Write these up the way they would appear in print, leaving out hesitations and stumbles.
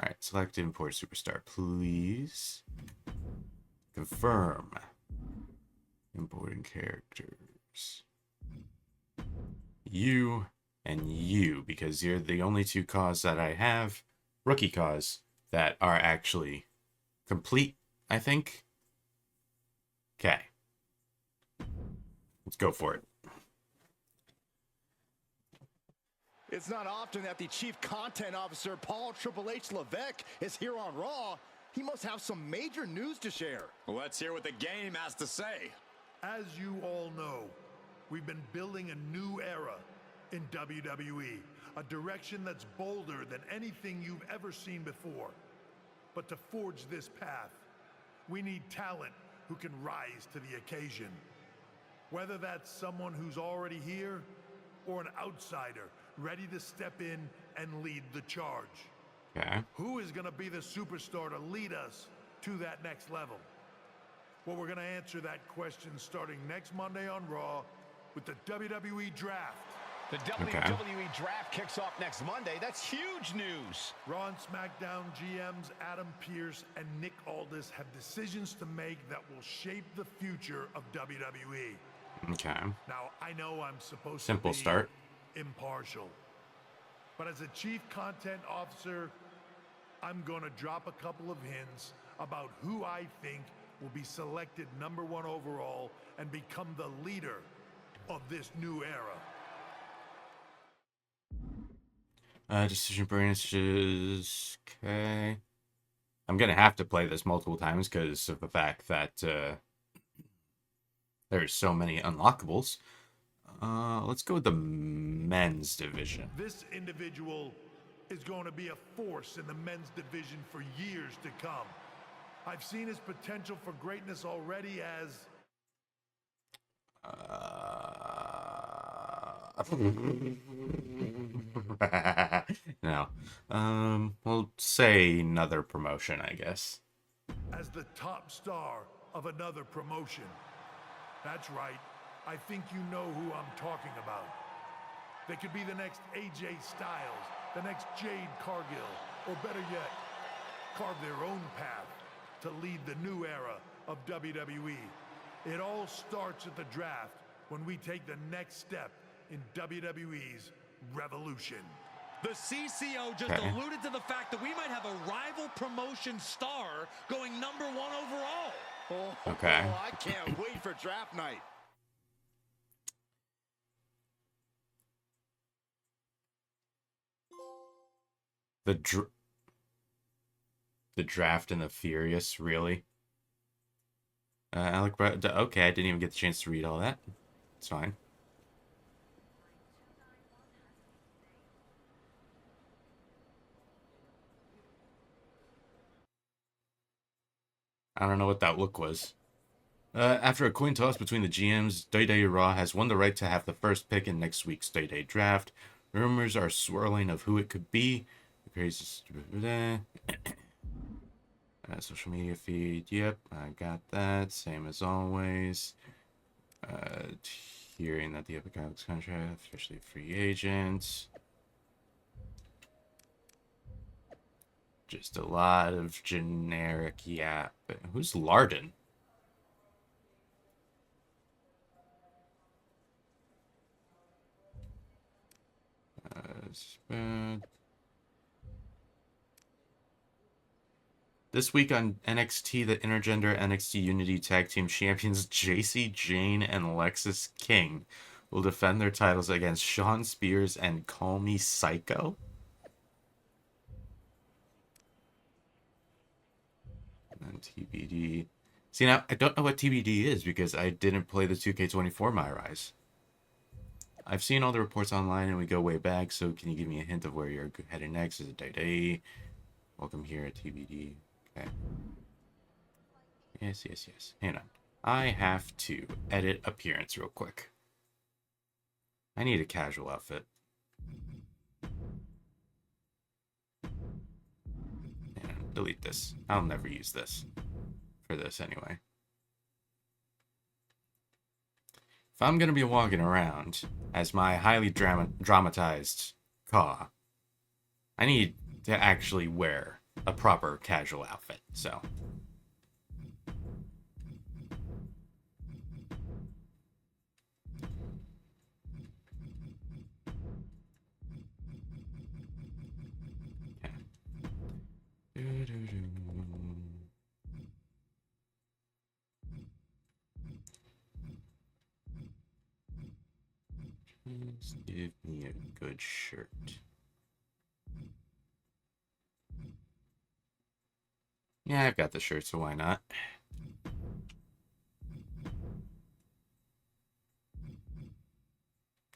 Alright, select import superstar, please. Confirm. Importing characters. You and you, because you're the only two cause that I have, rookie cause, that are actually complete, I think. Okay. Let's go for it. It's not often that the Chief Content Officer, Paul Triple H Levesque, is here on Raw. He must have some major news to share. Let's hear what the game has to say. As you all know, we've been building a new era in WWE, a direction that's bolder than anything you've ever seen before. But to forge this path, we need talent who can rise to the occasion. Whether that's someone who's already here or an outsider ready to step in and lead the charge. Okay. Who is going to be the superstar to lead us to that next level? Well, we're going to answer that question starting next Monday on Raw with the WWE Draft. The WWE Draft kicks off next Monday. That's huge news. Raw and SmackDown GMs Adam Pearce and Nick Aldis have decisions to make that will shape the future of WWE. Okay. Now, I know I'm supposed Simple to be start. impartial, but as a Chief Content Officer, I'm going to drop a couple of hints about who I think will be selected #1 overall and become the leader of this new era. Decision branches. Okay. I'm gonna have to play this multiple times because of the fact that there's so many unlockables. Let's go with the men's division. This individual is going to be a force in the men's division for years to come. I've seen his potential for greatness already as... No. We'll say another promotion, I guess. as the top star of another promotion. That's right. I think you know who I'm talking about. They could be the next AJ Styles, the next Jade Cargill, or better yet, carve their own path to lead the new era of WWE. It all starts at the draft when we take the next step in WWE's revolution. The CCO just alluded to the fact that we might have a rival promotion star going #1 overall. Okay. I can't wait for draft night. The draft and the Furious, really? Alec, okay, I didn't even get the chance to read all that. It's fine. I don't know what that look was. After a coin toss between the GMs, WWE Raw has won the right to have the first pick in next week's WWE Draft. Rumors are swirling of who it could be. The crazy social media feed. Yep, I got that. Same as always. Hearing that the TheEpicAlec's contract, officially free agent. Just a lot of generic yap. Who's Larden? This week on NXT, the intergender NXT Unity Tag Team Champions JC Jane and Lexis King will defend their titles against Shawn Spears and Call Me Psycho. And TBD. See, now, I don't know what TBD is because I didn't play the 2K25 MyRise. I've seen all the reports online and we go way back, so can you give me a hint of where you're heading next? Is it day? Welcome here at TBD. Okay. Yes. Hang on. I have to edit appearance real quick. I need a casual outfit. And delete this. I'll never use this. For this anyway. If I'm going to be walking around as my highly dramatized Ka, I need to actually wear a proper casual outfit. So. Please give me a good shirt. Yeah, I've got the shirt, so why not?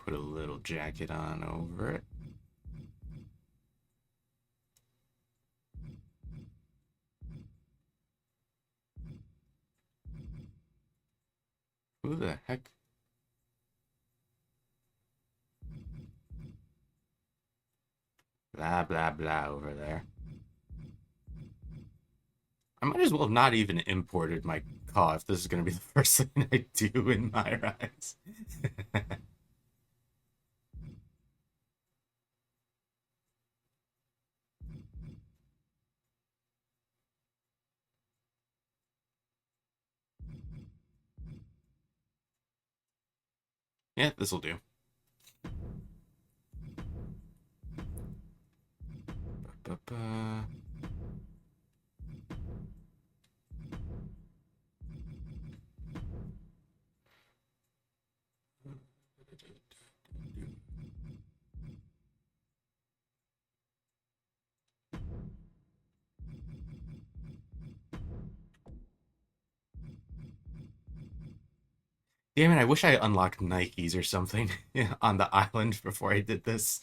Put a little jacket on over it. Who the heck? Blah, blah, blah over there. I might as well have not even imported my call if this is going to be the first thing I do in MyRise. Yeah, this'll do. Ba-ba-ba. Damn it, I wish I unlocked Nikes or something on the island before I did this.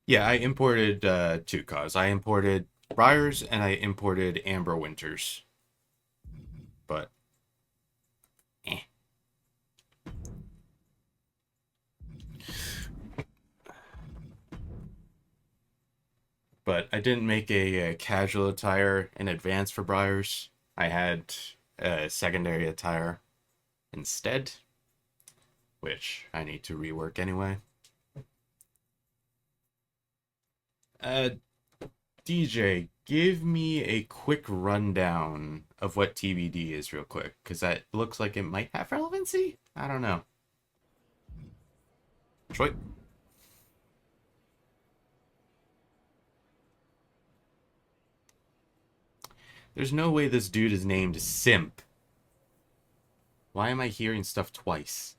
Yeah, I imported two cars. I imported Briars and I imported Amber Winters. But, eh. But I didn't make a casual attire in advance for Briars. I had a secondary attire instead, which I need to rework anyway. DJ, give me a quick rundown of what TBD is real quick, because that looks like it might have relevancy? I don't know. Troy? There's no way this dude is named Simp. Why am I hearing stuff twice?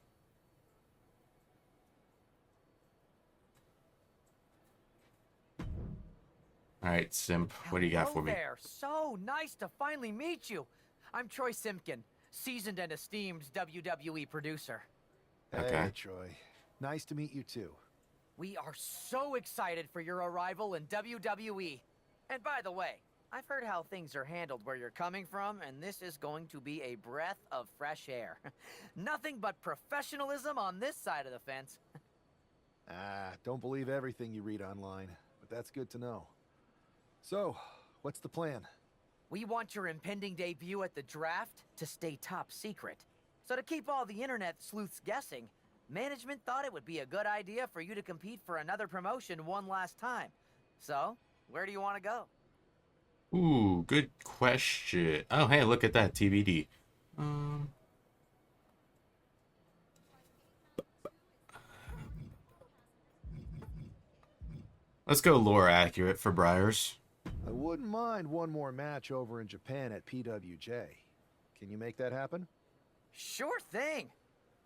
Alright, Simp, what do you got for me? There. So nice to finally meet you. I'm Troy Simpkin, seasoned and esteemed WWE producer. Okay. Hey, Troy. Nice to meet you, too. We are so excited for your arrival in WWE. And by the way, I've heard how things are handled where you're coming from, and this is going to be a breath of fresh air. Nothing but professionalism on this side of the fence. Don't believe everything you read online, but that's good to know. So, what's the plan? We want your impending debut at the draft to stay top secret. So to keep all the internet sleuths guessing, management thought it would be a good idea for you to compete for another promotion one last time. So, where do you want to go? Ooh, good question. Oh, hey, look at that, TBD. Let's go lore accurate for Briars. I wouldn't mind one more match over in Japan at PWJ. Can you make that happen? Sure thing.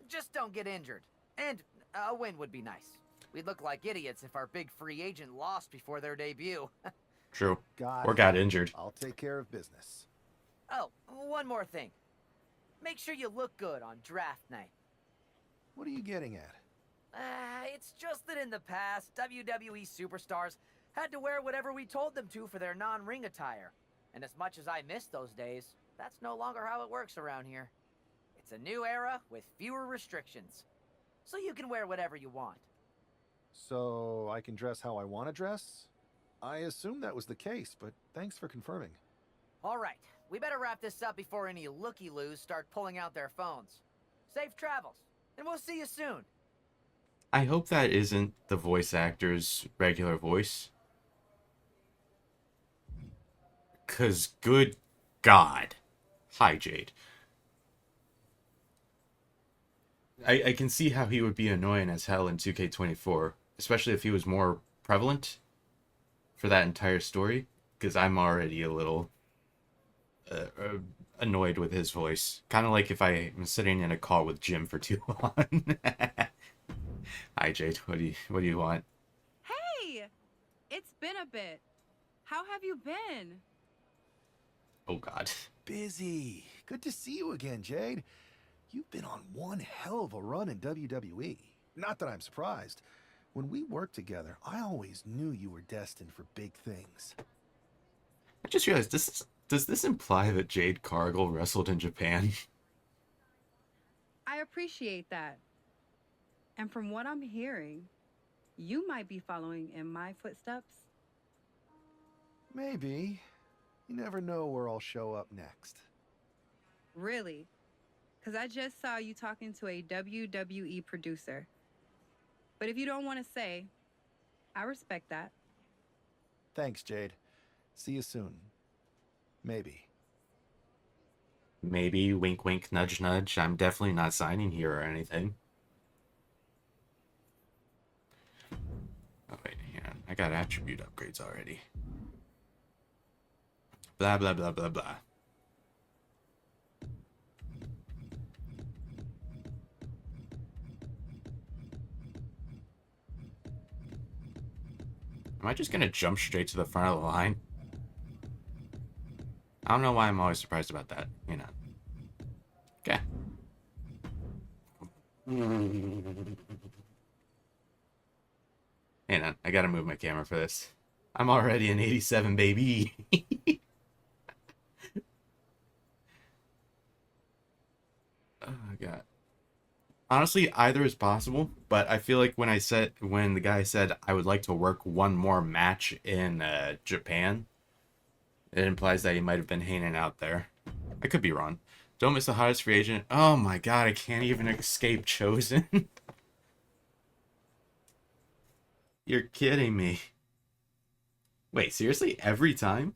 Just don't get injured. And a win would be nice. We'd look like idiots if our big free agent lost before their debut. True. Got Or it. got injured. I'll take care of business. Oh, one more thing. Make sure you look good on draft night. What are you getting at? It's just that in the past, WWE superstars had to wear whatever we told them to for their non-ring attire. And as much as I miss those days, that's no longer how it works around here. It's a new era with fewer restrictions. So you can wear whatever you want. So, I can dress how I want to dress? I assumed that was the case, but thanks for confirming. All right, we better wrap this up before any looky-loos start pulling out their phones. Safe travels, and we'll see you soon. I hope that isn't the voice actor's regular voice. Cause good God. Hi, Jade. I can see how he would be annoying as hell in 2K24, especially if he was more prevalent for that entire story, because I'm already a little annoyed with his voice. Kind of like if I am sitting in a call with Jim for too long. Hi, Jade. What do you want? Hey! It's been a bit. How have you been? Oh, God. Busy. Good to see you again, Jade. You've been on one hell of a run in WWE. Not that I'm surprised. When we worked together, I always knew you were destined for big things. I just realized, does this imply that Jade Cargill wrestled in Japan? I appreciate that. And from what I'm hearing, you might be following in my footsteps. Maybe. You never know where I'll show up next. Really? Because I just saw you talking to a WWE producer. But if you don't want to say, I respect that. Thanks, Jade. See you soon. Maybe. Maybe, wink wink, nudge nudge. I'm definitely not signing here or anything. Oh wait, hang on. I got attribute upgrades already. Blah blah blah blah blah. Am I just gonna jump straight to the front of the line? I don't know why I'm always surprised about that, you know. Okay. Hang on, I gotta move my camera for this. I'm already an 87, baby. Oh, God. Honestly, either is possible, but I feel like when the guy said I would like to work one more match in Japan, it implies that he might have been hanging out there. I could be wrong. Don't miss the hottest free agent. Oh my God, I can't even escape Chosen. You're kidding me. Wait, seriously? Every time?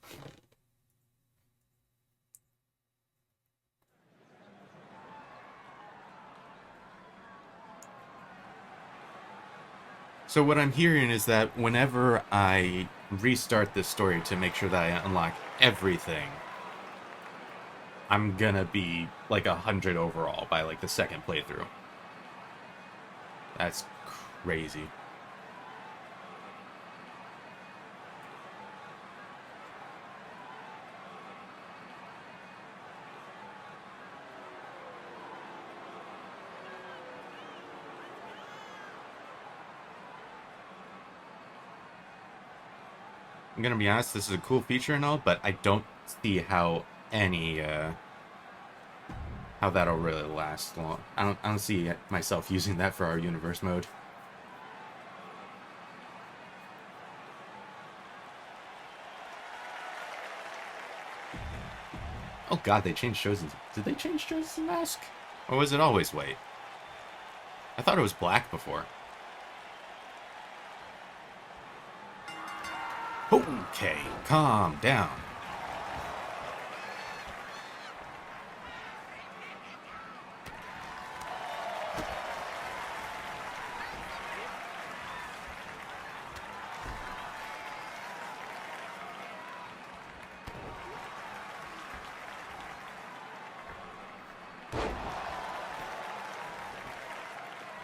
So what I'm hearing is that whenever I restart this story to make sure that I unlock everything, I'm gonna be like 100 overall by like the second playthrough. That's crazy. I'm gonna be honest, this is a cool feature and all, but I don't see how how that'll really last long. I don't see myself using that for our universe mode. Oh God, they changed Chosen's. Did they change Chosen's mask? Or was it always white? I thought it was black before. Okay, calm down.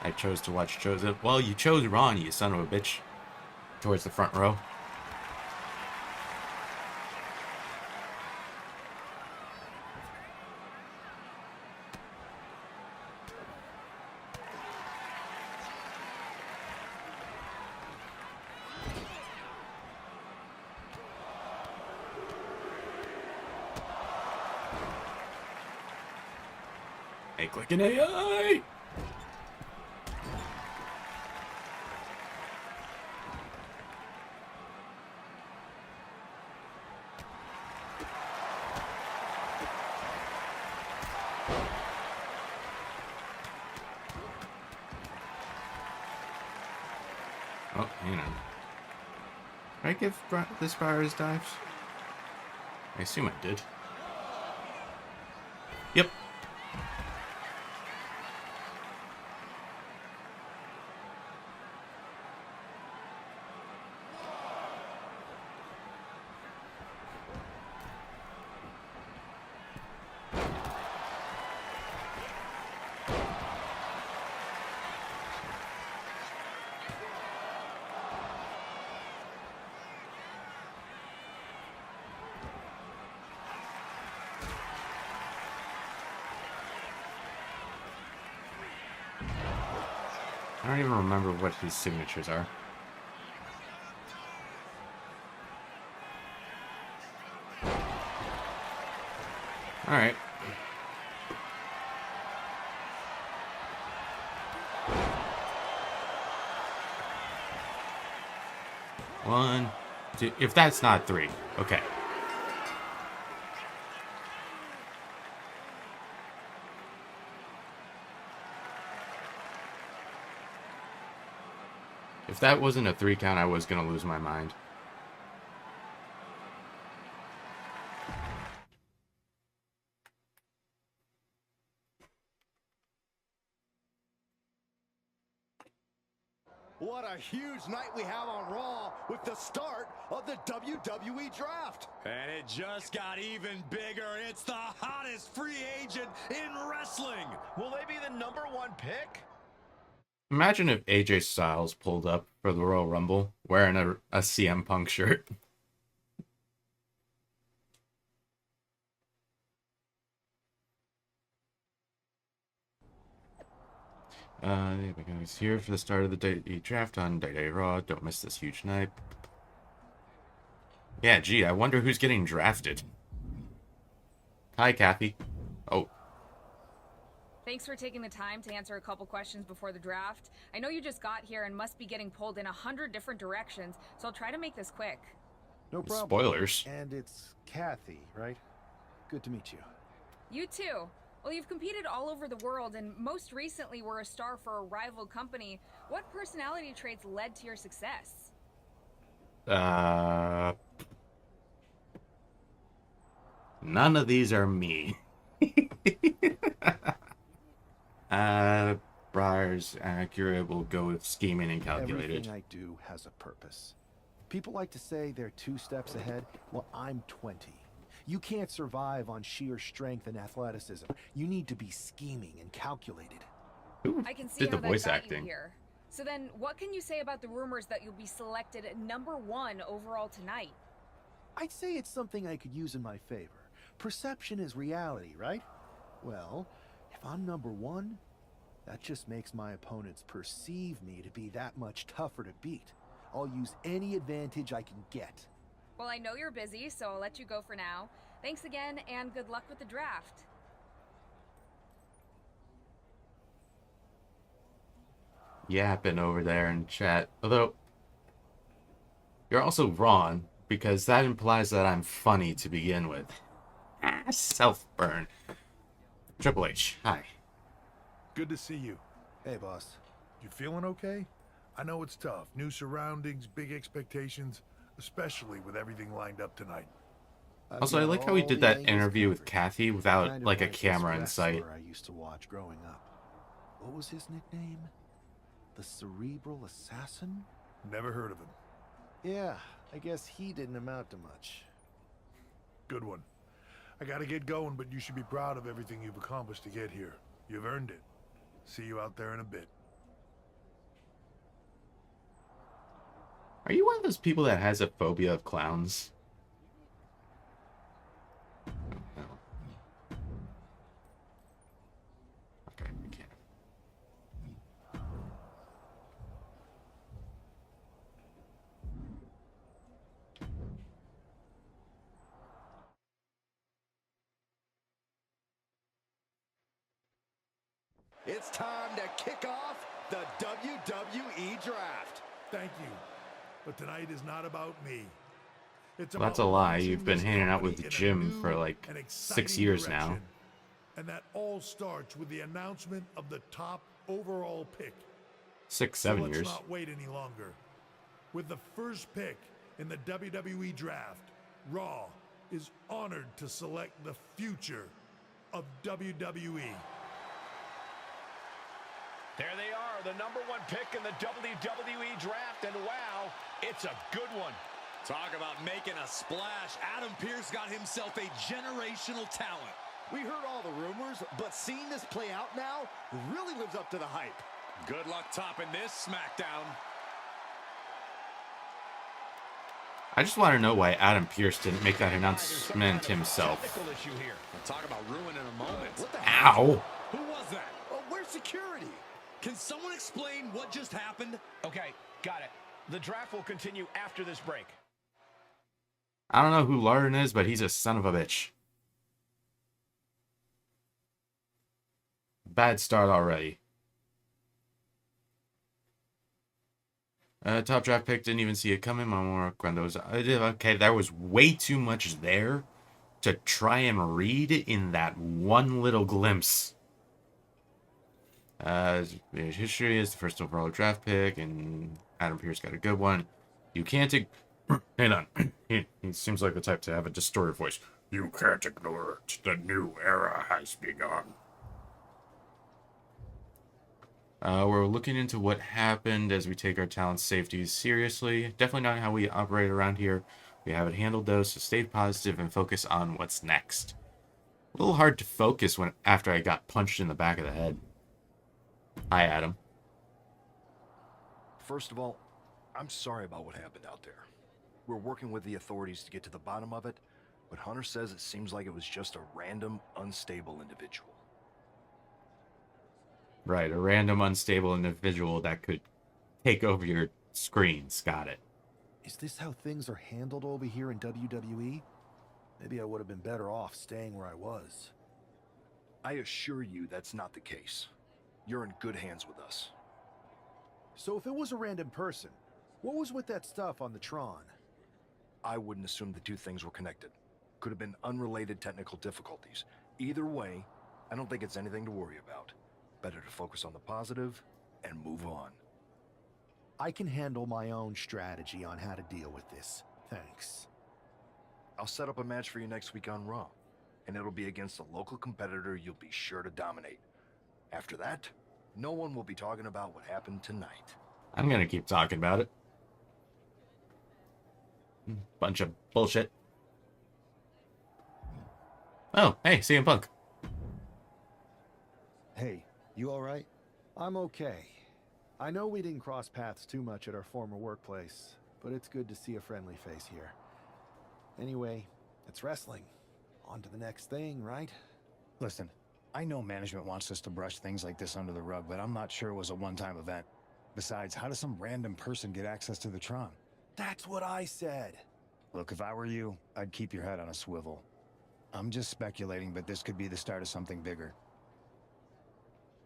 I chose to watch Chosen. Well, you chose wrong, you son of a bitch. Towards the front row. Hey, click an AI! Oh, hang on. Did I give this bar his dives? I assume I did. Yep. I don't even remember what his signatures are. Alright. One, two, if that's not three. Okay. If that wasn't a 3 count, I was gonna lose my mind. What a huge night we have on Raw with the start of the WWE Draft. And it just got even bigger. It's the hottest free agent in wrestling. Will they be the #1 pick? Imagine if AJ Styles pulled up for the Royal Rumble wearing a CM Punk shirt. He's here for the start of the WWE Draft on Day Raw. Don't miss this huge night. Yeah, gee, I wonder who's getting drafted. Hi, Kathy. Oh. Thanks for taking the time to answer a couple questions before the draft. I know you just got here and must be getting pulled in 100 different directions, so I'll try to make this quick. No problem. Spoilers. And it's Kathy, right? Good to meet you. You too. Well, you've competed all over the world and most recently were a star for a rival company. What personality traits led to your success? None of these are me. Briar's accurate. We'll go with scheming and calculated. Everything I do has a purpose. People like to say they're 2 steps ahead. Well, I'm 20. You can't survive on sheer strength and athleticism. You need to be scheming and calculated. Who I can see did the how that voice got acting? you here. So then, what can you say about the rumors that you'll be selected #1 overall tonight? I'd say it's something I could use in my favor. Perception is reality, right? Well, if I'm #1, that just makes my opponents perceive me to be that much tougher to beat. I'll use any advantage I can get. Well, I know you're busy, so I'll let you go for now. Thanks again, and good luck with the draft. Yapping over there in chat. Although, you're also wrong, because that implies that I'm funny to begin with. Self-burn. Triple H, hi. Good to see you. Hey, boss. You feeling okay? I know it's tough. New surroundings, big expectations, especially with everything lined up tonight. Also, I like how he did that interview with Kathy without, like, a camera in sight. I used to watch growing up. What was his nickname? The Cerebral Assassin? Never heard of him. Yeah, I guess he didn't amount to much. Good one. I gotta get going, but you should be proud of everything you've accomplished to get here. You've earned it. See you out there in a bit. Are you one of those people that has a phobia of clowns? No. Okay, we can't. It's time to kick off the WWE Draft. Thank you. But tonight is not about me. It's Well, that's about a lie. launching You've been this hanging out company with in a Jim new for like and 6 exciting years now. direction. And that all starts with the announcement of the top overall pick. 6, So 7 let's years. not wait any longer. With the first pick in the WWE Draft, Raw is honored to select the future of WWE. There they are, the #1 pick in the WWE draft, and wow, it's a good one. Talk about making a splash. Adam Pearce got himself a generational talent. We heard all the rumors, but seeing this play out now really lives up to the hype. Good luck topping this SmackDown. I just want to know why Adam Pearce didn't make that announcement himself. Technical issue here. Talk about ruining a moment. What the Ow! Who was that? Oh, where's security? Can someone explain what just happened? Okay, got it. The draft will continue after this break. I don't know who Lauren is, but he's a son of a bitch. Bad start already. Top draft pick, didn't even see it coming. Mamoru Grando's. Okay, there was way too much there to try and read in that one little glimpse. His history is the first overall draft pick, and Adam Pearce got a good one. You can't. Hang on. He seems like the type to have a distorted voice. You can't ignore it. The new era has begun. We're looking into what happened as we take our talent safety seriously. Definitely not how we operate around here. We have it handled though, so stay positive and focus on what's next. A little hard to focus after I got punched in the back of the head. Hi, Adam. First of all, I'm sorry about what happened out there. We're working with the authorities to get to the bottom of it, but Hunter says it seems like it was just a random, unstable individual. Right, a random unstable individual that could take over your screens. Got it. Is this how things are handled over here in WWE? Maybe I would have been better off staying where I was. I assure you that's not the case. You're in good hands with us. So if it was a random person, what was with that stuff on the Tron? I wouldn't assume the two things were connected. Could have been unrelated technical difficulties. Either way, I don't think it's anything to worry about. Better to focus on the positive and move on. I can handle my own strategy on how to deal with this. Thanks. I'll set up a match for you next week on Raw, and it'll be against a local competitor you'll be sure to dominate. After that, no one will be talking about what happened tonight. I'm gonna keep talking about it. Bunch of bullshit. Oh, hey, CM Punk. Hey, you alright? I'm okay. I know we didn't cross paths too much at our former workplace, but it's good to see a friendly face here. Anyway, it's wrestling. On to the next thing, right? Listen, I know management wants us to brush things like this under the rug, but I'm not sure it was a one-time event. Besides, how does some random person get access to the Tron? That's what I said. Look, if I were you, I'd keep your head on a swivel. I'm just speculating, but this could be the start of something bigger.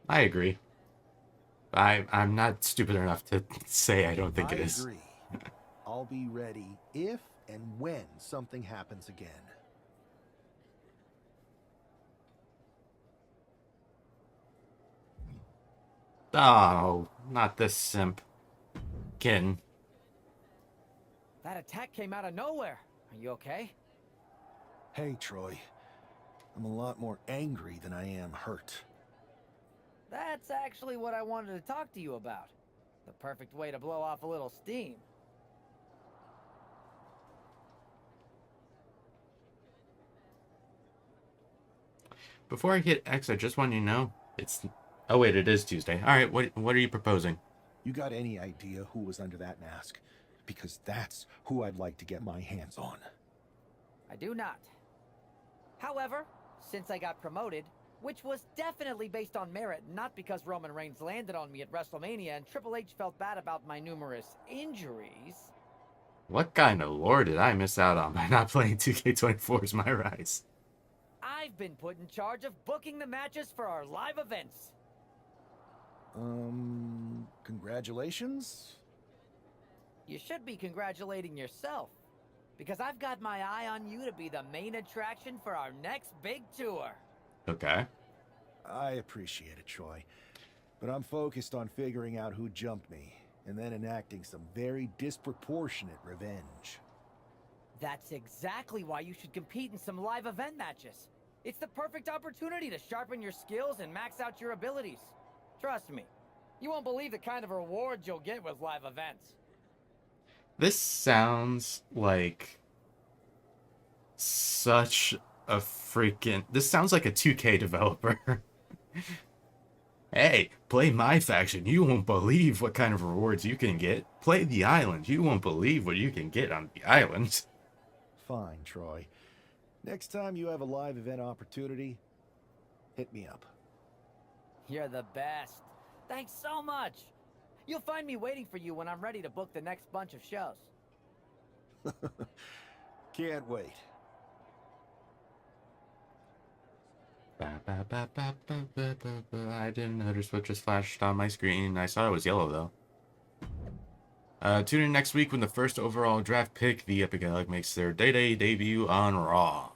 I agree. I'm not stupid enough to say I don't think it is. I agree. I'll be ready if and when something happens again. Oh, not this simp. Kin. That attack came out of nowhere. Are you okay? Hey, Troy. I'm a lot more angry than I am hurt. That's actually what I wanted to talk to you about. The perfect way to blow off a little steam. Before I hit X, I just want you to know it's. Oh wait, it is Tuesday. All right, what are you proposing? You got any idea who was under that mask? Because that's who I'd like to get my hands on. I do not. However, since I got promoted, which was definitely based on merit, not because Roman Reigns landed on me at WrestleMania and Triple H felt bad about my numerous injuries. What kind of lore did I miss out on by not playing 2K24's MyRise? I've been put in charge of booking the matches for our live events. Congratulations? You should be congratulating yourself, because I've got my eye on you to be the main attraction for our next big tour. Okay. I appreciate it, Troy. But I'm focused on figuring out who jumped me, and then enacting some very disproportionate revenge. That's exactly why you should compete in some live event matches. It's the perfect opportunity to sharpen your skills and max out your abilities. Trust me, you won't believe the kind of rewards you'll get with live events. This sounds like such a freaking... This sounds like a 2K developer. Hey, play my faction. You won't believe what kind of rewards you can get. Play the island. You won't believe what you can get on the island. Fine, Troy. Next time you have a live event opportunity, hit me up. You're the best. Thanks so much. You'll find me waiting for you when I'm ready to book the next bunch of shows. Can't wait. I didn't notice what just flashed on my screen. I saw it was yellow, though. Tune in next week when the first overall draft pick, TheEpicAlec, makes their Day debut on Raw.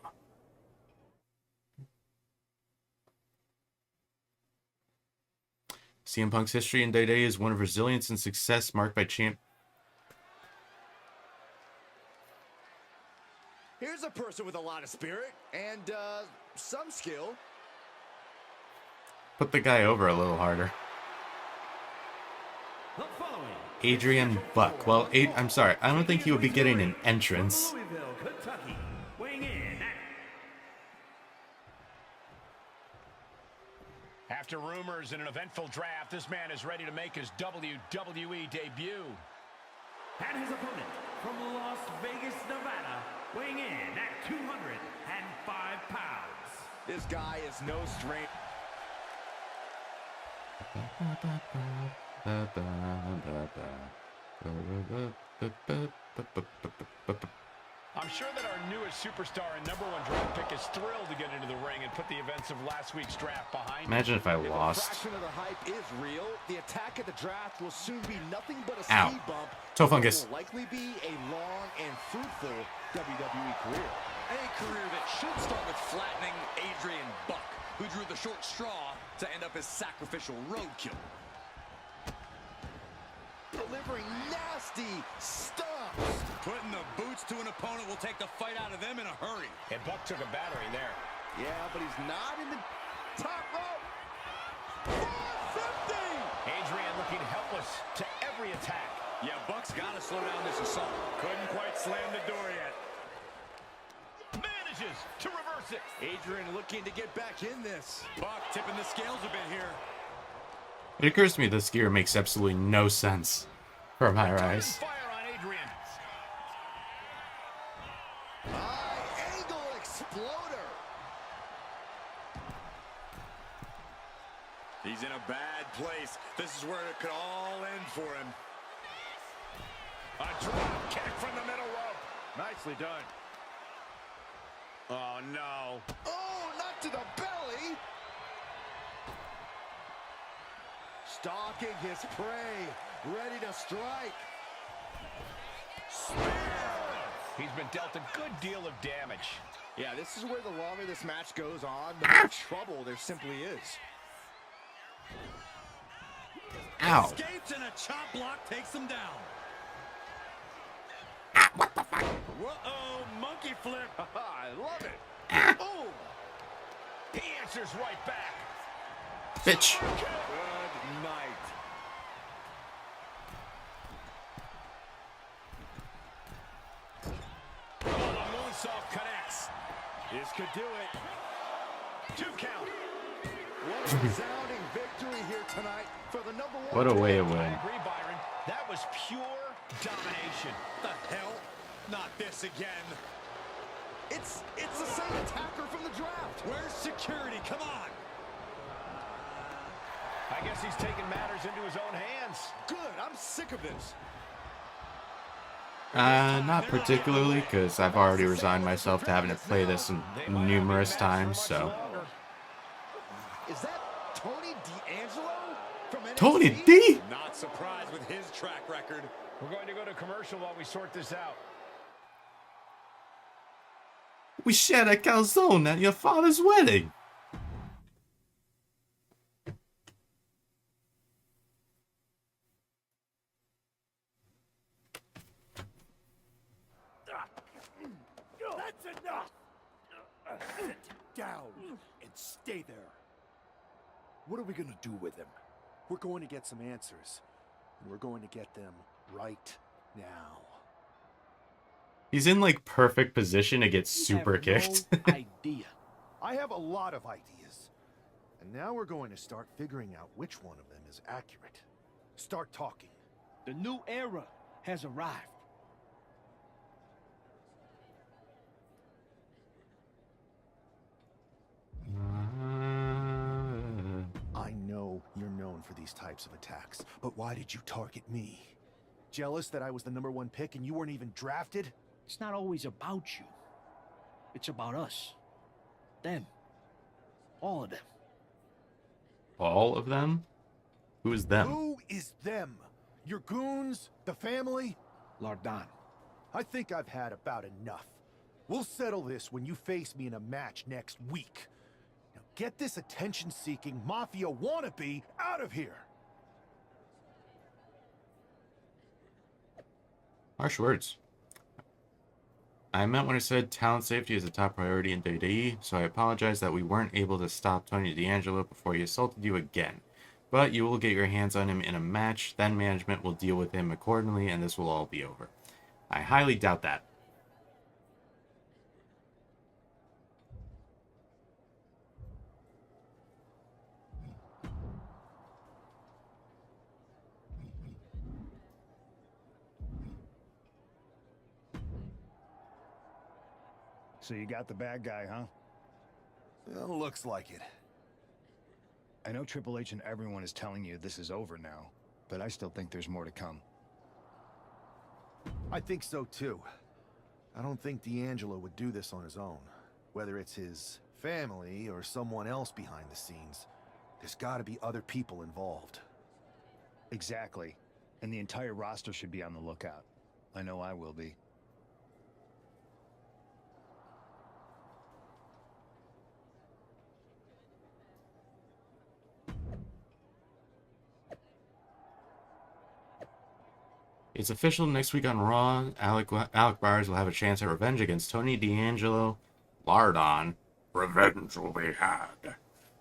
CM Punk's history in Day is one of resilience and success marked by champ. Here's a person with a lot of spirit and some skill. Put the guy over a little harder. Adrian Buck. Well, I'm sorry. I don't think he would be getting an entrance. After rumors in an eventful draft, this man is ready to make his WWE debut. And his opponent from Las Vegas, Nevada, weighing in at 205 pounds. This guy is no stranger. I'm sure that our newest superstar and #1 draft pick is thrilled to get into the ring and put the events of last week's draft behind him. Imagine if I If lost. a fraction of the hype is real, the attack at the draft will soon be nothing but a Ow. speed bump. Toe What fungus. will likely be a long and fruitful WWE career. A career that should start with flattening Adrian Buck, who drew the short straw to end up as sacrificial roadkill. Delivering nasty stomps. Putting the boots to an opponent will take the fight out of them in a hurry. And Buck took a battering there. Yeah, but he's not in the top rope. 450! Adrian looking helpless to every attack. Yeah, Buck's got to slow down this assault. Couldn't quite slam the door yet. Manages to reverse it. Adrian looking to get back in this. Buck tipping the scales a bit here. It occurs to me this gear makes absolutely no sense for MyRise. Fire on Adrian. High angle exploder. He's in a bad place. This is where it could all end for him. A drop kick from the middle rope. Nicely done. Oh, no. Oh, not to the belly. Stalking his prey, ready to strike. Spear! He's been dealt a good deal of damage. Yeah, this is where the longer this match goes on, the more trouble there simply is. Ow. Escapes and a chop block takes him down. What the fuck? Whoa, monkey flip. I love it. Oh, He answers right back. Bitch. good night. Oh, the moonsault connects. This could do it. 2 count. What a resounding victory here tonight for the #1. What a way to I win. agree, Byron. That was pure domination. The hell? Not this again. It's the same attacker from the draft. Where's security? Come on. I guess he's taking matters into his own hands. Good, I'm sick of this. Not particularly, because I've already resigned myself to having to play this numerous times, so. Is that Tony D'Angelo from NXT? Tony D? Not surprised with his track record. We're going to go to commercial while we sort this out. We shared a calzone at your father's wedding. That's enough! Sit down and stay there. What are we gonna do with him? We're going to get some answers, and we're going to get them right now. He's in like perfect position to get super kicked. No idea. I have a lot of ideas. And now we're going to start figuring out which one of them is accurate. Start talking. The new era has arrived. I know you're known for these types of attacks, but why did you target me? Jealous that I was the #1 pick and you weren't even drafted? It's not always about you. It's about us. Them. All of them. All of them? Who is them? Who is them? Your goons? The family? Lardan. I think I've had about enough. We'll settle this when you face me in a match next week. Now get this attention-seeking mafia wannabe out of here! Harsh words. I meant when I said talent safety is a top priority in WWE, so I apologize that we weren't able to stop Tony D'Angelo before he assaulted you again. But you will get your hands on him in a match, then management will deal with him accordingly, and this will all be over. I highly doubt that. So you got the bad guy, huh? Well, looks like it. I know Triple H and everyone is telling you this is over now, but I still think there's more to come. I think so too. I don't think D'Angelo would do this on his own. Whether it's his family or someone else behind the scenes, there's gotta be other people involved. Exactly. And the entire roster should be on the lookout. I know I will be. It's official next week on Raw. Alec Bars will have a chance at revenge against Tony D'Angelo. Lardon. Revenge will be had.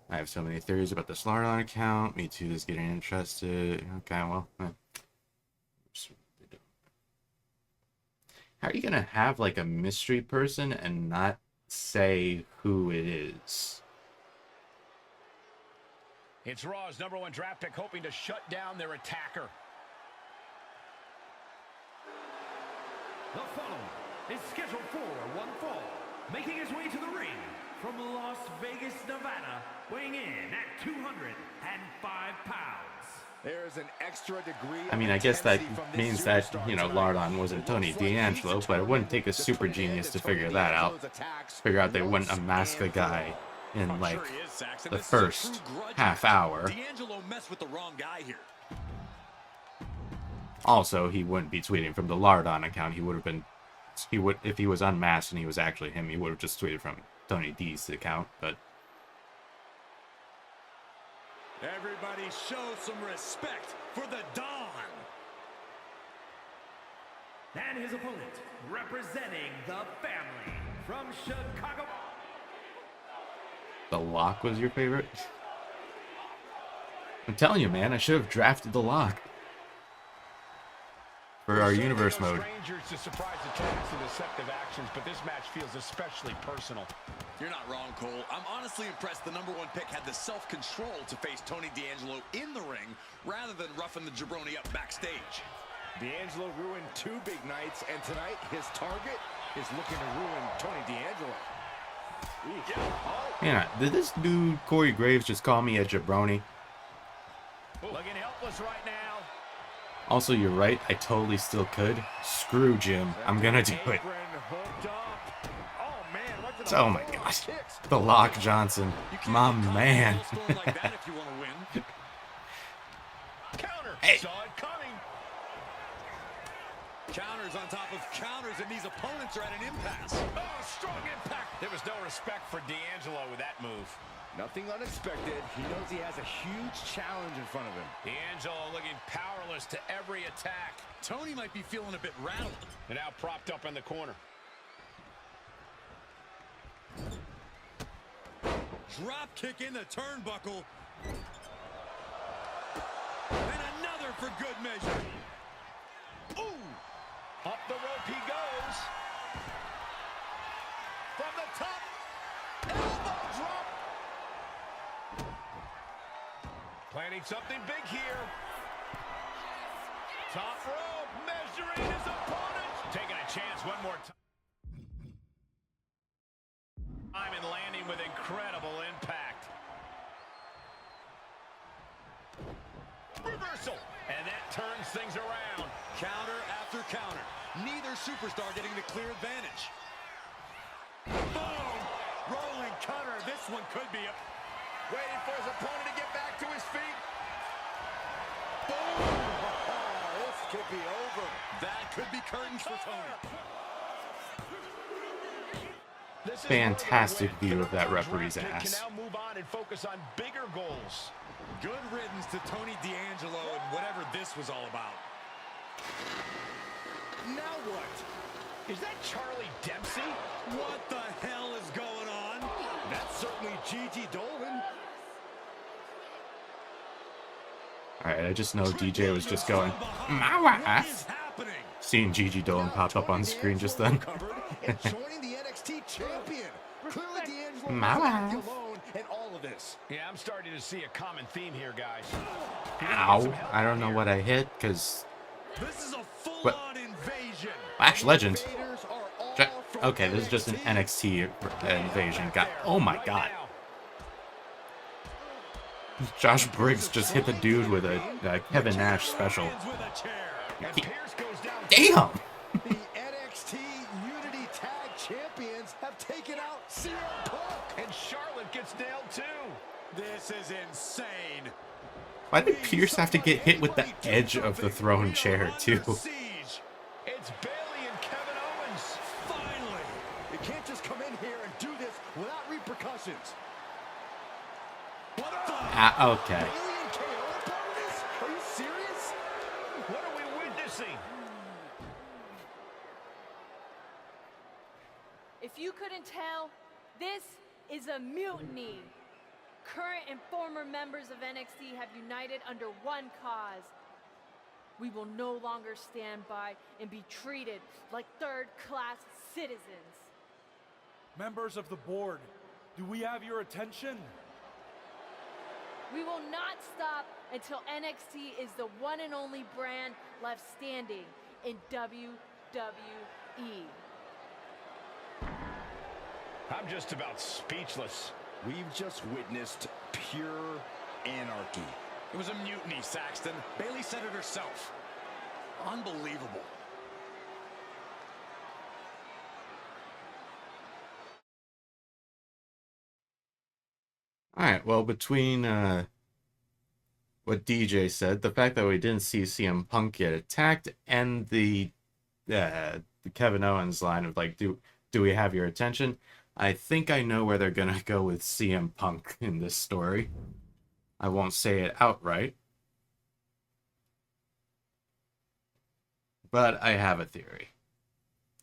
I have so many theories about this Lardon account. Me too is getting interested. Okay, well. How are you going to have like a mystery person and not say who it is? It's Raw's #1 draft pick hoping to shut down their attacker. The following is scheduled for one fall, making his way to the ring from Las Vegas, Nevada, weighing in at 205 pounds. There's an extra degree. I mean, I guess that means that, you know, Lardon wasn't Tony D'Angelo, but it wouldn't take a super genius to figure that out. Figure out they wouldn't unmask a guy in, like, the first half hour. D'Angelo messed with the wrong guy here. Also, he wouldn't be tweeting from the Lardon account. He would have been, if he was unmasked and he was actually him, he would have just tweeted from Tony D's account, but. Everybody show some respect for the Don. And his opponent, representing the family from Chicago. The Lock was your favorite? I'm telling you, man, I should have drafted the Lock. For our universe mode. Strangers to surprise attacks and deceptive actions, but this match feels especially personal. You're not wrong, Cole. I'm honestly impressed the #1 pick had the self-control to face Tony D'Angelo in the ring rather than roughing the jabroni up backstage. D'Angelo ruined 2 big nights, and tonight his target is looking to ruin Tony D'Angelo. Yeah, did this dude Corey Graves just call me a jabroni? Looking helpless right now. Also, you're right, I totally still could. Screw Jim, I'm gonna do it. Oh my gosh, the Lock Johnson, my man. Hey. Counters on top of counters, and these opponents are at an impasse. Oh, strong impact. There was no respect for D'Angelo with that move. Nothing unexpected. He knows he has a huge challenge in front of him. D'Angelo looking powerless to every attack. Tony might be feeling a bit rattled. And now propped up in the corner. Drop kick in the turnbuckle. And another for good measure. Ooh! Up the rope he goes. From the top. Elbow drop. Planning something big here. Top rope, measuring his opponent. Taking a chance one more time. And landing with incredible impact. Reversal. And that turns things around. Counter after counter. Neither superstar getting the clear advantage. Boom! Rolling cutter. This one could be a... Waiting for his opponent to get back to his feet. Boom! Oh, this could be over. That could be curtains for Tony. Fantastic view of that referee's ass. Can now move on and focus on bigger goals. Good riddance to Tony D'Angelo and whatever this was all about. Now what? Is that Charlie Dempsey? What the hell is going on? That's certainly Gigi Dolan. Alright, I just know DJ was just going, my ass. Seeing Gigi Dolan pop up on screen just then. Joining the NXT champion. Clearly D'Angelo My is ass. alone in all of this. Yeah, I'm starting to see a common theme here, guys. Ow. I don't know what I hit, because... This is a full-on invasion. Flash Legend. Okay, this is just an NXT invasion. Oh my god. Josh Briggs just hit the dude with a Kevin Nash special. Damn! The NXT Unity Tag Champions have taken out CM Punk. And Charlotte gets nailed too. This is insane. Why did Pierce have to get hit with the edge of the throne chair, too? It's Bayley and Kevin Owens. Finally. You can't just come in here and do this without repercussions. What the? Okay. Bayley and KO are part of this? Are you serious? What are we witnessing? If you couldn't tell, this is a mutiny. Current and former members of NXT have united under one cause. We will no longer stand by and be treated like third-class citizens. Members of the board, do we have your attention? We will not stop until NXT is the one and only brand left standing in WWE. I'm just about speechless. We've just witnessed pure anarchy. It was a mutiny, Saxton. Bayley said it herself. Unbelievable. Alright, well, between what DJ said, the fact that we didn't see CM Punk get attacked, and the Kevin Owens line of, like, do we have your attention? I think I know where they're gonna go with CM Punk in this story. I won't say it outright, but I have a theory.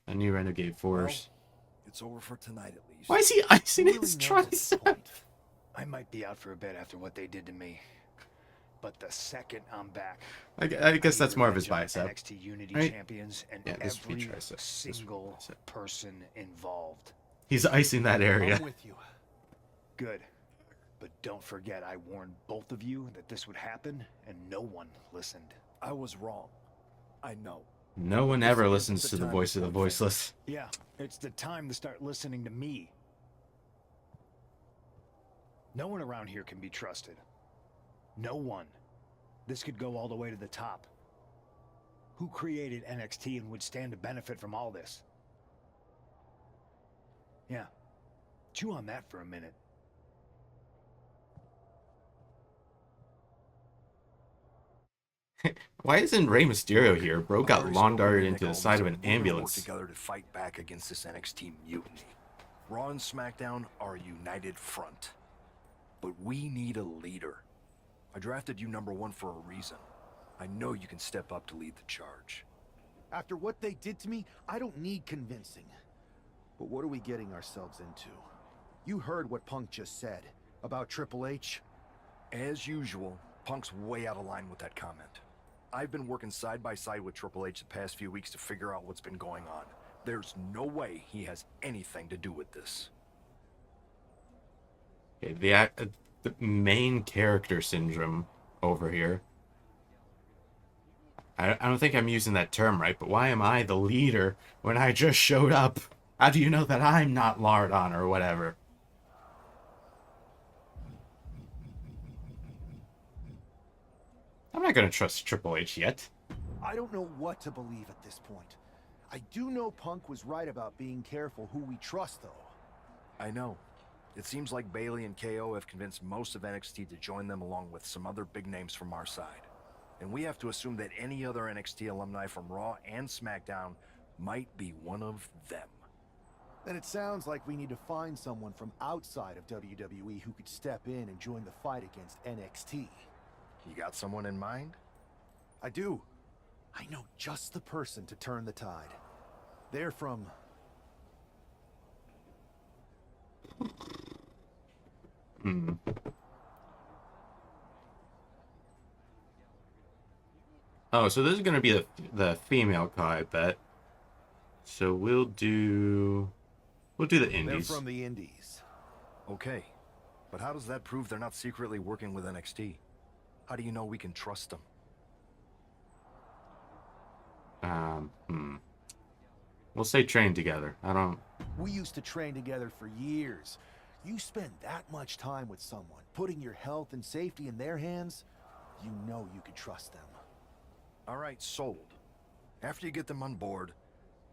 A new Renegade Force. Well, it's over for tonight at least. Why is he icing his tricep? I might be out for a bit after what they did to me, but the second I'm back, I guess that's more of his bicep. NXT Unity Right? champions and Yeah, this would be every tricep. single person involved. He's icing that area. I'm with you. Good. But don't forget, I warned both of you that this would happen, and no one listened. I was wrong. I know. No one ever listens to the voice of the voiceless. Yeah, it's the time to start listening to me. No one around here can be trusted. No one. This could go all the way to the top. Who created NXT and would stand to benefit from all this? Yeah. Chew on that for a minute. Why isn't Rey Mysterio here? Bro got lawn darted into the side of an ambulance. Work together to fight back against this NXT mutiny. Raw and SmackDown are a united front. But we need a leader. I drafted you #1 for a reason. I know you can step up to lead the charge. After what they did to me, I don't need convincing. But what are we getting ourselves into? You heard what Punk just said. About Triple H? As usual, Punk's way out of line with that comment. I've been working side by side with Triple H the past few weeks to figure out what's been going on. There's no way he has anything to do with this. Okay, the main character syndrome over here. I don't think I'm using that term right, but why am I the leader when I just showed up? How do you know that I'm not Lardon or whatever? I'm not gonna trust Triple H yet. I don't know what to believe at this point. I do know Punk was right about being careful who we trust, though. I know. It seems like Bailey and KO have convinced most of NXT to join them along with some other big names from our side. And we have to assume that any other NXT alumni from Raw and SmackDown might be one of them. Then it sounds like we need to find someone from outside of WWE who could step in and join the fight against NXT. You got someone in mind? I do. I know just the person to turn the tide. They're from... Oh, so this is going to be the female call, I bet. So we'll do the indies. They're from the indies. Okay, but how does that prove they're not secretly working with NXT? How do you know we can trust them? We'll say train together. I don't... We used to train together for years. You spend that much time with someone, putting your health and safety in their hands, you know you can trust them. All right, sold. After you get them on board,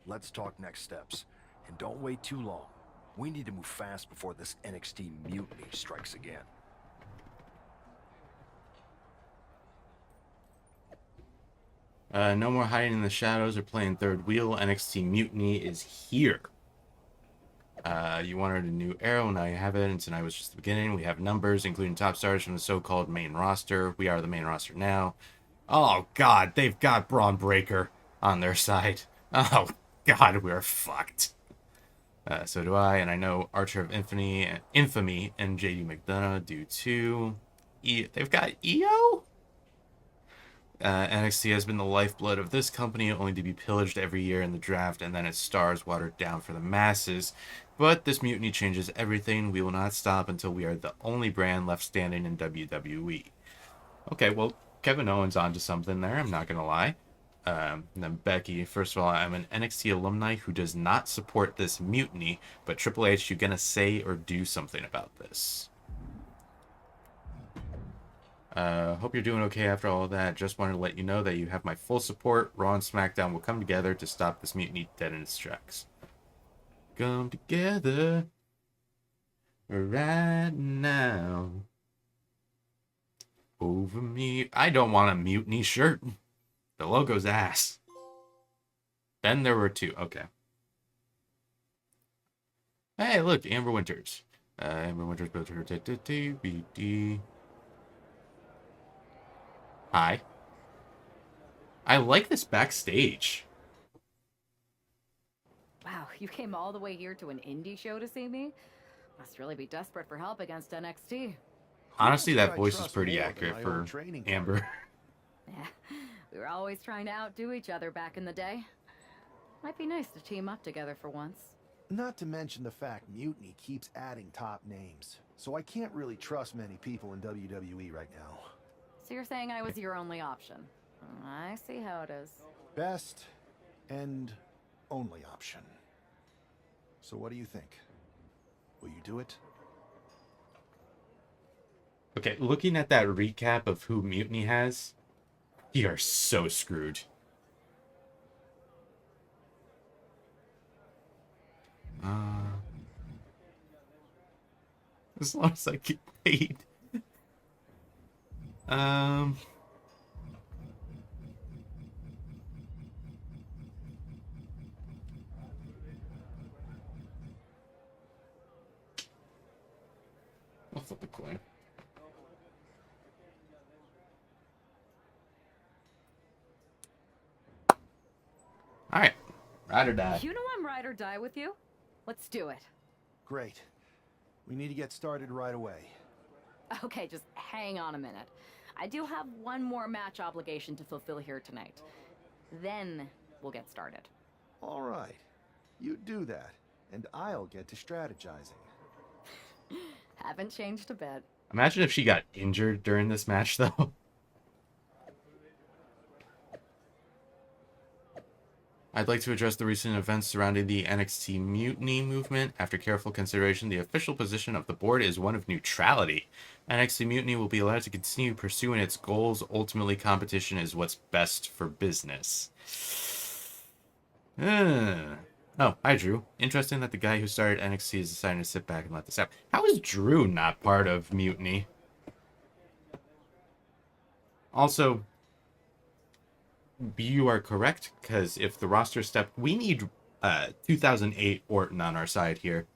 let's talk next steps. And don't wait too long. We need to move fast before this NXT mutiny strikes again. No more hiding in the shadows or playing third wheel. NXT Mutiny is here. You wanted a new arrow, now you have it, and tonight was just the beginning. We have numbers, including top stars from the so-called main roster. We are the main roster now. Oh, God, they've got Braun Breaker on their side. Oh, God, we're fucked. So do I, and I know Archer of Infamy and JD McDonough do too. They've got EO? NXT has been the lifeblood of this company, only to be pillaged every year in the draft, and then its stars watered down for the masses. But this mutiny changes everything. We will not stop until we are the only brand left standing in WWE. Okay, well, Kevin Owens onto something there, I'm not going to lie. And then Becky, first of all, I'm an NXT alumni who does not support this mutiny, but Triple H, you going to say or do something about this? Hope you're doing okay after all of that. Just wanted to let you know that you have my full support. Raw and SmackDown will come together to stop this mutiny dead in its tracks. Come together right now. Over me. I don't want a mutiny shirt. The logo's ass. Then there were two. Okay. Hey, look, Amber Winters. Amber Winters built her TBD. Hi. I like this backstage. Wow, you came all the way here to an indie show to see me? Must really be desperate for help against NXT. Honestly, that voice is pretty accurate for Amber. Yeah, we were always trying to outdo each other back in the day. Might be nice to team up together for once. Not to mention the fact Mutiny keeps adding top names, so I can't really trust many people in WWE right now. So you're saying I was your only option? I see how it is. Best and only option. So what do you think? Will you do it? Okay, looking at that recap of who Mutiny has, you are so screwed. As long as I get paid. I'll flip a coin. Alright. Ride or die. You know I'm ride or die with you. Let's do it. Great. We need to get started right away. Okay, just hang on a minute. I do have one more match obligation to fulfill here tonight. Then we'll get started. All right. You do that, and I'll get to strategizing. Haven't changed a bit. Imagine if she got injured during this match, though. I'd like to address the recent events surrounding the NXT mutiny movement. After careful consideration, the official position of the board is one of neutrality. NXT mutiny will be allowed to continue pursuing its goals. Ultimately, competition is what's best for business. Oh, hi, Drew. Interesting that the guy who started NXT is deciding to sit back and let this happen. How is Drew not part of mutiny? Also, you are correct, because if the roster step, we need 2008 Orton on our side here.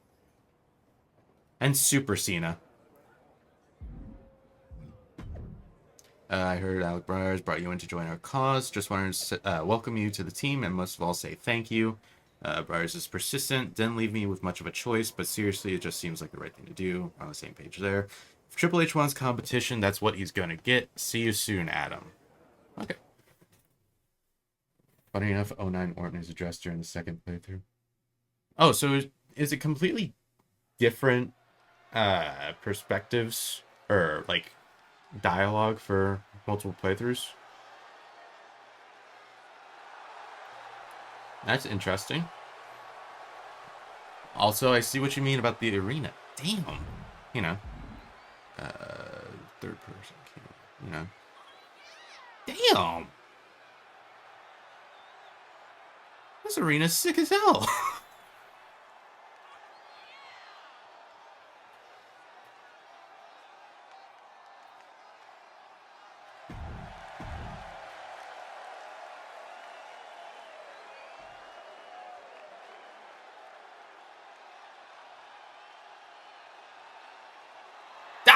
And Super Cena. I heard Alec Bryars brought you in to join our cause. Just wanted to welcome you to the team and most of all say thank you. Bryars is persistent, didn't leave me with much of a choice, but seriously, it just seems like the right thing to do. We're on the same page there. If Triple H wants competition, that's what he's going to get. See you soon, Adam. Okay. Funny enough, 09 Orton is addressed during the second playthrough. Oh, so is it completely different perspectives or like dialogue for multiple playthroughs? That's interesting. Also, I see what you mean about the arena. Damn. You know. Third person. You know. Damn. This arena's sick as hell.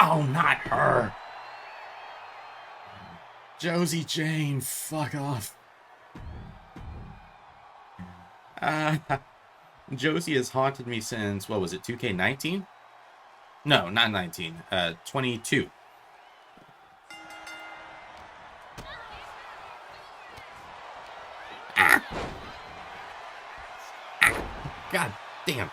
Oh, not her. Josie Jane, fuck off. Josie has haunted me since, what was it, 2K19? No, not 19. 22. Ah! Ah! God damn.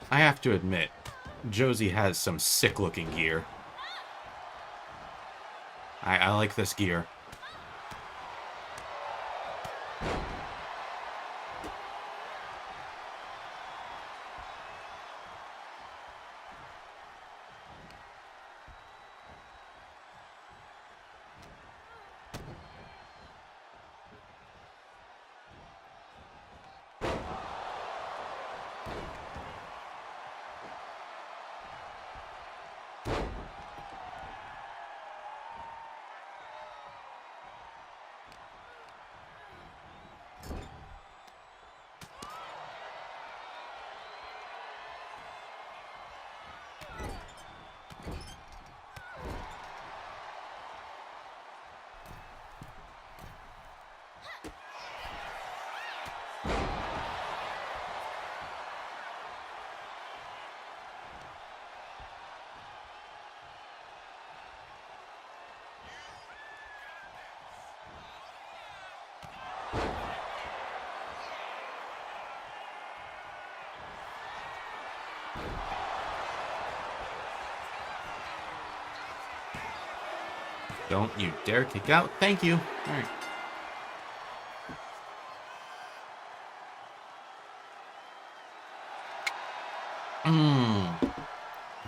I have to admit, Josie has some sick-looking gear. I like this gear. Don't you dare kick out. Thank you. All right.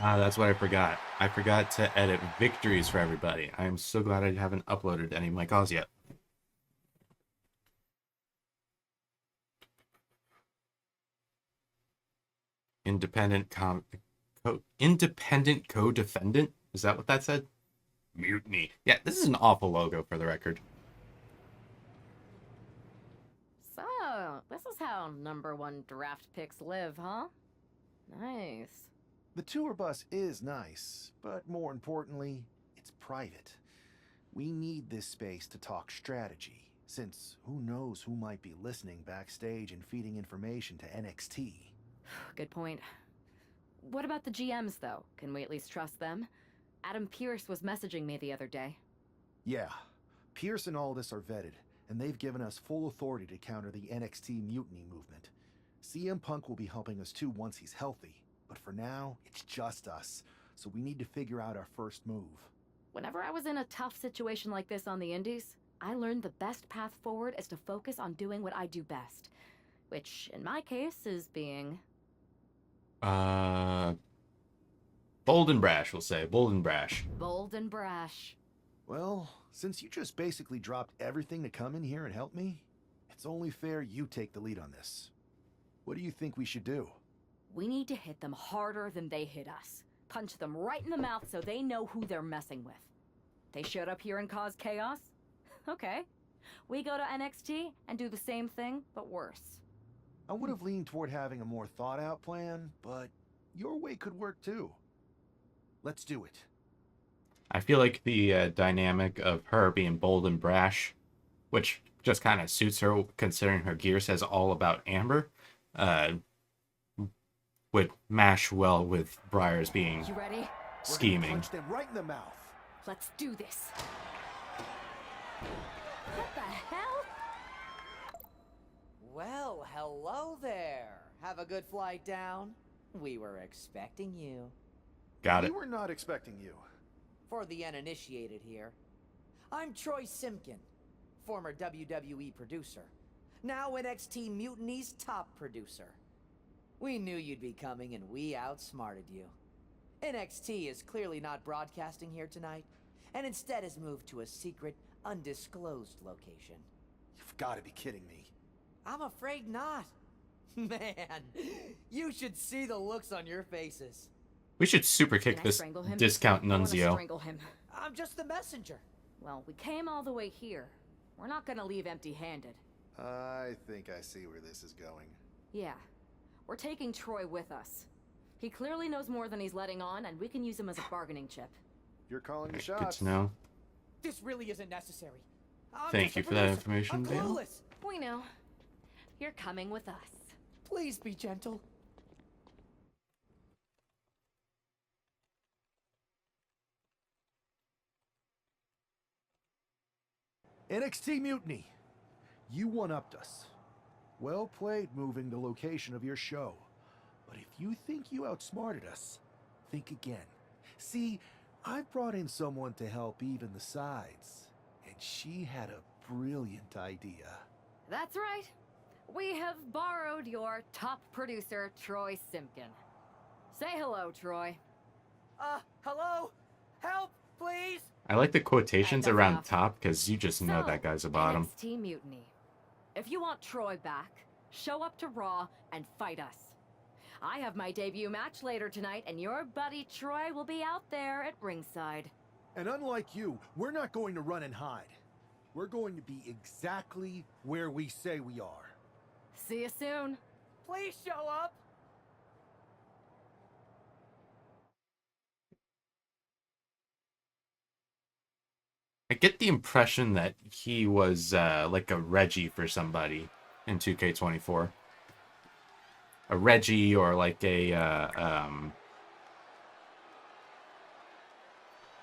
That's what I forgot. I forgot to edit victories for everybody. I am so glad I haven't uploaded any of my calls yet. Independent co-defendant? Is that what that said? Mutiny. Yeah, this is an awful logo for the record. So, this is how #1 draft picks live, huh? Nice. The tour bus is nice, but more importantly, it's private. We need this space to talk strategy, since who knows who might be listening backstage and feeding information to NXT. Good point. What about the GMs, though? Can we at least trust them? Adam Pearce was messaging me the other day. Yeah, Pierce and Aldis are vetted, and they've given us full authority to counter the NXT mutiny movement. CM Punk will be helping us too once he's healthy, but for now, it's just us, so we need to figure out our first move. Whenever I was in a tough situation like this on the Indies, I learned the best path forward is to focus on doing what I do best. Which, in my case, is being... Bold and brash, we'll say. Bold and brash. Bold and brash. Well, since you just basically dropped everything to come in here and help me, it's only fair you take the lead on this. What do you think we should do? We need to hit them harder than they hit us. Punch them right in the mouth so they know who they're messing with. They showed up here and caused chaos? Okay. We go to NXT and do the same thing, but worse. I would have leaned toward having a more thought-out plan, but your way could work too. Let's do it. I feel like the dynamic of her being bold and brash, which just kind of suits her considering her gear says all about Amber, would mash well with Briar's being you ready? scheming. Punch them right in the mouth. Let's do this. What the hell? Well, hello there. Have a good flight down. We were expecting you. Got it. We were not expecting you. For the uninitiated here, I'm Troy Simkin, former WWE producer, now NXT Mutiny's top producer. We knew you'd be coming and we outsmarted you. NXT is clearly not broadcasting here tonight, and instead has moved to a secret, undisclosed location. You've got to be kidding me. I'm afraid not. Man, you should see the looks on your faces. We should super kick this discount Nunzio. Strangle him. I'm just the messenger. Well, we came all the way here. We're not gonna leave empty-handed. I think I see where this is going. Yeah. We're taking Troy with us. He clearly knows more than he's letting on, and we can use him as a bargaining chip. You're calling the shots. Good to know. This really isn't necessary. I'm Thank you for that information, I'm Dale. clueless. We know. You're coming with us. Please be gentle. NXT Mutiny. You one-upped us. Well played moving the location of your show. But if you think you outsmarted us, think again. See, I've brought in someone to help even the sides, and she had a brilliant idea. That's right. We have borrowed your top producer, Troy Simkin. Say hello, Troy. Hello? Help, please? I like the quotations That's around enough. top because you just know So, that guy's a bottom. NXT Mutiny. If you want Troy back, show up to Raw and fight us. I have my debut match later tonight, and your buddy Troy will be out there at ringside. And unlike you, we're not going to run and hide. We're going to be exactly where we say we are. See you soon. Please show up. I get the impression that he was like a Reggie for somebody in 2K24. A Reggie or like a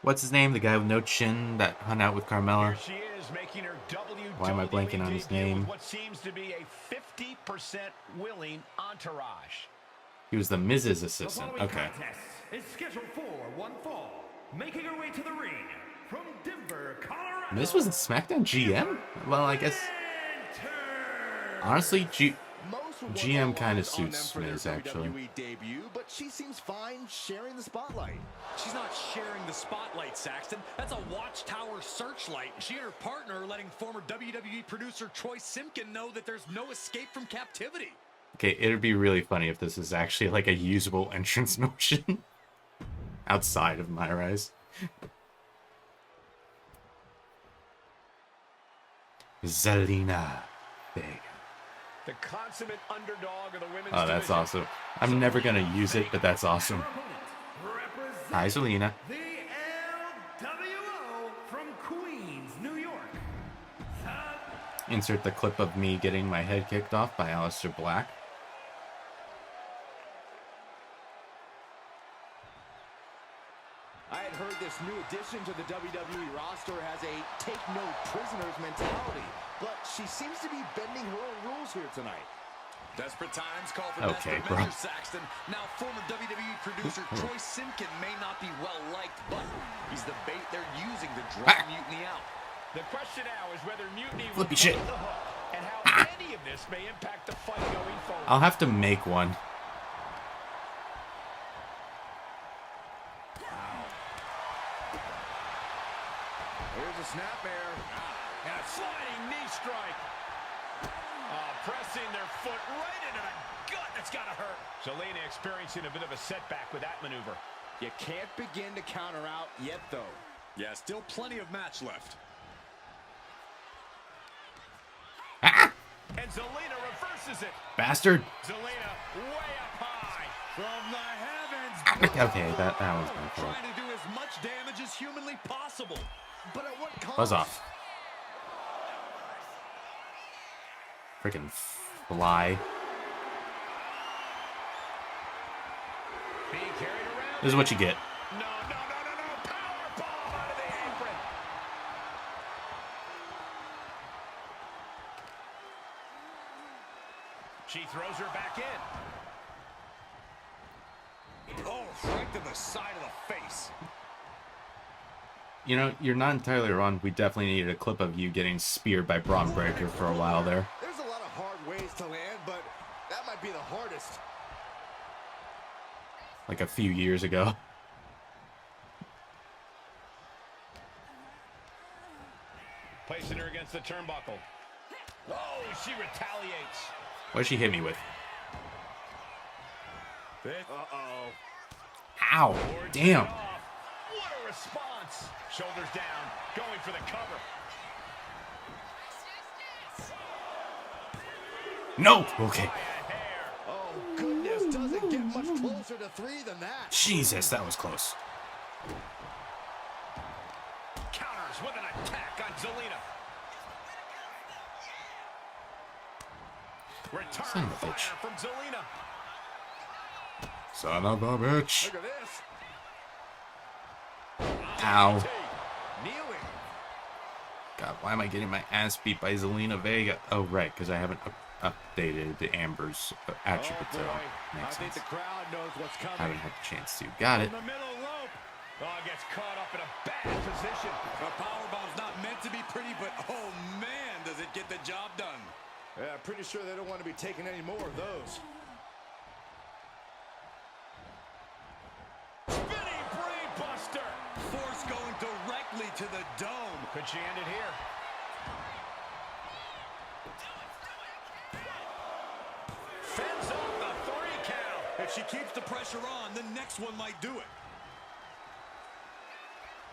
what's his name? The guy with no chin that hung out with Carmella. Here she is making her WWE Why am I blanking on his debut name? with what seems to be a 50% willing entourage. He was the Miz's The assistant. following Okay. contest is scheduled for one fall. Making her way to the ring from Denver, Colorado. And this was a SmackDown GM? Well, I guess... Honestly, GM kind of suits Miz, actually. WWE debut, but she seems fine sharing the spotlight. She's not sharing the spotlight, Saxton. That's a Watchtower searchlight. She and her partner are letting former WWE producer Troy Simpkin know that there's no escape from captivity. Okay, it'd be really funny if this is actually like a usable entrance motion outside of MyRise. Zelina Vega. The consummate underdog of the women's Oh, that's division. awesome. I'm never gonna use it, but that's awesome. Hi, Zelina. The LWO from Queens, New York. Insert the clip of me getting my head kicked off by Aleister Black. I had heard this new addition to the WWE roster has a take no prisoners mentality, but she seems to be bending her own rules here tonight. Desperate times call for Okay, desperate bro. measures, Saxton. Now, former WWE producer Troy Simpkin may not be well-liked, but he's the bait they're using to draw Mutiny out. The question now is whether Mutiny will Flippy shit. find the hook and how any of this may impact the fight going forward. I'll have to make one. Here's a snapmare. And a sliding knee strike. Pressing their foot right into the gut. That's got to hurt. Zelina experiencing a bit of a setback with that maneuver. You can't begin to counter out yet, though. Yeah, still plenty of match left. And Zelina reverses it. Bastard. Zelina way up high. From the heavens. Okay, that was my fault. Trying to do as much damage as humanly possible. But at what cost? Buzz off. Freaking fly. Being carried around. This is what you get. No. Power bomb out of the apron. She throws her back in. Oh, right to the side of the face. You know, you're not entirely wrong. We definitely needed a clip of you getting speared by Braun Breaker for a while there. There's a lot of hard ways to land, but that might be the hardest. Like a few years ago. Placing her against the turnbuckle. Oh, she retaliates. What'd she hit me with? Uh-oh. Ow! Damn! What a response. Shoulders down, going for the cover. No! Okay. Oh, goodness. Doesn't get much closer to 3 than that. Jesus, that was close. Counters with an attack on Zelina. Return Son of a fire bitch. from Zelina. Son of a bitch. Look at this. Ow. Kneeling. God, why am I getting my ass beat by Zelina Vega? Oh, right, because I haven't updated the Amber's attribute. So I makes think sense. the crowd knows what's coming. Haven't had the chance to. Got it. From the middle rope. Oh, gets caught up in a bad position. A powerbomb's not meant to be pretty, but oh man, does it get the job done. Yeah, pretty sure they don't want to be taking any more of those. Spinning brain buster. Force going directly to the dome. Could she end it here? Fends off the 3 count. If she keeps the pressure on, the next one might do it.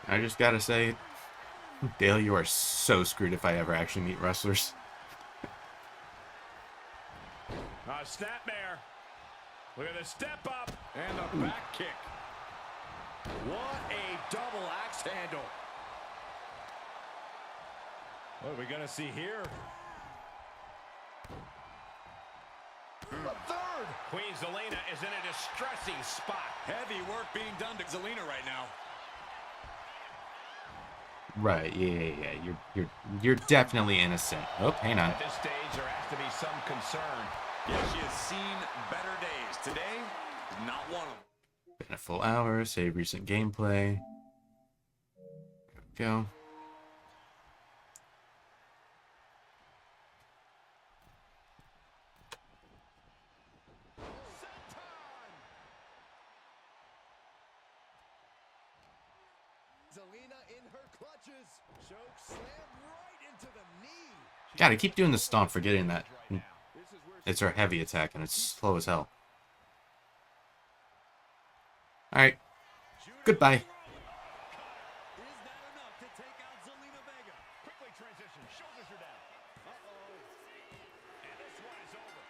I just gotta say, Dale, you are so screwed if I ever actually meet wrestlers. Snapmare. Look at the step up. And the back kick. What a double axe handle. What are we going to see here? A third. Queen Zelina is in a distressing spot. Heavy work being done to Zelina right now. Right? Yeah. You're definitely innocent. Oh, hang on. At this stage, there has to be some concern. Yeah, she has seen better days. Today, not one of them. Been a full hour. Save recent gameplay. Go. Zelina in her clutches. Choke slam right into the knee. Gotta keep doing the stomp, forgetting that it's her heavy attack and it's slow as hell. Alright. Goodbye. Is that enough to take out Zelina Vega? Quickly transition. Shoulders are down. Uh-oh. And this one is over.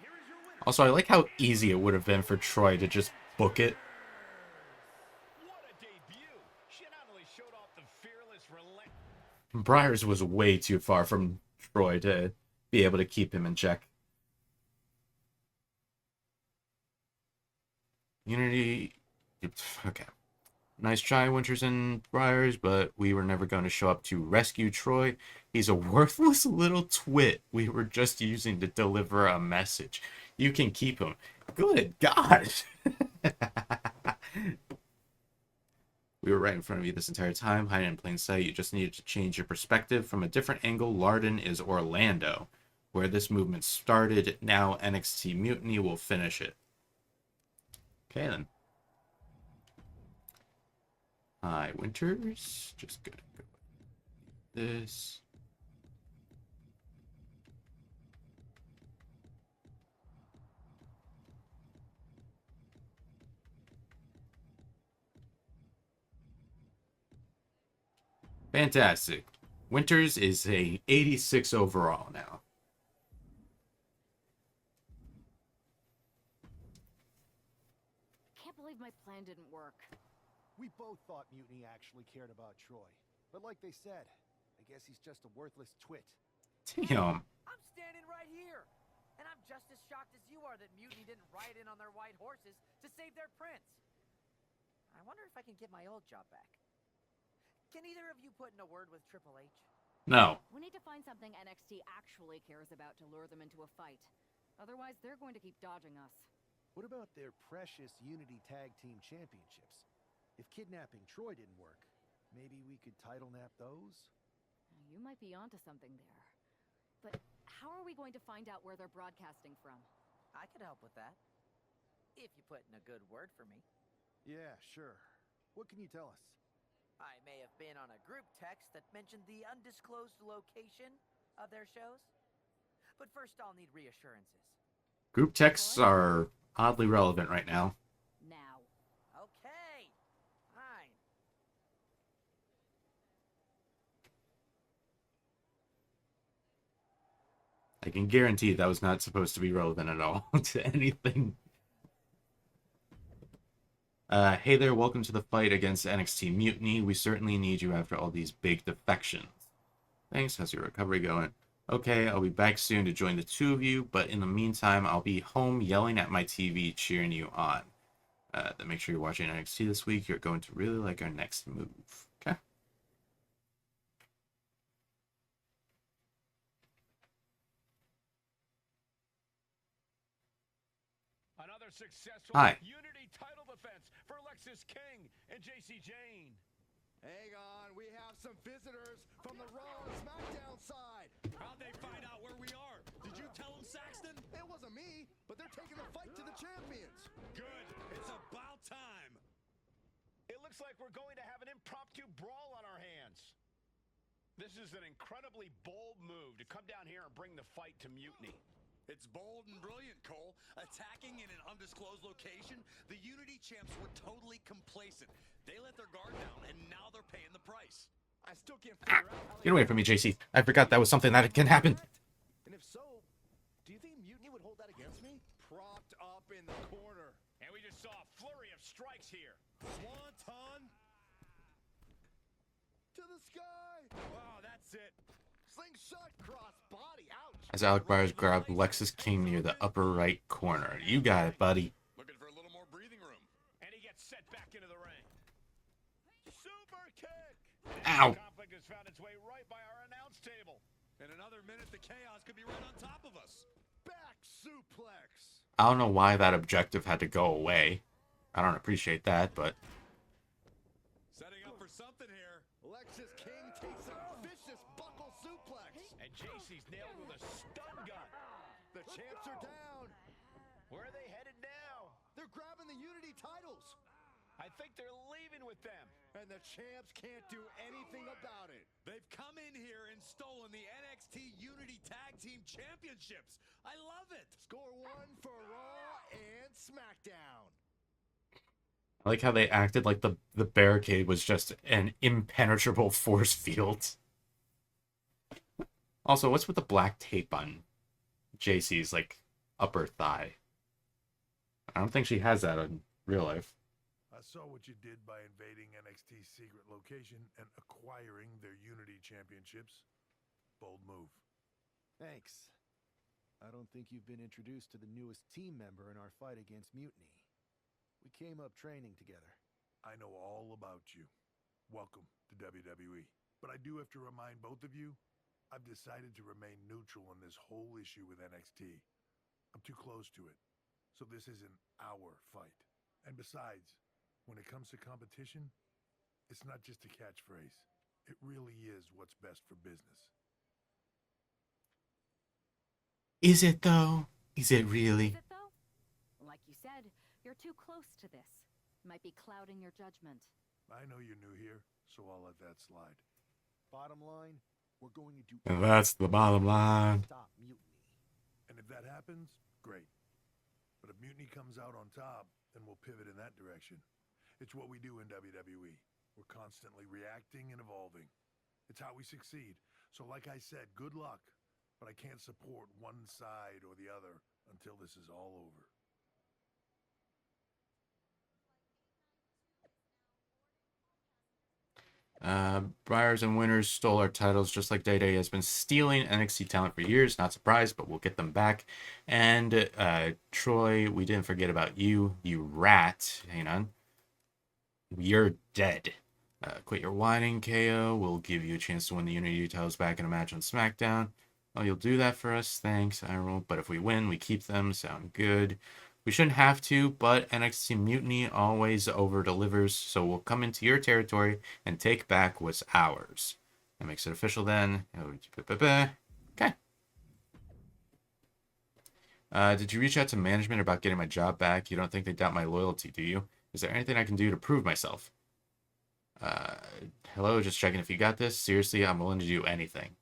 Here is your winner. Also, I like how easy it would have been for Troy to just book it. What a debut! She not only showed off the fearless relent. Briars was way too far from Troy to be able to keep him in check. Unity. Okay. Nice try, Winters and Briars, but we were never going to show up to rescue Troy. He's a worthless little twit we were just using to deliver a message. You can keep him. Good God. We were right in front of you this entire time, hiding in plain sight. You just needed to change your perspective. From a different angle, Larden is Orlando, where this movement started. Now NXT Mutiny will finish it. Okay, then. Hi, Winters. Just gonna go with this. Fantastic. Winters is a 86 overall now. Can't believe my plan didn't work. We both thought Mutiny actually cared about Troy. But like they said, I guess he's just a worthless twit. Damn. I'm standing right here. And I'm just as shocked as you are that Mutiny didn't ride in on their white horses to save their prince. I wonder if I can get my old job back. Can either of you put in a word with Triple H? No. We need to find something NXT actually cares about to lure them into a fight. Otherwise, they're going to keep dodging us. What about their precious Unity Tag Team Championships? If kidnapping Troy didn't work, maybe we could title nap those? You might be onto something there. But how are we going to find out where they're broadcasting from? I could help with that. If you put in a good word for me. Yeah, sure. What can you tell us? I may have been on a group text that mentioned the undisclosed location of their shows. But first I'll need reassurances. Group texts are oddly relevant right now. Now. Okay. Fine. I can guarantee that was not supposed to be relevant at all to anything. Hey there, welcome to the fight against NXT Mutiny. We certainly need you after all these big defections. Thanks, how's your recovery going? Okay, I'll be back soon to join the two of you, but in the meantime, I'll be home yelling at my TV, cheering you on. Then make sure you're watching NXT this week. You're going to really like our next move. Okay? Another successful Hi. Unity title defense for Alexis King and JC Jane. Hang on, we have some visitors from the Raw and SmackDown side. How'd they find out where we are? Did you tell them, Saxton? It wasn't me, but they're taking the fight to the champions. Good. It's about time. It looks like we're going to have an impromptu brawl on our hands. This is an incredibly bold move to come down here and bring the fight to Mutiny. It's bold and brilliant, Cole. Attacking in an undisclosed location, the Unity champs were totally complacent. They let their guard down, and now they're paying the price. I still can't figure out how Get away from me, JC. I forgot that was something that can happen. And if so, do you think Mutiny would hold that against me? Propped up in the corner. And we just saw a flurry of strikes here. Swanton to the sky. Wow, that's it. Slingshot cross body. Ouch. As Alec Byers grabbed Lexus King near the upper right corner. You got it, buddy. Looking for a little more breathing room. And he gets set back into the ring. Super kick. Ow. Conflict has found its way right by our announce table. In another minute, the chaos could be right on top of us. Back suplex. I don't know why that objective had to go away. I don't appreciate that, but titles. I think they're leaving with them. And the champs can't do anything about it. They've come in here and stolen the NXT Unity Tag Team Championships. I love it. Score one for Raw and SmackDown. I like how they acted like the barricade was just an impenetrable force field. Also, what's with the black tape on JC's, like, upper thigh? I don't think she has that in real life. I saw what you did by invading NXT's secret location and acquiring their Unity Championships. Bold move. Thanks. I don't think you've been introduced to the newest team member in our fight against Mutiny. We came up training together. I know all about you. Welcome to WWE. But I do have to remind both of you, I've decided to remain neutral on this whole issue with NXT. I'm too close to it. So this isn't our fight. And besides, when it comes to competition, it's not just a catchphrase. It really is what's best for business. Is it though? Is it really? Is it though? Like you said, you're too close to this. Might be clouding your judgment. I know you're new here, so I'll let that slide. Bottom line, we're going to do... And that's the bottom line. Stop Mutiny. And if that happens, great. But if Mutiny comes out on top, then we'll pivot in that direction. It's what we do in WWE. We're constantly reacting and evolving. It's how we succeed. So like I said, good luck. But I can't support one side or the other until this is all over. Briars and Winners stole our titles just like Day Day has been stealing NXT talent for years. Not surprised, but we'll get them back. And Troy, we didn't forget about you, you rat. Hang on. You're dead. Quit your whining, KO. We'll give you a chance to win the Unity titles back in a match on SmackDown. Oh, you'll do that for us? Thanks, I won't. But if we win, we keep them. Sound good. We shouldn't have to, but NXT Mutiny always over-delivers, so we'll come into your territory and take back what's ours. That makes it official then. Okay. Did you reach out to management about getting my job back? You don't think they doubt my loyalty, do you? Is there anything I can do to prove myself? Hello, just checking if you got this. Seriously, I'm willing to do anything.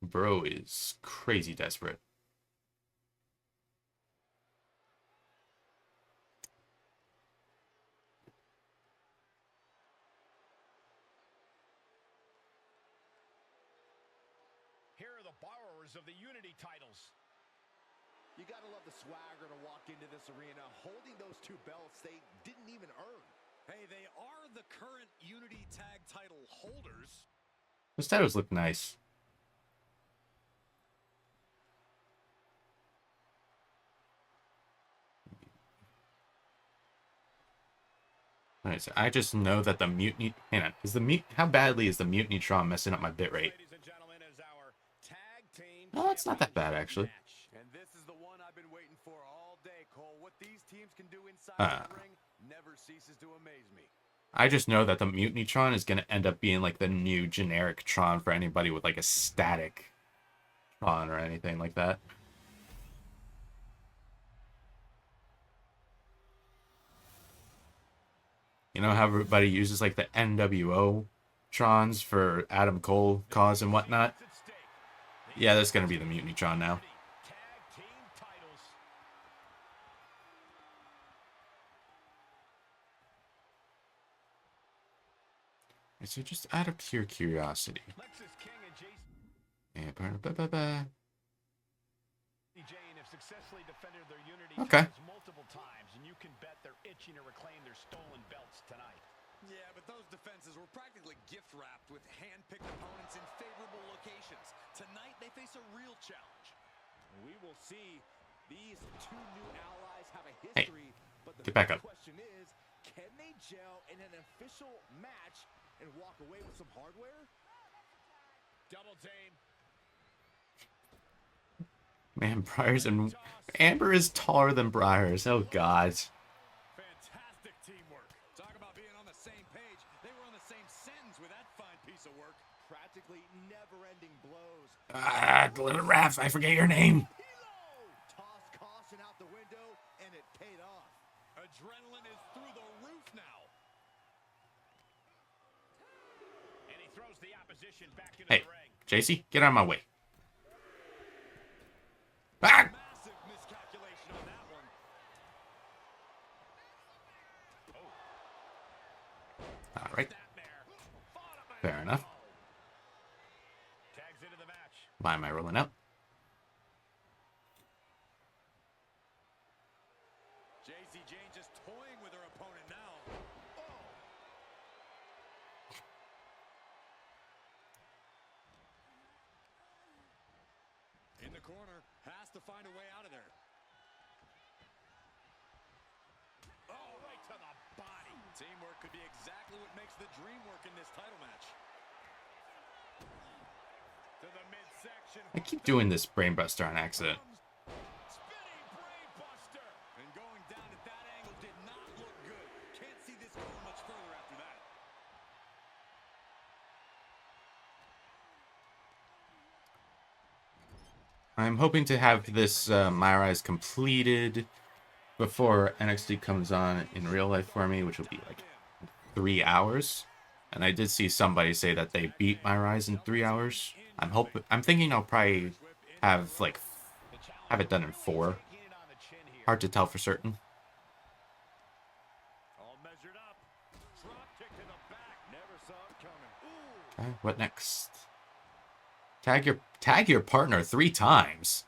Bro is crazy desperate. Here are the borrowers of the Unity titles. You gotta love the swagger to walk into this arena holding those two belts they didn't even earn. Hey, they are the current Unity Tag title holders. Those titles look nice. Alright, so I just know that the Mutiny... Hang on. How badly is the Mutinytron messing up my bitrate? Oh, it's not that bad, actually. And this is the one I've been waiting for all day, Cole. What these teams can do inside the ring never ceases to amaze me. I just know that the Mutinytron is going to end up being like the new generic Tron for anybody with like a static Tron or anything like that. You know how everybody uses like the NWO Trons for Adam Cole cause and whatnot? Yeah, that's going to be the Mutinytron now. So just out of pure curiosity. And partner, okay. Multiple times, and you can bet they're itching to reclaim their stolen belts tonight. Yeah, but those defenses were practically gift-wrapped with hand-picked opponents in favorable locations. Tonight, they face a real challenge. We will see. These two new allies have a history, but the get back up. question is, can they gel in an official match and walk away with some hardware? Double team. Man, Briars and Amber is taller than Briars. Oh God. Fantastic teamwork. Talk about being on the same page. They were on the same sentence with that fine piece of work. Practically never-ending blows. Little ref, I forget your name. Hey, JC, get out of my way. Ah! All right. Fair enough. Why am I rolling out? JC Jane just toying with her opponent now. In the corner, has to find a way out of there. Oh, right to the body. Teamwork could be exactly what makes the dream work in this title match. To the midsection. I keep doing this brainbuster on accident. Spinning brainbuster. And going down at that angle did not look good. Can't see this going much further after that. I'm hoping to have this MyRise completed before NXT comes on in real life for me, which will be like 3 hours. And I did see somebody say that they beat MyRise in 3 hours. I'm thinking I'll probably have it done in 4. Hard to tell for certain. All measured up. Drop kick to the back. Never saw it coming. Okay, what next? Tag your partner 3 times.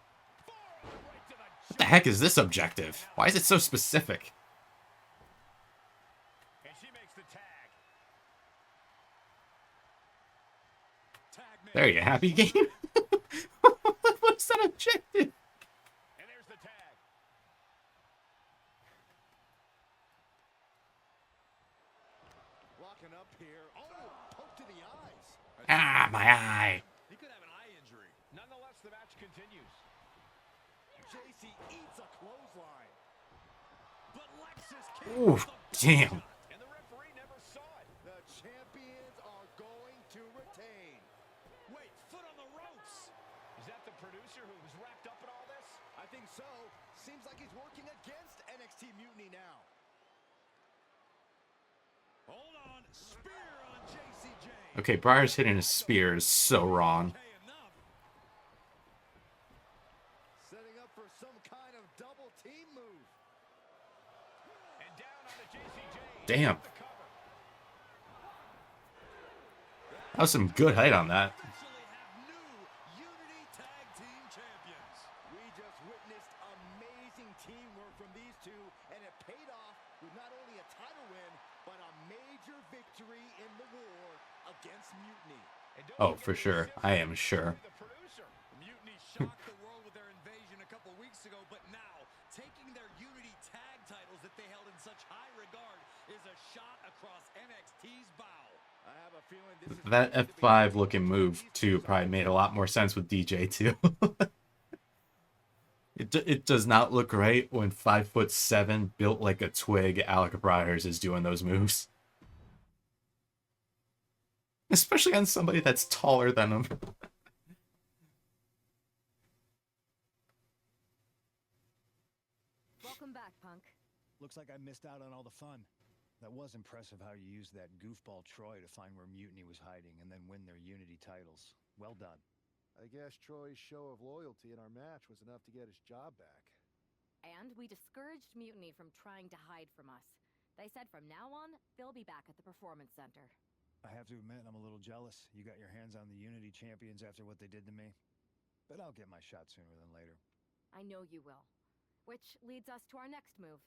What the heck is this objective? Why is it so specific? And she makes the tag. There you happy game. What's that objective? And there's the tag. Locking up here. Oh, poke to the eyes. Ah, my eye. He could have an eye injury. Nonetheless, the match continues. JC eats a clothesline. But Lexus Ooh, damn. and the referee never saw it. The champions are going to retain. Wait, foot on the ropes. Is that the producer who was wrapped up in all this? I think so. Seems like he's working against NXT Mutiny now. Hold on. Spear on JC Jane. Okay, Briar's hitting a spear is so wrong. Setting up for some kind of double team move. And down on the JC Jane. Damn. That was some good height on that. Unity Tag Team Champions. We just witnessed amazing teamwork from these two, and it paid off with not only a title win, but a major victory in the war against Mutiny. Oh, for sure. I am sure. Mutiny shocked the world with their invasion a couple weeks ago, but now taking their Unity Tag titles that they held in such high regard is a shot across NXT's bow. I have a feeling this is That F5 looking move too probably made a lot more sense with DJ too. It does not look right when 5'7", built like a twig, Alec Briars is doing those moves. Especially on somebody that's taller than him. Welcome back, Punk. Looks like I missed out on all the fun. That was impressive how you used that goofball Troy to find where Mutiny was hiding and then win their Unity titles. Well done. I guess Troy's show of loyalty in our match was enough to get his job back. And we discouraged Mutiny from trying to hide from us. They said from now on, they'll be back at the Performance Center. I have to admit, I'm a little jealous. You got your hands on the Unity champions after what they did to me. But I'll get my shot sooner than later. I know you will. Which leads us to our next move.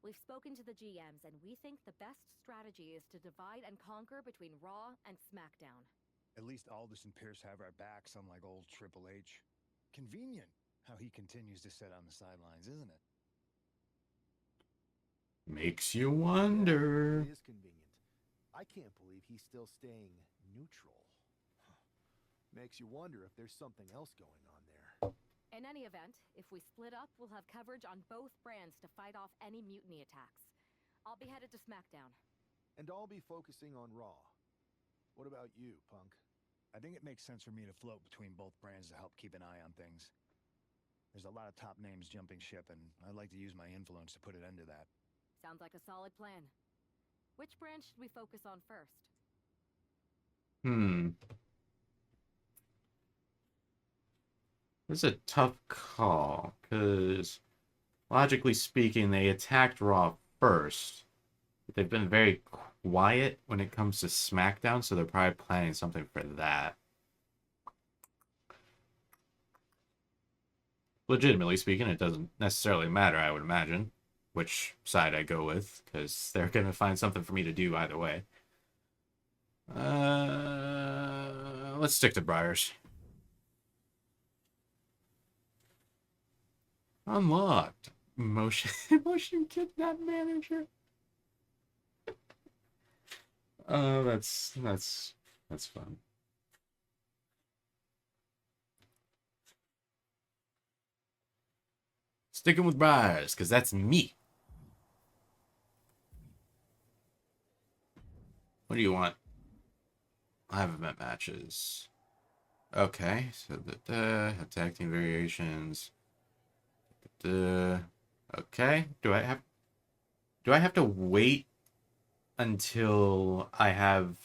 We've spoken to the GMs, and we think the best strategy is to divide and conquer between Raw and SmackDown. At least Aldous and Pierce have our backs, unlike old Triple H. Convenient how he continues to sit on the sidelines, isn't it? Makes you wonder. It is convenient. I can't believe he's still staying neutral. Makes you wonder if there's something else going on there. In any event, if we split up, we'll have coverage on both brands to fight off any Mutiny attacks. I'll be headed to SmackDown. And I'll be focusing on Raw. What about you, Punk? I think it makes sense for me to float between both brands to help keep an eye on things. There's a lot of top names jumping ship, and I'd like to use my influence to put an end to that. Sounds like a solid plan. Which brand should we focus on first? This is a tough call, because logically speaking, they attacked Raw first. They've been very quiet when it comes to SmackDown, so they're probably planning something for that. Legitimately speaking, it doesn't necessarily matter, I would imagine, which side I go with, because they're going to find something for me to do either way. Let's stick to Briars. Unlocked. Motion kidnap manager. Oh, that's fun. Sticking with Briars, because that's me. What do you want? Live event matches. Okay, so attack team variations. Okay, do I have to wait until I have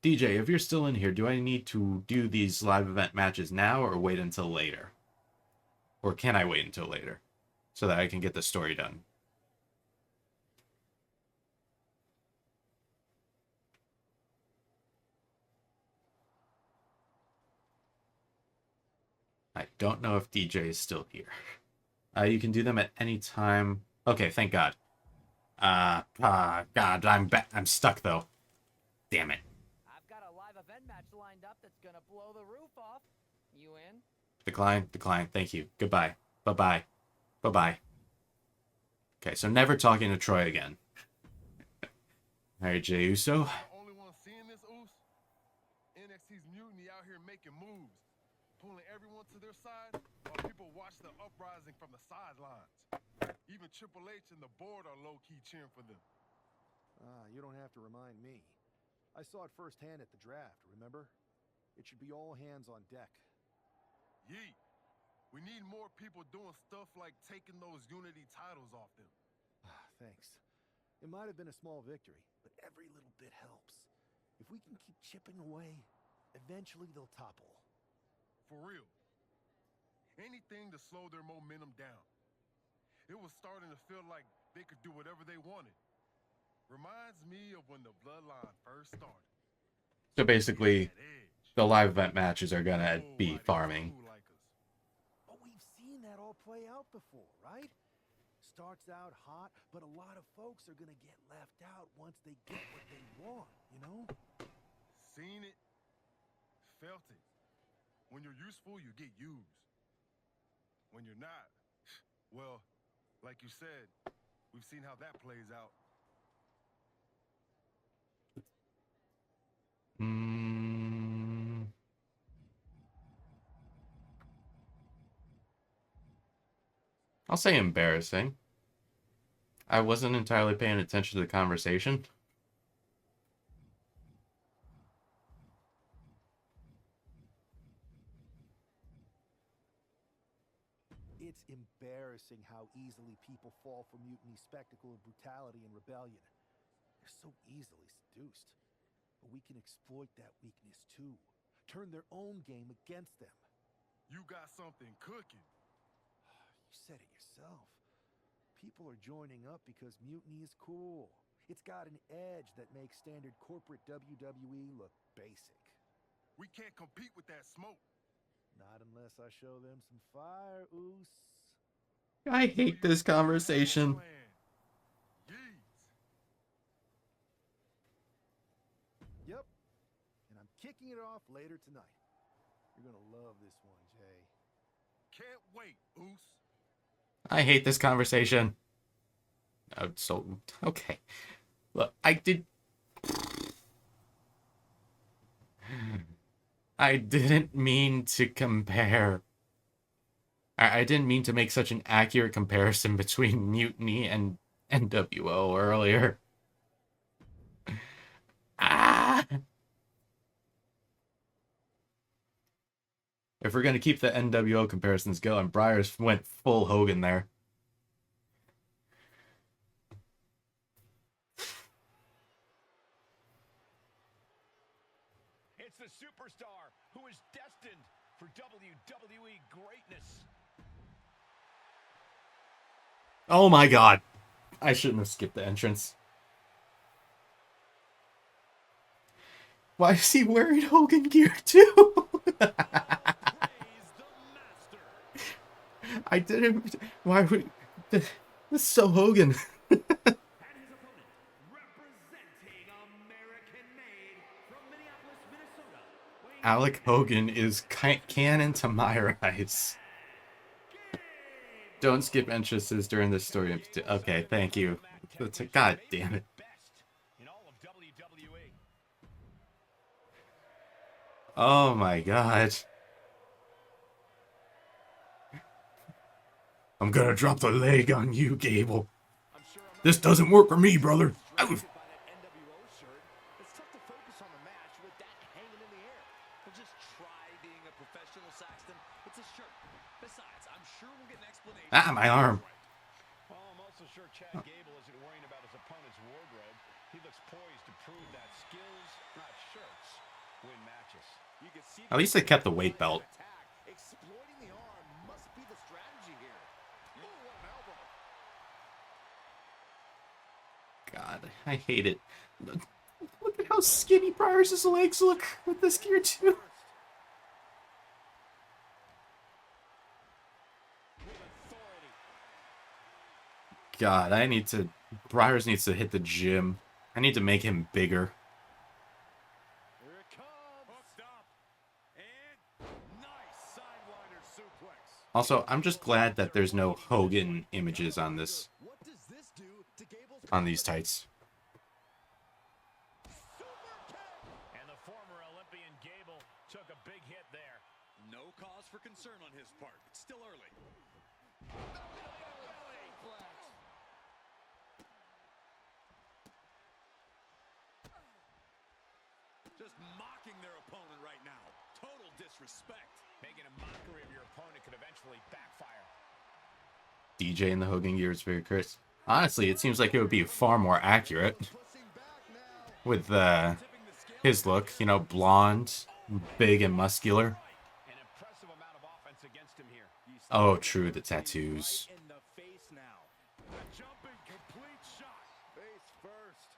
DJ, if you're still in here, do I need to do these live event matches now or wait until later? Or can I wait until later so that I can get the story done? I don't know if DJ is still here. You can do them at any time. Okay, thank God. God, I'm stuck though. Damn it. I've got a live event match lined up that's gonna blow the roof off. You in? Decline. Thank you. Goodbye. Bye-bye. Bye-bye. Okay, so never talking to Troy again. Alright, Jey Uso. Only one seeing this, Oos? NXT's mutiny out here making moves, pulling everyone to their side, while people watch the uprising from the sidelines. Even Triple H and the board are low-key cheering for them. You don't have to remind me. I saw it firsthand at the draft, remember? It should be all hands on deck. Yeet. We need more people doing stuff like taking those Unity titles off them. Thanks. It might have been a small victory, but every little bit helps. If we can keep chipping away, eventually they'll topple. For real. Anything to slow their momentum down. It was starting to feel like they could do whatever they wanted. Reminds me of when the Bloodline first started. So basically, the live event matches are gonna be farming. But we've seen that all play out before, right? Starts out hot, but a lot of folks are gonna get left out once they get what they want, you know? Seen it, felt it. When you're useful, you get used. When you're not, well, like you said, we've seen how that plays out. I'll say embarrassing. I wasn't entirely paying attention to the conversation. It's embarrassing how easily people fall for mutiny, spectacle, of brutality, and rebellion. They're so easily seduced. But we can exploit that weakness too. Turn their own game against them. You got something cooking. You said it yourself. People are joining up because mutiny is cool. It's got an edge that makes standard corporate WWE look basic. We can't compete with that smoke. Not unless I show them some fire, Oos. I hate this conversation. Yep. And I'm kicking it off later tonight. You're gonna love this one, Jay. Can't wait, Oos. I hate this conversation. So, okay. Look, I didn't mean to compare. I didn't mean to make such an accurate comparison between Mutiny and NWO earlier. If we're going to keep the NWO comparisons going, Briars went full Hogan there. It's the superstar who is destined WWE greatness. Oh my god. I shouldn't have skipped the entrance. Why is he wearing Hogan gear too? I didn't. Why would. This is so Hogan. Alec Hogan is canon to MyRise. Don't skip entrances during the story. Okay, thank you. God damn it. Oh my god. I'm gonna drop the leg on you, Gable. This doesn't work for me, brother. Ouch. Ah, my arm. Well, I'm also sure Chad Gable isn't worrying about his opponent's wardrobe. He looks poised to prove that skills, not shirts, win matches. You can see At least they kept the weight belt. Exploiting the arm must be the strategy here. Ooh, what an elbow. God, I hate it. Look at how skinny Pryor's legs look with this gear too. God, Briars needs to hit the gym. I need to make him bigger. Here it comes. Hooked up. And nice sidewinder suplex. Also, I'm just glad that there's no Hogan images on this. On these tights. And the former Olympian Gable took a big hit there. No cause for concern on his part. It's still early. Just mocking their opponent right now. Total disrespect. Making a mockery of your opponent could eventually backfire. DJ in the Hogan gear is very crisp. Honestly, it seems like it would be far more accurate. With his look, you know, blonde, big and muscular. An impressive amount of offense against him here. Oh, true, the tattoos. In the face now. The jumping complete shot. Face first.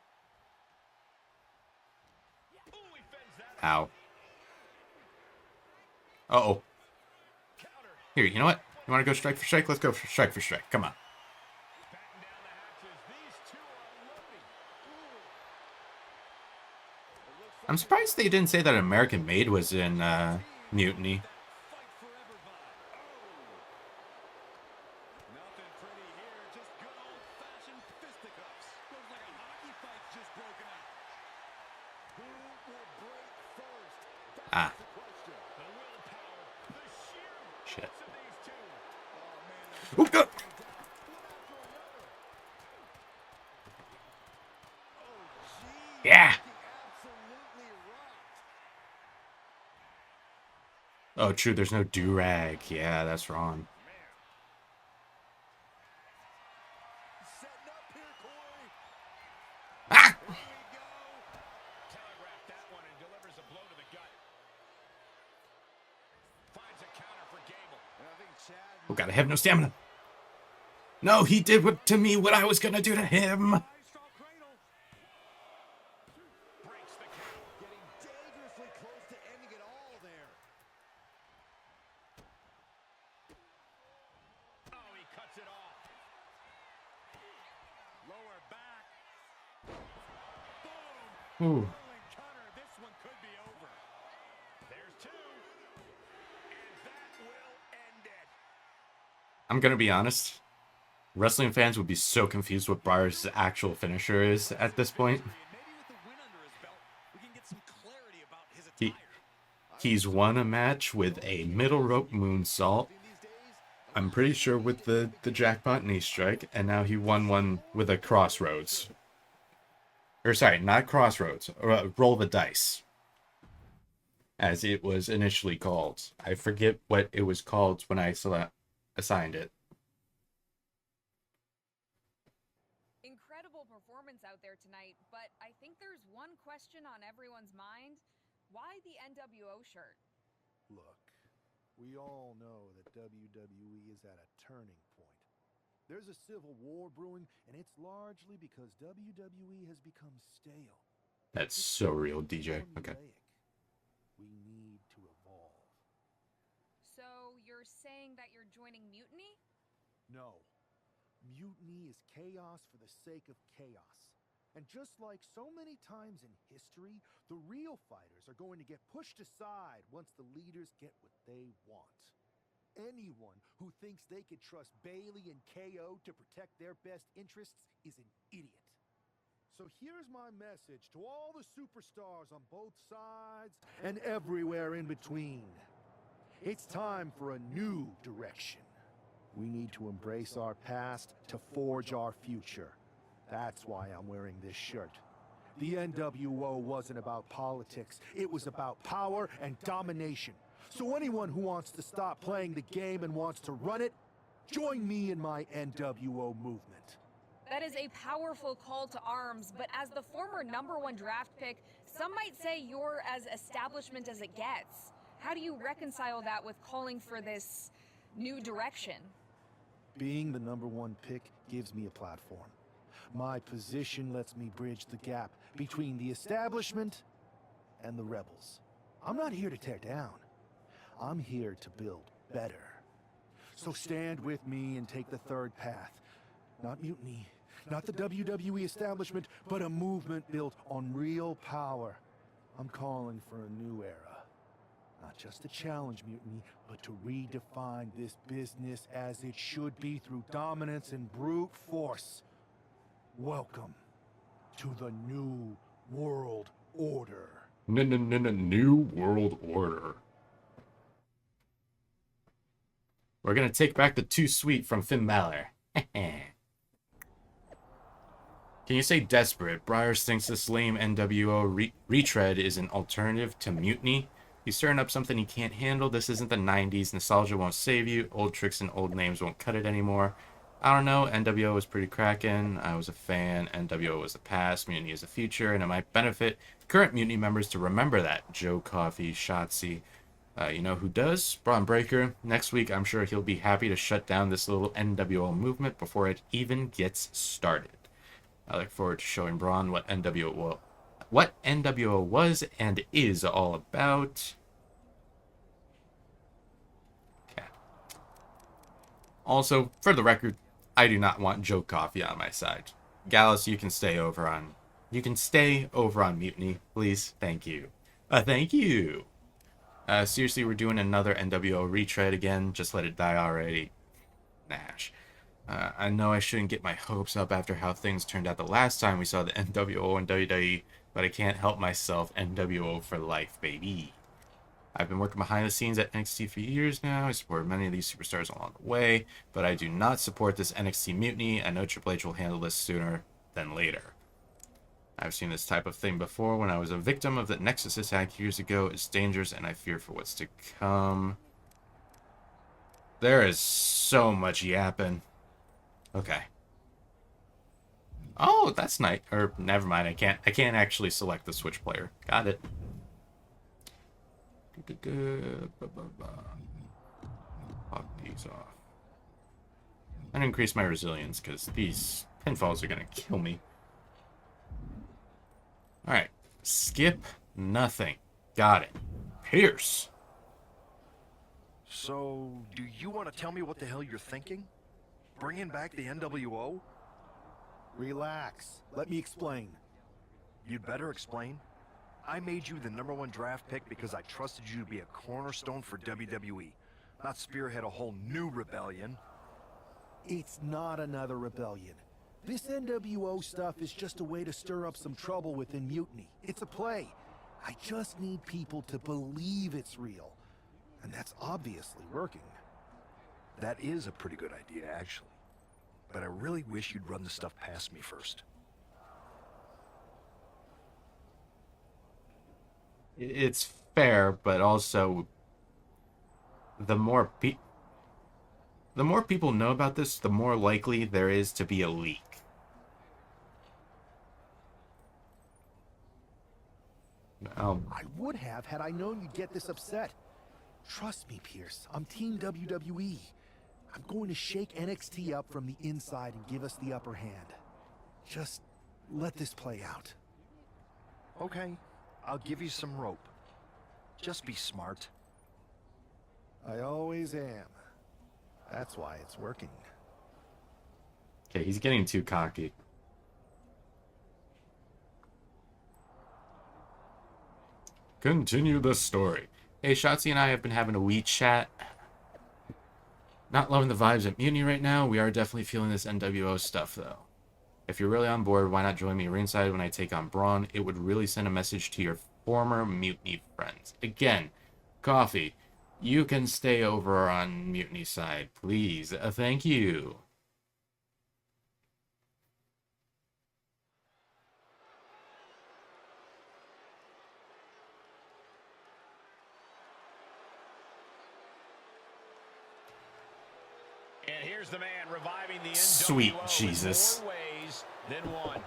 Ooh, he fends that. Ow. Uh-oh. Here, you know what? You want to go strike for strike? Let's go for strike for strike. Come on. I'm surprised they didn't say that American Made was in Mutiny. Ah. Shit. Oh, God. Yeah. Oh, true. There's no do-rag. Yeah, that's wrong. Ah! Oh, God, I have no stamina. No, he did to me what I was going to do to him. Ooh. I'm gonna be honest. Wrestling fans would be so confused what Briar's actual finisher is at this point. He's won a match with a middle rope moonsault. I'm pretty sure with the jackpot knee strike, and now he won one with a crossroads. Or sorry, not crossroads. Roll the dice. As it was initially called. I forget what it was called when I assigned it. Incredible performance out there tonight, but I think there's one question on everyone's mind. Why the NWO shirt? Look, We all know that WWE is at a turning point. There's a civil war brewing, and it's largely because WWE has become stale. That's so real, DJ. Okay. We need to evolve. So you're saying that you're joining Mutiny? No. Mutiny is chaos for the sake of chaos. And just like so many times in history, the real fighters are going to get pushed aside once the leaders get what they want. Anyone who thinks they could trust Bailey and KO to protect their best interests is an idiot. So here's my message to all the superstars on both sides and everywhere in between. It's time for a new direction. We need to embrace our past to forge our future. That's why I'm wearing this shirt. The NWO wasn't about politics. It was about power and domination. So anyone who wants to stop playing the game and wants to run it, join me in my NWO movement. That is a powerful call to arms, but as the former #1 draft pick, some might say you're as establishment as it gets. How do you reconcile that with calling for this new direction? Being the #1 pick gives me a platform. My position lets me bridge the gap between the establishment and the rebels. I'm not here to tear down. I'm here to build better. So stand with me and take the third path. Not mutiny, not the WWE establishment, but a movement built on real power. I'm calling for a new era. Not just to challenge mutiny, but to redefine this business as it should be through dominance and brute force. Welcome to the New World Order. New World Order. We're gonna take back the Too Sweet from Finn Balor. Can you say desperate? Briars thinks this lame NWO retread is an alternative to Mutiny. He's stirring up something he can't handle. This isn't the 90s. Nostalgia won't save you. Old tricks and old names won't cut it anymore. I don't know. NWO was pretty cracking. I was a fan. NWO was the past. Mutiny is the future. And it might benefit current Mutiny members to remember that. Joe Coffey, Shotzi. You know who does? Braun Breaker. Next week, I'm sure he'll be happy to shut down this little NWO movement before it even gets started. I look forward to showing Braun what NWO was and is all about. Okay. Also, for the record, I do not want Joe Coffey on my side. Gallus, you can stay over on Mutiny, please. Thank you. Thank you. Seriously, we're doing another NWO retread again. Just let it die already. Nash. I know I shouldn't get my hopes up after how things turned out the last time we saw the NWO and WWE, but I can't help myself. NWO for life, baby. I've been working behind the scenes at NXT for years now. I support many of these superstars along the way, but I do not support this NXT mutiny. I know Triple H will handle this sooner than later. I've seen this type of thing before when I was a victim of the Nexus attack years ago. It's dangerous, and I fear for what's to come. There is so much yapping. Okay. Oh, that's nice. Or never mind. I can't actually select the Switch player. Got it. Pop these off. And increase my resilience because these pinfalls are gonna kill me. Alright. Skip nothing. Got it. Pierce. So, do you want to tell me what the hell you're thinking? Bringing back the NWO? Relax. Let me explain. You'd better explain. I made you the #1 draft pick because I trusted you to be a cornerstone for WWE, not spearhead a whole new rebellion. It's not another rebellion. This NWO stuff is just a way to stir up some trouble within Mutiny. It's a play. I just need people to believe it's real. And that's obviously working. That is a pretty good idea, actually. But I really wish you'd run the stuff past me first. It's fair, but also the more people know about this, the more likely there is to be a leak. I would have had I known you'd get this upset. Trust me, Pierce. I'm Team WWE. I'm going to shake NXT up from the inside and give us the upper hand. Just let this play out. Okay, I'll give you some rope. Just be smart. I always am. That's why it's working. Okay, he's getting too cocky. Continue the story. Hey, Shotzi and I have been having a wee chat. Not loving the vibes at Mutiny right now. We are definitely feeling this NWO stuff, though. If you're really on board, why not join me ringside when I take on Braun? It would really send a message to your former Mutiny friends. Again, Coffee, you can stay over on Mutiny side, please. Thank you. And here's the man reviving the NWO Sweet Jesus. in more ways than one.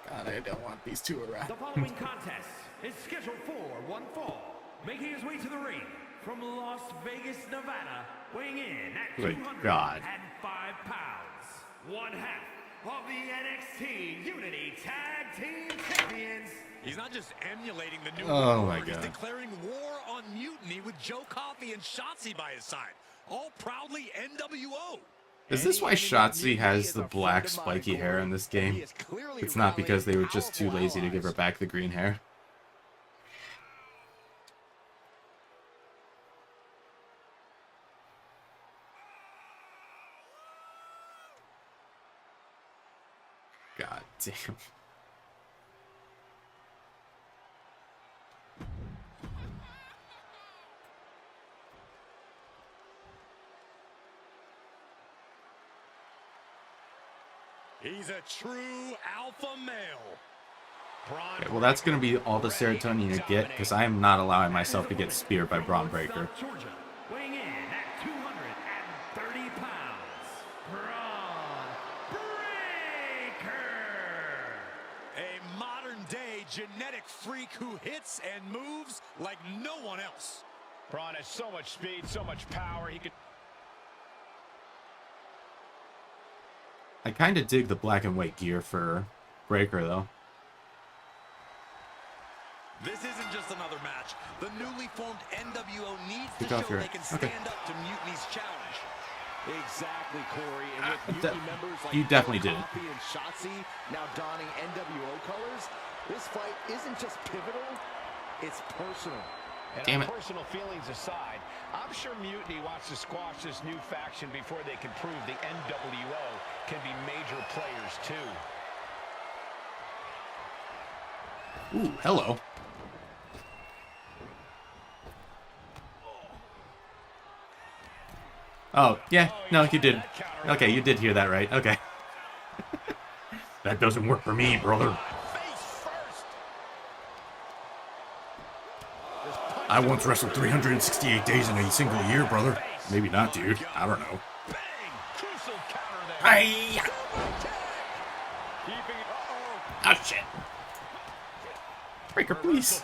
God, I don't want these two around. The following contest is scheduled for one fall. Making his way to the ring from Las Vegas, Nevada, weighing in at Good 205 God. pounds. One half of the NXT Unity Tag Team Champions. He's not just emulating the new Oh my world, he's God. declaring war on Mutiny with Joe Coffey and Shotzi by his side. All proudly NWO. Is this why Shotzi has the black spiky hair in this game? It's not because they were just too lazy to give her back the green hair. God damn. He's a true alpha male. Braun Okay, well, that's going to be all the serotonin you get, because I am not allowing myself to get speared by Braun Breaker. Georgia, weighing in at 230 pounds. Braun Breaker. A modern-day genetic freak who hits and moves like no one else. Braun has so much speed, so much power. He could. I kind of dig the black and white gear for Breaker, though. This isn't just another match. The newly formed NWO needs to Kick off show here. they can Okay. stand up to Mutiny's challenge. Exactly, Corey. And with Mutiny members like You definitely did. Coffey and Shotzi now donning NWO colors, this fight isn't just pivotal, it's personal. And Damn our it. personal feelings aside, I'm sure Mutiny wants to squash this new faction before they can prove the NWO can be major players too. Ooh, hello. Oh, yeah. No, you did. Okay, you did hear that right. Okay. That doesn't work for me, brother. I once wrestled 368 days in a single year, brother. Maybe not, dude. I don't know. Hi. Oh, shit. Breaker, please.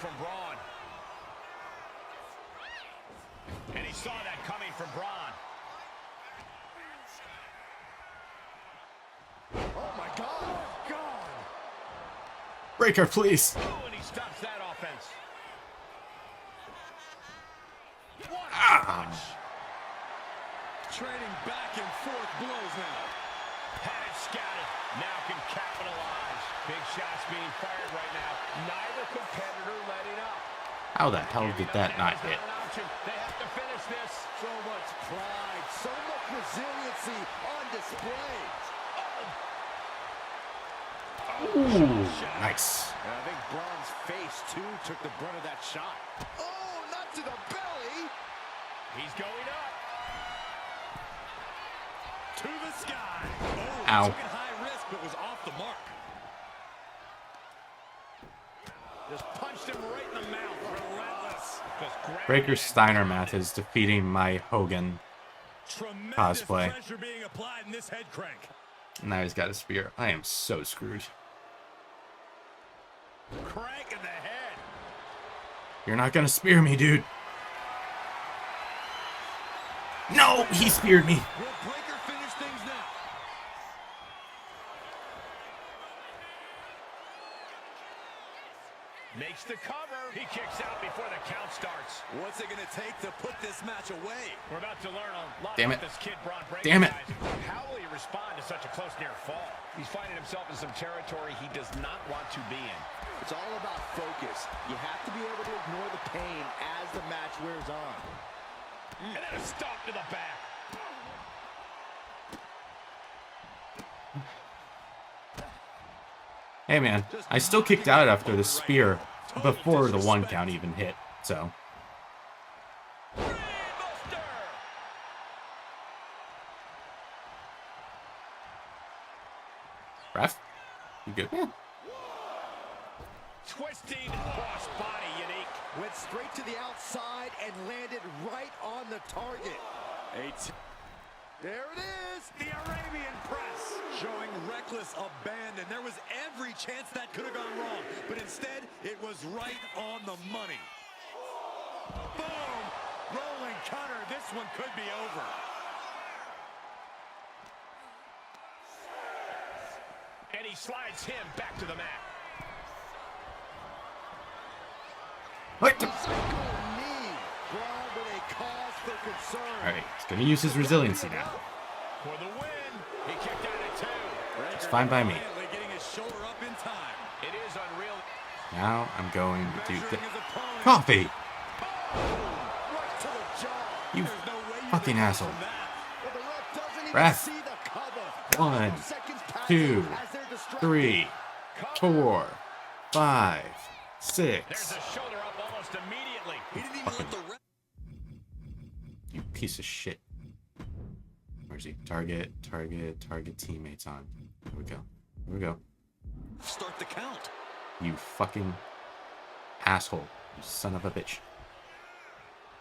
And he saw that coming from Braun. Oh my God! God! Breaker, please. Oh, and he stops that offense. What Ah. Trading back and forth blows now. Had it scouted. Now can capitalize. Big shots being fired right now. Neither competitor letting up. How the hell did that not hit? They have to finish this. So much pride, so much resiliency on display. Ooh, nice. And I think Braun's face, too, took the brunt of that shot. Oh, not to the belly. He's going up. To the sky. Oh, ow. took it high risk, but was off the mark. Just punched him right in the mouth. Relentless. Just grabbed Breaker it. Steiner math is defeating my Hogan Tremendous cosplay. pressure being applied in this head crank. Now he's got a spear. I am so screwed. Crank in the head. You're not gonna spear me, dude. No, he speared me. Will Breaker finish things now? Makes the cover. He kicks out before the count starts. What's it going to take to put this match away? We're about to learn a lot Damn about it. this kid, Braun Breaker. Damn it. Guys. How will he respond to such a close near fall? He's finding himself in some territory he does not want to be in. It's all about focus. You have to be able to ignore the pain as the match wears on. And then a stomp to the back. Hey man, I still kicked out after the spear before the 1 count even hit, so. Ref? You good? Yeah. Twisting cross body unique. Went straight to the outside and landed right on the target. There it is. The Arabian press. Showing reckless abandon. There was every chance that could have gone wrong, but instead, it was right on the money. Boom! Rolling cutter. This one could be over. And he slides him back to the mat. What? Knee. Braun with a cause for concern. Alright, he's gonna use his resiliency now. For the win. He kicked out at 2. It's fine by me. Getting his shoulder up in time. It is unreal. Now I'm going to do the coffee. Right to the jaw. You fucking asshole. But the ref doesn't even Ref. see the cover. 1, Seconds pass 2, as they're distracted. 3, 4, 5, 6. There's a shoulder up almost immediately. He didn't even let the ref. You piece of shit. Where's he? Target teammates on. Here we go. Here we go. Start the count. You fucking asshole. You son of a bitch.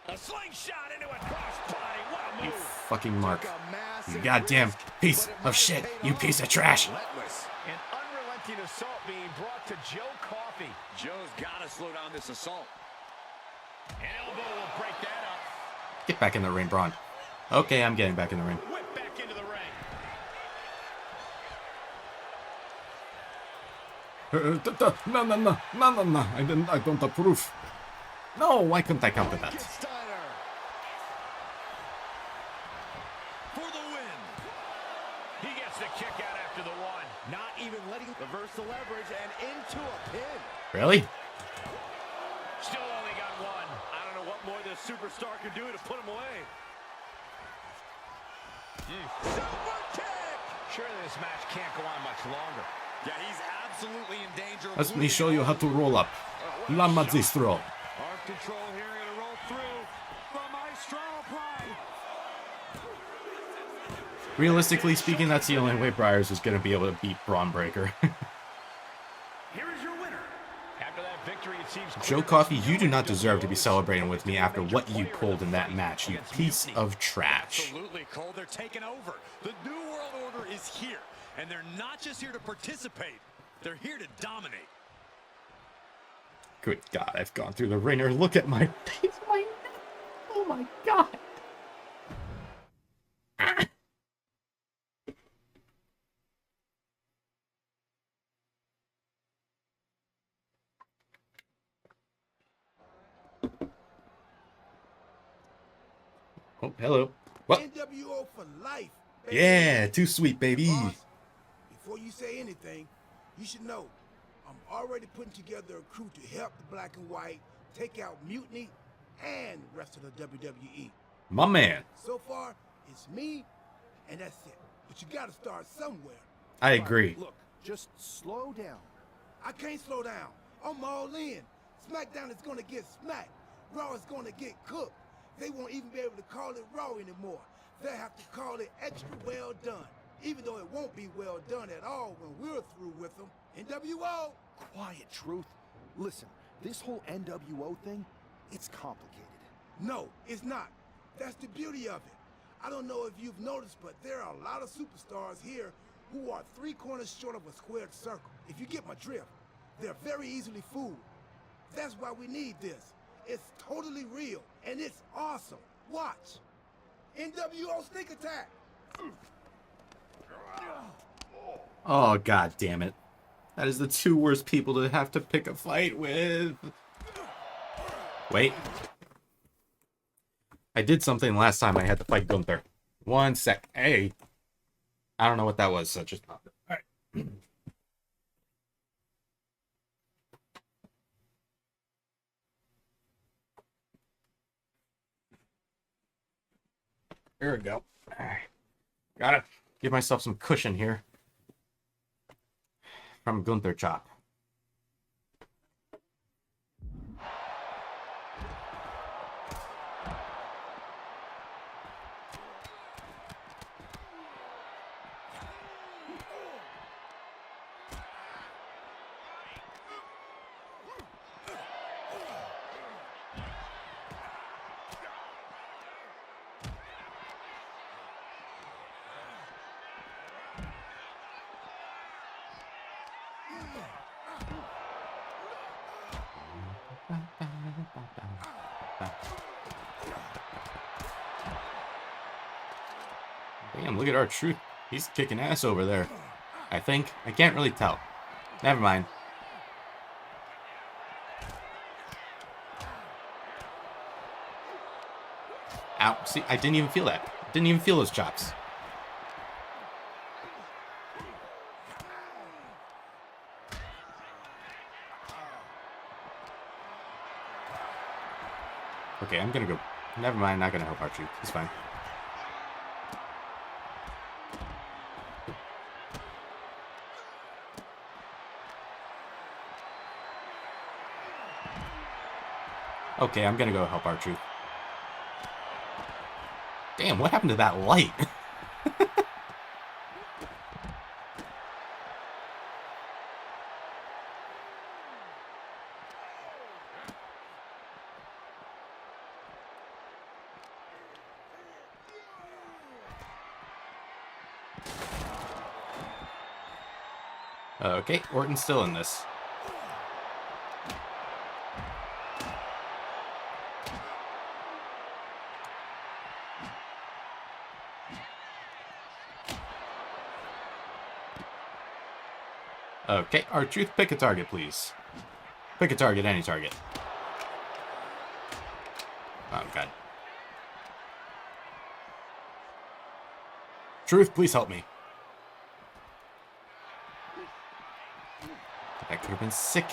A slingshot into a crossbody. What a You move. fucking mark. You goddamn piece of shit. You piece of trash. Relentless. An unrelenting assault being brought to Joe Coffey. Joe's got to slow down this assault. An elbow will break that up. Get back in the ring, Braun. Okay, I'm getting back in the ring. Whip back into the ring. No. I don't approve. No, why couldn't I counter that? Steiner. For the win. He gets the kick out after the 1. Not even letting reverse the leverage and into a pin. Really? Still only got 1. I don't know what more this superstar can do to put him away. Super kick. Surely this match can't go on much longer. Yeah, he's absolutely in danger. of Let me losing show you how to roll up. La Magistro. Arm control here, gonna roll through. The Maestro apply. Realistically speaking, that's the only way Briars is going to be able to beat Braun Breaker. Here is your winner. After that victory, it seems Joe Coffey, you do not deserve to be celebrating with me after what you pulled in that match, you piece of trash. Absolutely, Cole. They're taking over. The New World Order is here, and they're not just here to participate. They're here to dominate. Good God, I've gone through the ringer. Look at my face, my neck. Oh my God. Ah. Oh, hello. What? NWO for life. Baby. Yeah, too sweet, baby. Boss, before you say anything, you should know I'm already putting together a crew to help the Black and White take out Mutiny and the rest of the WWE. My man. So far, it's me, and that's it. But you gotta start somewhere. I agree. Look, just slow down. I can't slow down. I'm all in. SmackDown is gonna get smacked. Raw is gonna get cooked. They won't even be able to call it Raw anymore. They'll have to call it extra well done. Even though it won't be well done at all when we're through with them. NWO! Quiet, Truth. Listen, this whole NWO thing, it's complicated. No, it's not. That's the beauty of it. I don't know if you've noticed, but there are a lot of superstars here who are 3 corners short of a squared circle. If you get my drift, they're very easily fooled. That's why we need this. It's totally real, and it's awesome. Watch. NWO sneak attack. Oh, god damn it. That is the two worst people to have to pick a fight with. Wait. I did something last time I had to fight Gunther. One sec. Hey. I don't know what that was, so just popped it. Alright. There we go. Alright. Gotta give myself some cushion here. From Gunther Chop. Damn, look at R-Truth. He's kicking ass over there. I think. I can't really tell. Never mind. Ow. See, I didn't even feel that. Didn't even feel those chops. Okay, I'm gonna go. Never mind, not gonna help R-Truth. It's fine. Okay, I'm gonna go help R-Truth. Damn, what happened to that light? Okay, Orton's still in this. Okay, R-Truth, pick a target, please. Pick a target, any target. Oh, God. Truth, please help me. That could have been sick.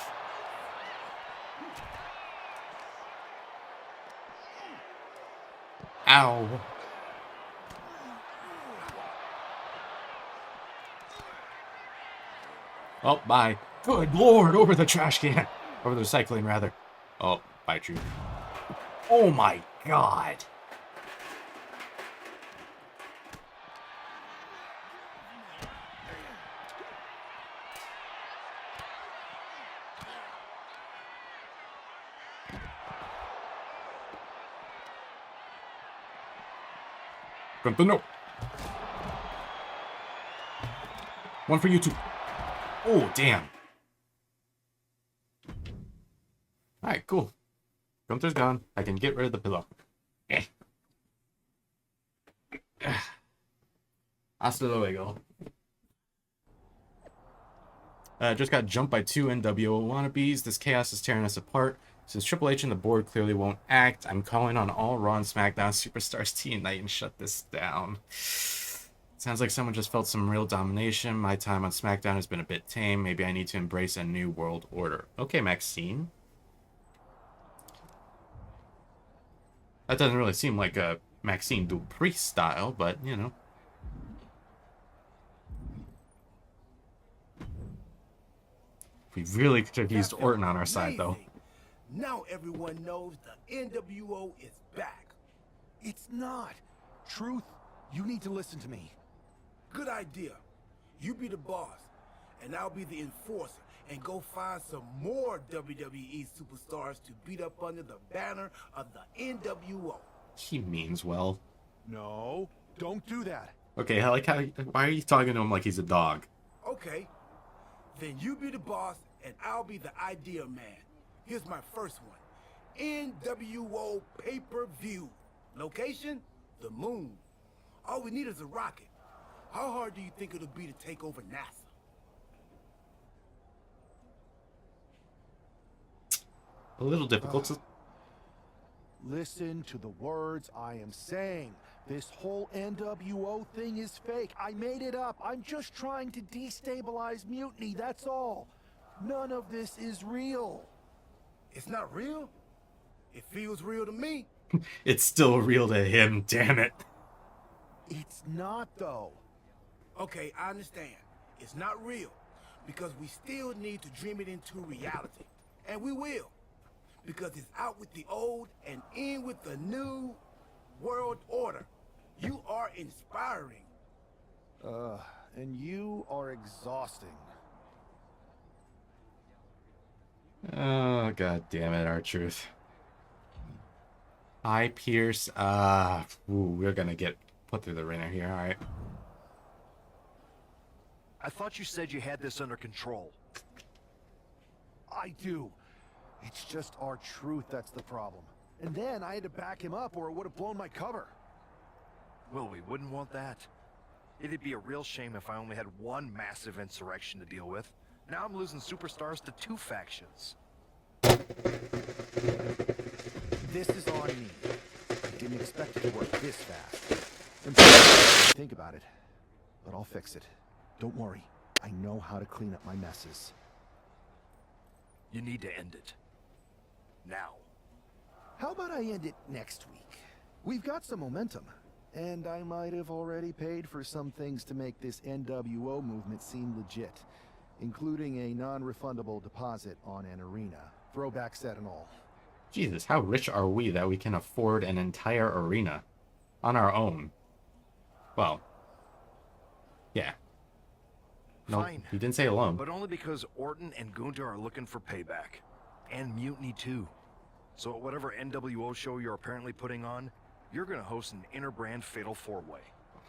Ow. Oh, bye. Good lord, over the trash can. Over the recycling, rather. Oh, bye, Truth. Oh my god. Gunther, no. One for you, too. Oh, damn. Alright, cool. Gunther's gone. I can get rid of the pillow. Eh. Hasta luego. Just got jumped by two NWO wannabes. This chaos is tearing us apart. Since Triple H and the board clearly won't act, I'm calling on all Raw and SmackDown superstars to unite and shut this down. Sounds like someone just felt some real domination. My time on SmackDown has been a bit tame. Maybe I need to embrace a new world order. Okay, Maxine. That doesn't really seem like a Maxine Dupree style, but, you know. We really could have used Orton on our side, though. Now everyone knows the NWO is back. It's not. Truth, you need to listen to me. Good idea. You be the boss, and I'll be the enforcer, and go find some more WWE superstars to beat up under the banner of the NWO. He means well. No, don't do that. Okay, I like how. Why are you talking to him like he's a dog? Okay. Then you be the boss, and I'll be the idea man. Here's my first one. NWO pay-per-view. Location? the moon. All we need is a rocket. How hard do you think it'll be to take over NASA? A little difficult to... Listen to the words I am saying. This whole NWO thing is fake. I made it up. I'm just trying to destabilize Mutiny, that's all. None of this is real. It's not real? It feels real to me. It's still real to him, damn it. It's not, though. Okay, I understand. It's not real. Because we still need to dream it into reality. And we will. Because it's out with the old and in with the new world order. You are inspiring. And you are exhausting. Oh, god damn it, R-Truth. Hi, Pierce. We're gonna get put through the ringer here, alright. I thought you said you had this under control. I do. It's just R-Truth that's the problem. And then I had to back him up or it would have blown my cover. Well, we wouldn't want that. It'd be a real shame if I only had one massive insurrection to deal with. Now I'm losing superstars to 2 factions. This is on me. I didn't expect it to work this fast. Think about it, but I'll fix it. Don't worry. I know how to clean up my messes. You need to end it. Now. How about I end it next week? We've got some momentum. And I might have already paid for some things to make this NWO movement seem legit, including a non-refundable deposit on an arena, throwback set and all. Jesus, how rich are we that we can afford an entire arena on our own? Well, yeah. No, Fine. he didn't say alone. But only because Orton and Gunther are looking for payback. And Mutiny too. So at whatever NWO show you're apparently putting on, you're gonna host an inter-brand fatal 4-way.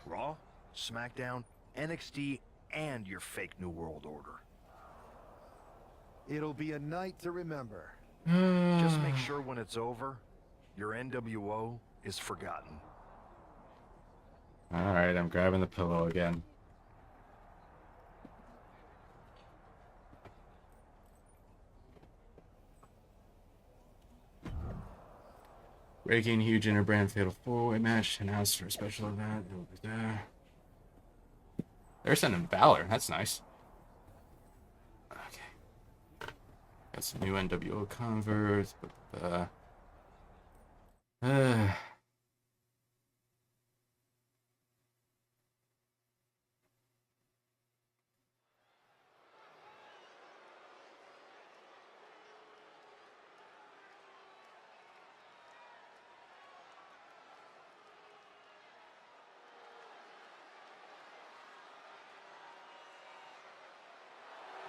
Raw, SmackDown, NXT, and your fake New World Order. It'll be a night to remember. Just make sure when it's over, your NWO is forgotten. Alright, I'm grabbing the pillow again. Breaking huge interbrand fatal 4-way match announced for a special event. It will be there. They're sending Balor. That's nice. Okay. Got some new NWO converts.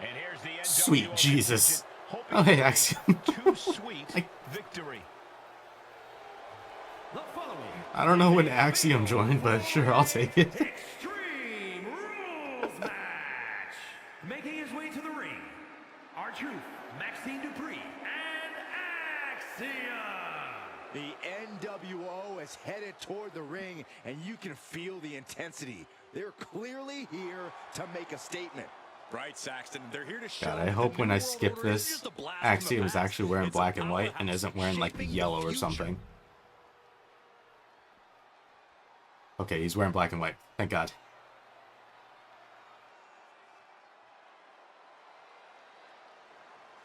And here's the NWO Sweet Jesus. hoping Oh, hey, for a Axiom. too sweet victory. I don't know when Axiom joined, but sure, I'll take it. Extreme Rules match. Making his way to the ring, R-Truth, Maxine Dupree, and Axiom. The NWO is headed toward the ring, and you can feel the intensity. They're clearly here to make a statement. Right, Saxton. They're here to show. God, I hope when I skip this, Axiom is actually wearing black and white and isn't wearing like yellow or something. Okay, he's wearing black and white. Thank God.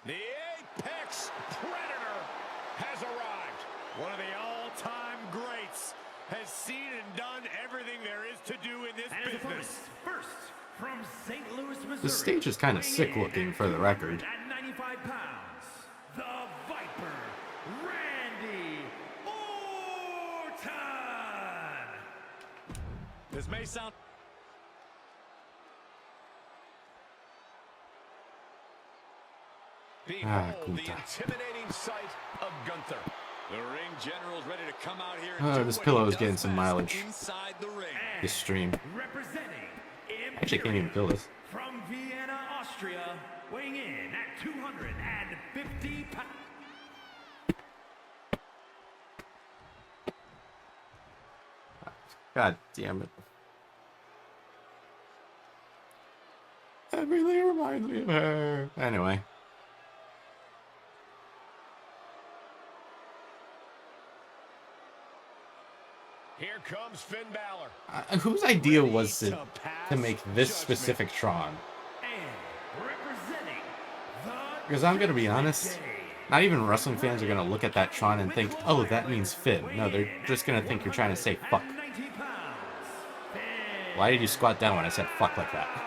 The Apex Predator has arrived. One of the all-time greats has seen and done everything there is to do in this business. First, from St. Louis, Missouri. The stage is kind of sick looking, for the record. At 95 pounds, the Viper, Randy Orton. This may sound... Behold the intimidating sight of Gunther. The ring general's ready to come out here and This pillow is getting some mileage. inside the ring. This stream. Representing Actually, can't even feel this. from Vienna, Austria, weighing in at 250 pounds. God damn it. That really reminds me of her. Anyway. Here comes Finn Balor. Whose idea was it to make this specific Tron? Because I'm going to be honest, not even wrestling fans are going to look at that Tron and think, oh, that means Finn. No, they're just going to think you're trying to say fuck. Why did you squat down when I said fuck like that?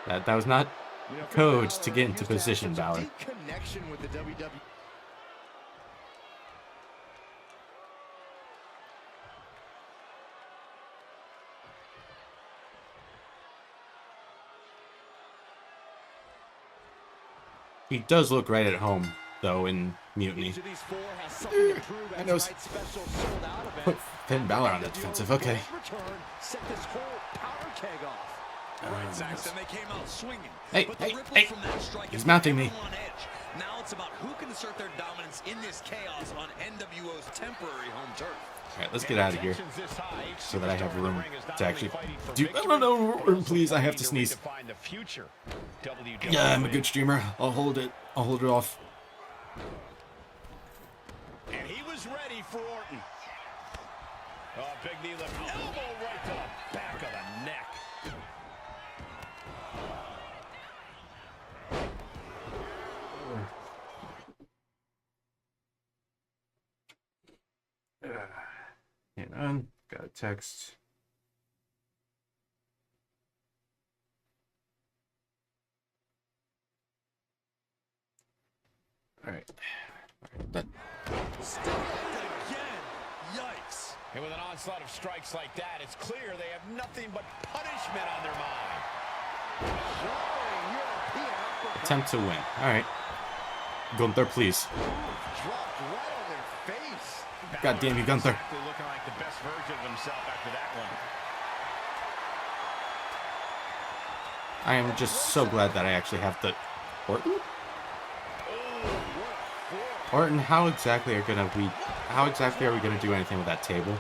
That was not code to get into position, Balor. Connection with the WWE. He does look right at home, though, in Mutiny. I know. Put Finn Balor on the defensive. Okay. Hey, hey, hey! He's mounting me. Now it's about who can assert their dominance in this chaos on NWO's temporary home turf. Alright, let's get out of here so that I have room to actually do. I don't know, please, I have to sneeze. Yeah, I'm a good streamer. I'll hold it. I'll hold it off. And he was ready for Orton. Oh, big knee lift. Elbow right to the back of the neck. Hang on, got a text. All right. Done. Again. Yikes. And with an onslaught of strikes like that, it's clear they have nothing but punishment on their mind. Attempt to win. All right. Gunther, please. God damn you, Gunther. Looking like the best version of himself after that one. I am just so glad that I actually have the Orton. Orton, how exactly are we gonna do anything with that table?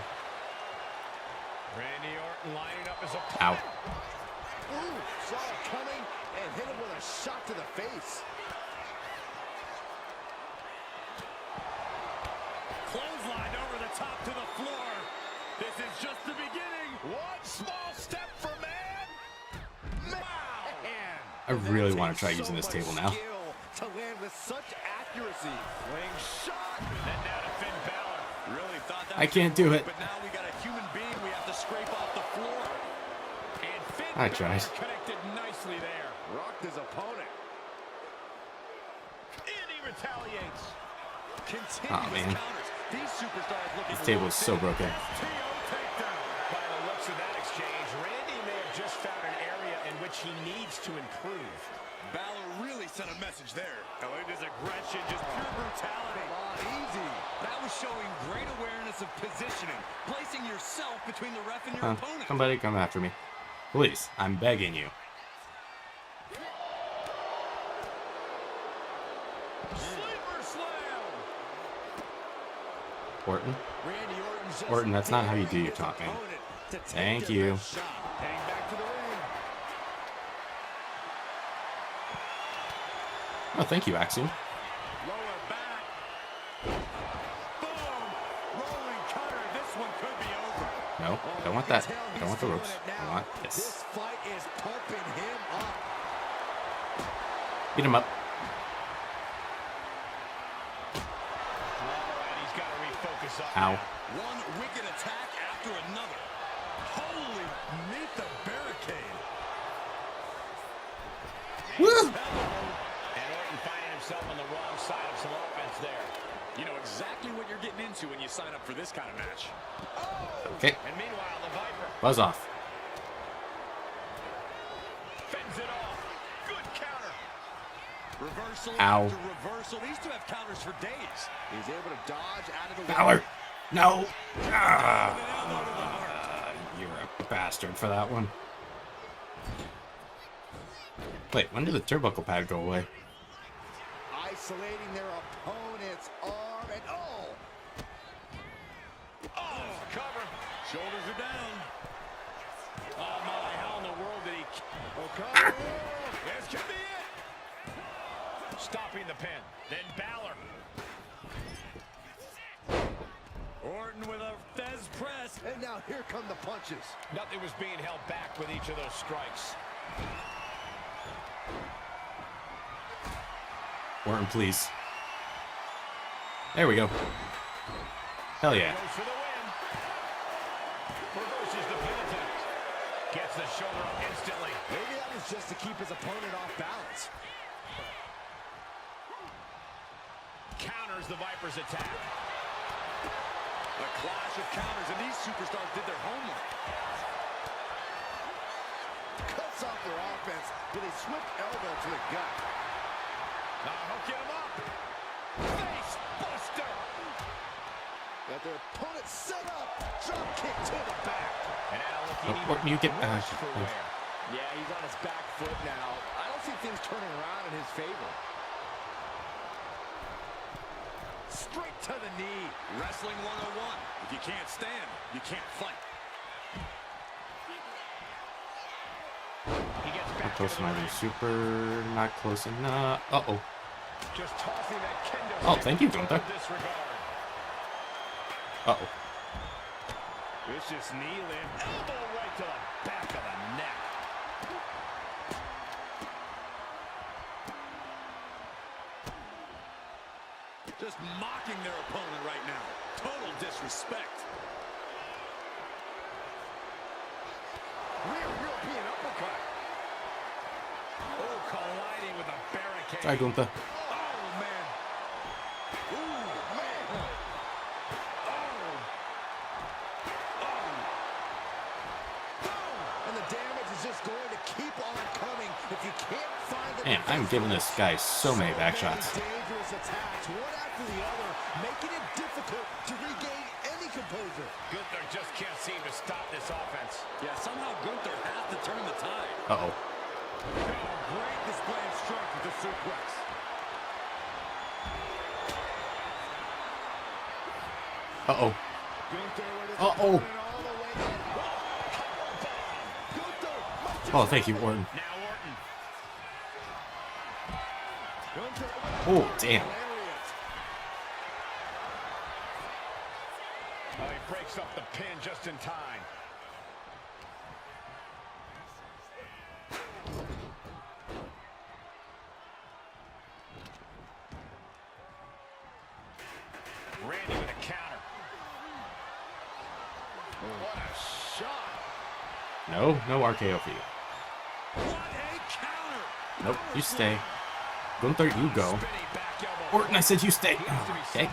Randy Orton lining up as a Ow. Ooh, saw it coming and hit him with a shot to the face. Clothesline over the top to the floor. This is just the beginning. One small step for man. I really want to try using this table now. To land with such accuracy. Wing shot. And now to Finn Balor. Really thought that I can't do it. But now we got a human being we have to scrape off the floor. And Finn I tried. connected nicely there. Rocked his opponent. And he retaliates. Oh man. This table is so broken. By the looks of that exchange, Randy may have just found an area in which he needs to improve. Balor really sent a message there. Oh, look at his aggression, just pure brutality. Easy. That was showing great awareness of positioning, placing yourself between the ref and your opponent. Somebody come after me. Please, I'm begging you. Sleeper slam. Orton? Orton, that's not how you do your talking. Thank you. Heading back to the ring. Oh, thank you, Axiom. Lower back. Boom. Rolling cutter. This one could be over. No, I don't want that. I don't want the ropes. I want this. This fight is pumping him up. Beat him up. And he's got to refocus up. Ow. One wicked attack after another. Holy, meet the barricade. Woo! And Orton finding himself on the wrong side of some offense there. You know exactly what you're getting into when you sign up for this kind of match. Okay. And meanwhile, the Viper Buzz off. fends it off. Good counter. Reversal Ow. after reversal. These two have counters for days. He's able to dodge out of the Balor! way. No! Ah. You're a bastard for that one. Wait, when did the turnbuckle pad go away? Isolating their opponent's arm and Oh, cover. Shoulders are down. Oh my, how in the world did he... O'Connor. This could be it. Stopping the pin. Then Balor. Orton with a Fez press. And now here come the punches. Nothing was being held back with each of those strikes. Orton, please. There we go. Hell yeah. Goes for the win. Reverses the pin attempt. Gets the shoulder up instantly. Maybe that was just to keep his opponent off balance. Counters the Viper's attack. A clash of counters, and these superstars did their homework. Cuts off their offense with a swift elbow to the gut. Now hooking him up. Face buster. Got their opponent set up. Drop kick to the back. And now looking Orton, you get back. Yeah, he's on his back foot now. I don't see things turning around in his favor. Straight to the knee. Wrestling 101. If you can't stand, you can't fight. He gets back Close to my super. Not close enough. Uh-oh. Just tossing that kendo. Oh, thank you, Gunther. Disregard. Uh-oh. Vicious knee lift. Elbow right to the back of the neck. Just mocking their opponent right now. Total disrespect. Rear European uppercut. Oh, colliding with a barricade. Sorry, Gunther. Oh, man. Ooh, man. And the damage is just going to keep on coming if you can't find the... Man, I'm giving this guy so many back shots. Dangerous attacks, one after the other, making it difficult to regain any composure. Gunther just can't seem to stop this offense. Yeah, somehow Gunther has to turn the tide. Uh-oh. Great display of strength with the suplex. Uh-oh. Uh-oh. Oh, thank you, Orton. Oh, damn. Oh, he breaks up the pin just in time. Randy with a counter. What a shot. No RKO for you. What a counter. Nope, you stay. Gunther, you go. Orton, I said you stay. Oh, okay.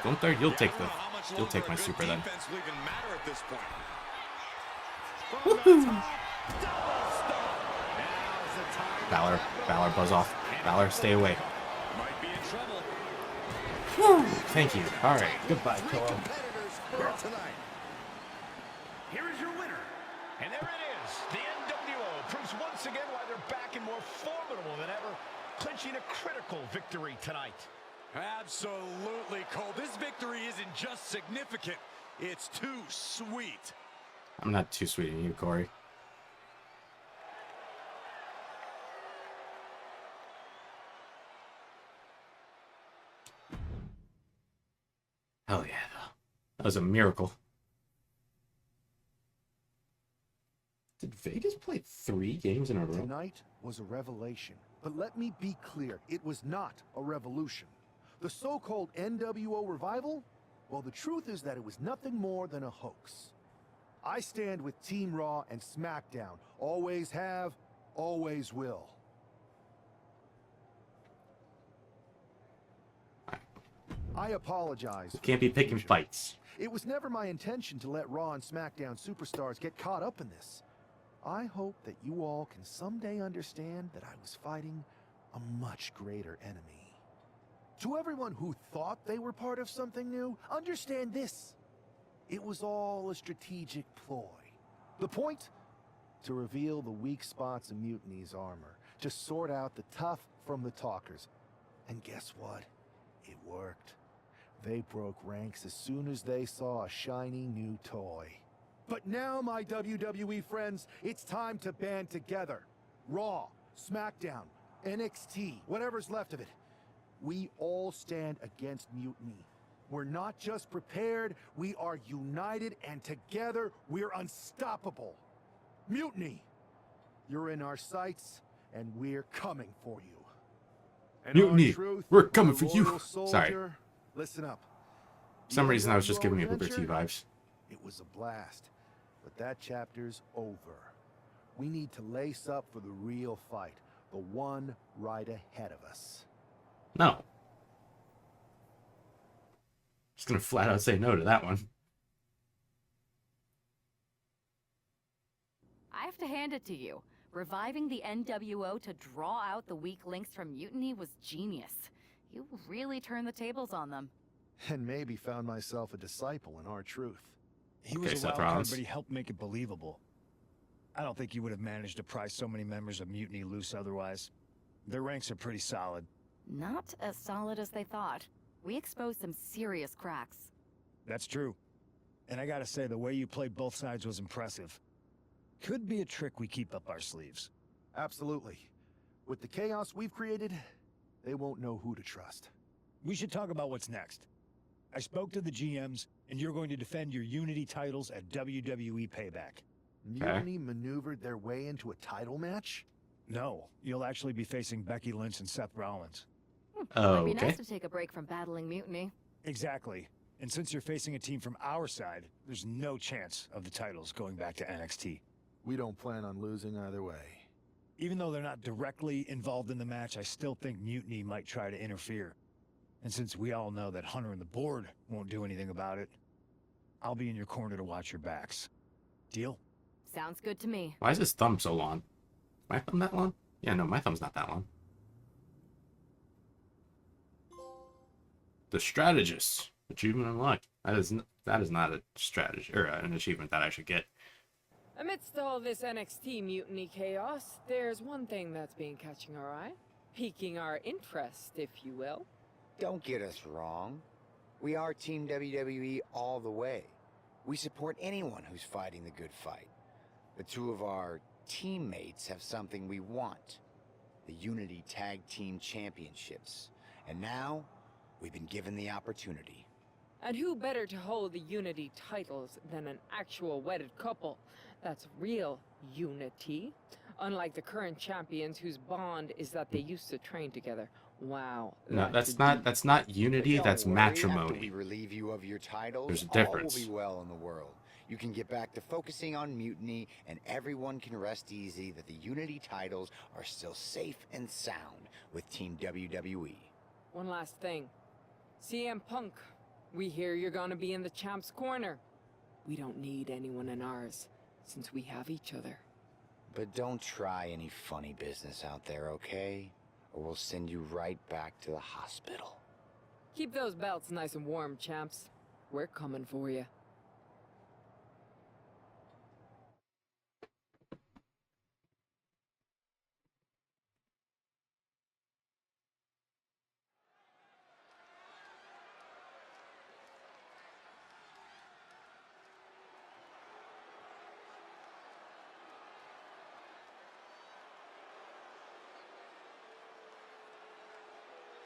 Gunther, you'll take my super then. Woohoo! Balor, buzz off. Balor, stay away. Might be in trouble. Whew, thank you. All right, goodbye, Cole. Here is your winner. And there it is. The NWO proves once again why they're back and more formidable than ever, clinching a critical victory tonight. Absolutely, Cole. This victory isn't just significant. It's too sweet. I'm not too sweet on you, Corey. Hell yeah, though. That was a miracle. Did Vegas play 3 games in a row? Tonight was a revelation. But let me be clear, it was not a revolution. The so-called NWO revival? Well, the truth is that it was nothing more than a hoax. I stand with Team Raw and SmackDown. Always have, always will. I apologize. Can't be picking fights. It was never my intention to let Raw and SmackDown superstars get caught up in this. I hope that you all can someday understand that I was fighting a much greater enemy. To everyone who thought they were part of something new, understand this. It was all a strategic ploy. The point? To reveal the weak spots in Mutiny's armor, to sort out the tough from the talkers. And guess what? It worked. They broke ranks as soon as they saw a shiny new toy. But now, my WWE friends, it's time to band together. Raw, SmackDown, NXT, whatever's left of it. We all stand against mutiny. We're not just prepared, we are united, and together we're unstoppable. Mutiny! You're in our sights, and we're coming for you. And Mutiny! our truth, We're coming our for you! loyal Sorry. soldier, listen up. For some You reason, I was enjoyed just giving me your Booker T adventure? vibes. It was a blast, but that chapter's over. We need to lace up for the real fight, the one right ahead of us. No. Just gonna flat out say no to that one. I have to hand it to you. Reviving the NWO to draw out the weak links from Mutiny was genius. You really turned the tables on them. And maybe found myself a disciple in our truth. He was Okay, a Seth wild card, Rollins. but he helped make it believable. I don't think you would have managed to pry so many members of Mutiny loose otherwise. Their ranks are pretty solid. Not as solid as they thought. We exposed some serious cracks. That's true. And I gotta say, the way you played both sides was impressive. Could be a trick we keep up our sleeves. Absolutely. With the chaos we've created, they won't know who to trust. We should talk about what's next. I spoke to the GMs, and you're going to defend your Unity titles at WWE Payback. Mutiny maneuvered their way into a title match? No, you'll actually be facing Becky Lynch and Seth Rollins. Oh, Might be okay. nice to take a break from battling Mutiny. Exactly. And since you're facing a team from our side, there's no chance of the titles going back to NXT. We don't plan on losing either way. Even though they're not directly involved in the match, I still think Mutiny might try to interfere. And since we all know that Hunter and the board won't do anything about it, I'll be in your corner to watch your backs. Deal? Sounds good to me. Why is his thumb so long? My thumb that long? Yeah, no, my thumb's not that long. The strategist. Achievement unlocked. That is not a strategy or an achievement that I should get. Amidst all this NXT mutiny chaos, there's one thing that's been catching our eye, piquing our interest, if you will. Don't get us wrong. We are Team WWE all the way. We support anyone who's fighting the good fight. But two of our teammates have something we want. The Unity Tag Team Championships. And now, we've been given the opportunity. And who better to hold the Unity titles than an actual wedded couple? That's real unity. Unlike the current champions whose bond is that they used to train together. Wow. No, that's not unity, that's matrimony. After we relieve you of your titles, There's a all difference. will be well in the world. You can get back to focusing on Mutiny, and everyone can rest easy that the Unity titles are still safe and sound with Team WWE. One last thing. CM Punk, we hear you're gonna be in the champ's corner. We don't need anyone in ours, since we have each other. But don't try any funny business out there, okay? Or we'll send you right back to the hospital. Keep those belts nice and warm, champs. We're coming for you.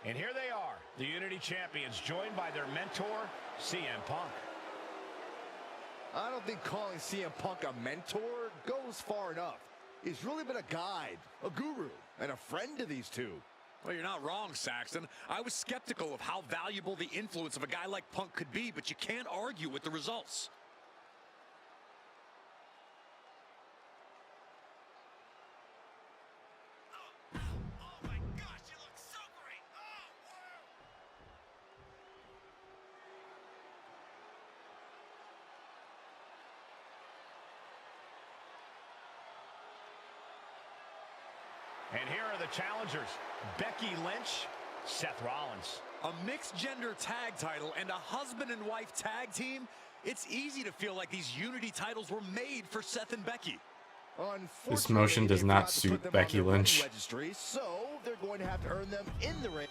And here they are, the Unity Champions, joined by their mentor, CM Punk. I don't think calling CM Punk a mentor goes far enough. He's really been a guide, a guru, and a friend to these two. Well, you're not wrong, Saxton. I was skeptical of how valuable the influence of a guy like Punk could be, but you can't argue with the results. And here are the challengers, Becky Lynch, Seth Rollins. A mixed-gender tag title and a husband and wife tag team? It's easy to feel like these Unity titles were made for Seth and Becky. This motion does not suit Becky Lynch. Registry, so they're going to have to earn them in the ring.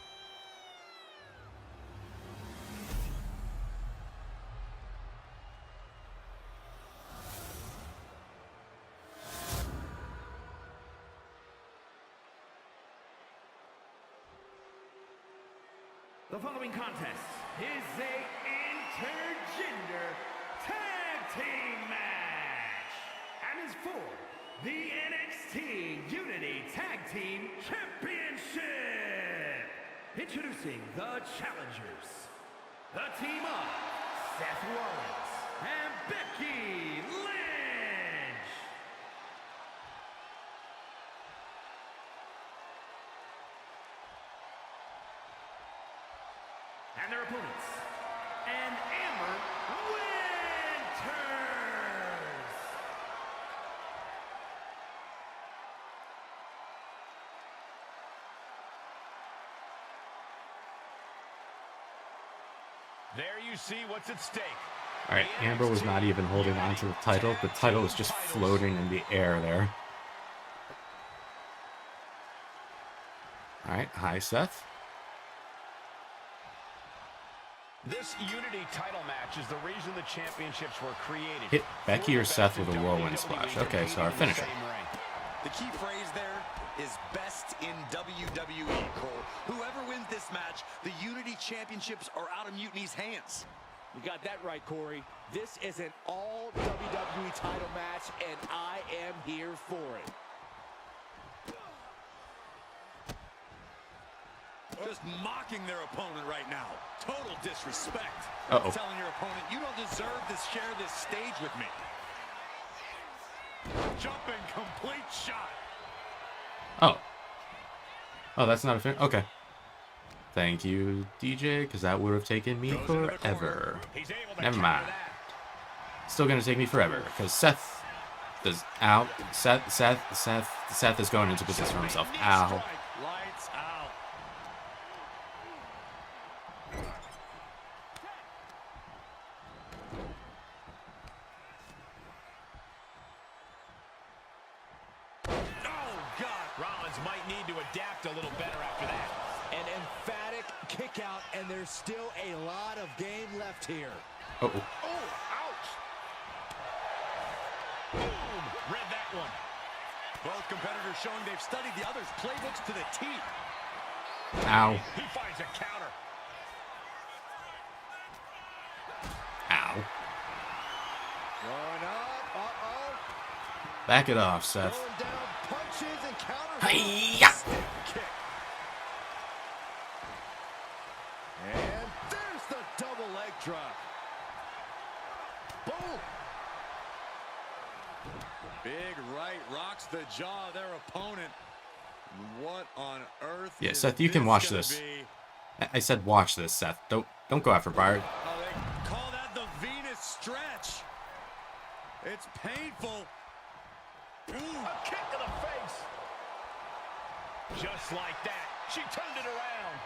The following contest is a intergender tag team match and is for the NXT Unity Tag Team Championship. Introducing the challengers, the team of Seth Rollins and Becky Lynch. And their opponents, and Amber Winters. There you see what's at stake. All right, Amber was not even holding on to the title. The title was just floating in the air there. All right, hi, Seth. This Unity title match is the reason the championships were created. Hit Becky or Seth with a whirlwind splash. Okay, so our finisher. The key phrase there is best in WWE, Cole. Whoever wins this match, the Unity Championships are out of Mutiny's hands. You got that right, Corey. This is an all WWE title match, and I am here for it. Just mocking their opponent right now. Total disrespect. Uh-oh. Telling your opponent, you don't deserve to share this stage with me. Jumping complete shot. Oh. Oh, that's not a fin. Okay. Thank you, DJ, because that would have taken me forever. Never mind. Still gonna take me forever, because Seth does. Ow. Seth is going into position for himself. Ow. Lights out. Oh, God. Rollins might need to adapt a little better after that. An emphatic kick out, and there's still a lot of game left here. Uh-oh. Oh, ouch. Boom. Read that one. Both competitors showing they've studied the other's playbooks to the T. Ow. He finds a counter. Ow. Going up. Uh-oh. Back it off, Seth. Throwing down punches and counters. Hi-ya! Kick. And there's the double leg drop. Boom. Big right rocks the jaw of their opponent. What on earth? Yeah, is Seth, you can watch gonna this. be? I said watch this, Seth. Don't go after Bart. Oh, they call that the Venus stretch. It's painful. Ooh, a kick to the face. Just like that. She turned it around.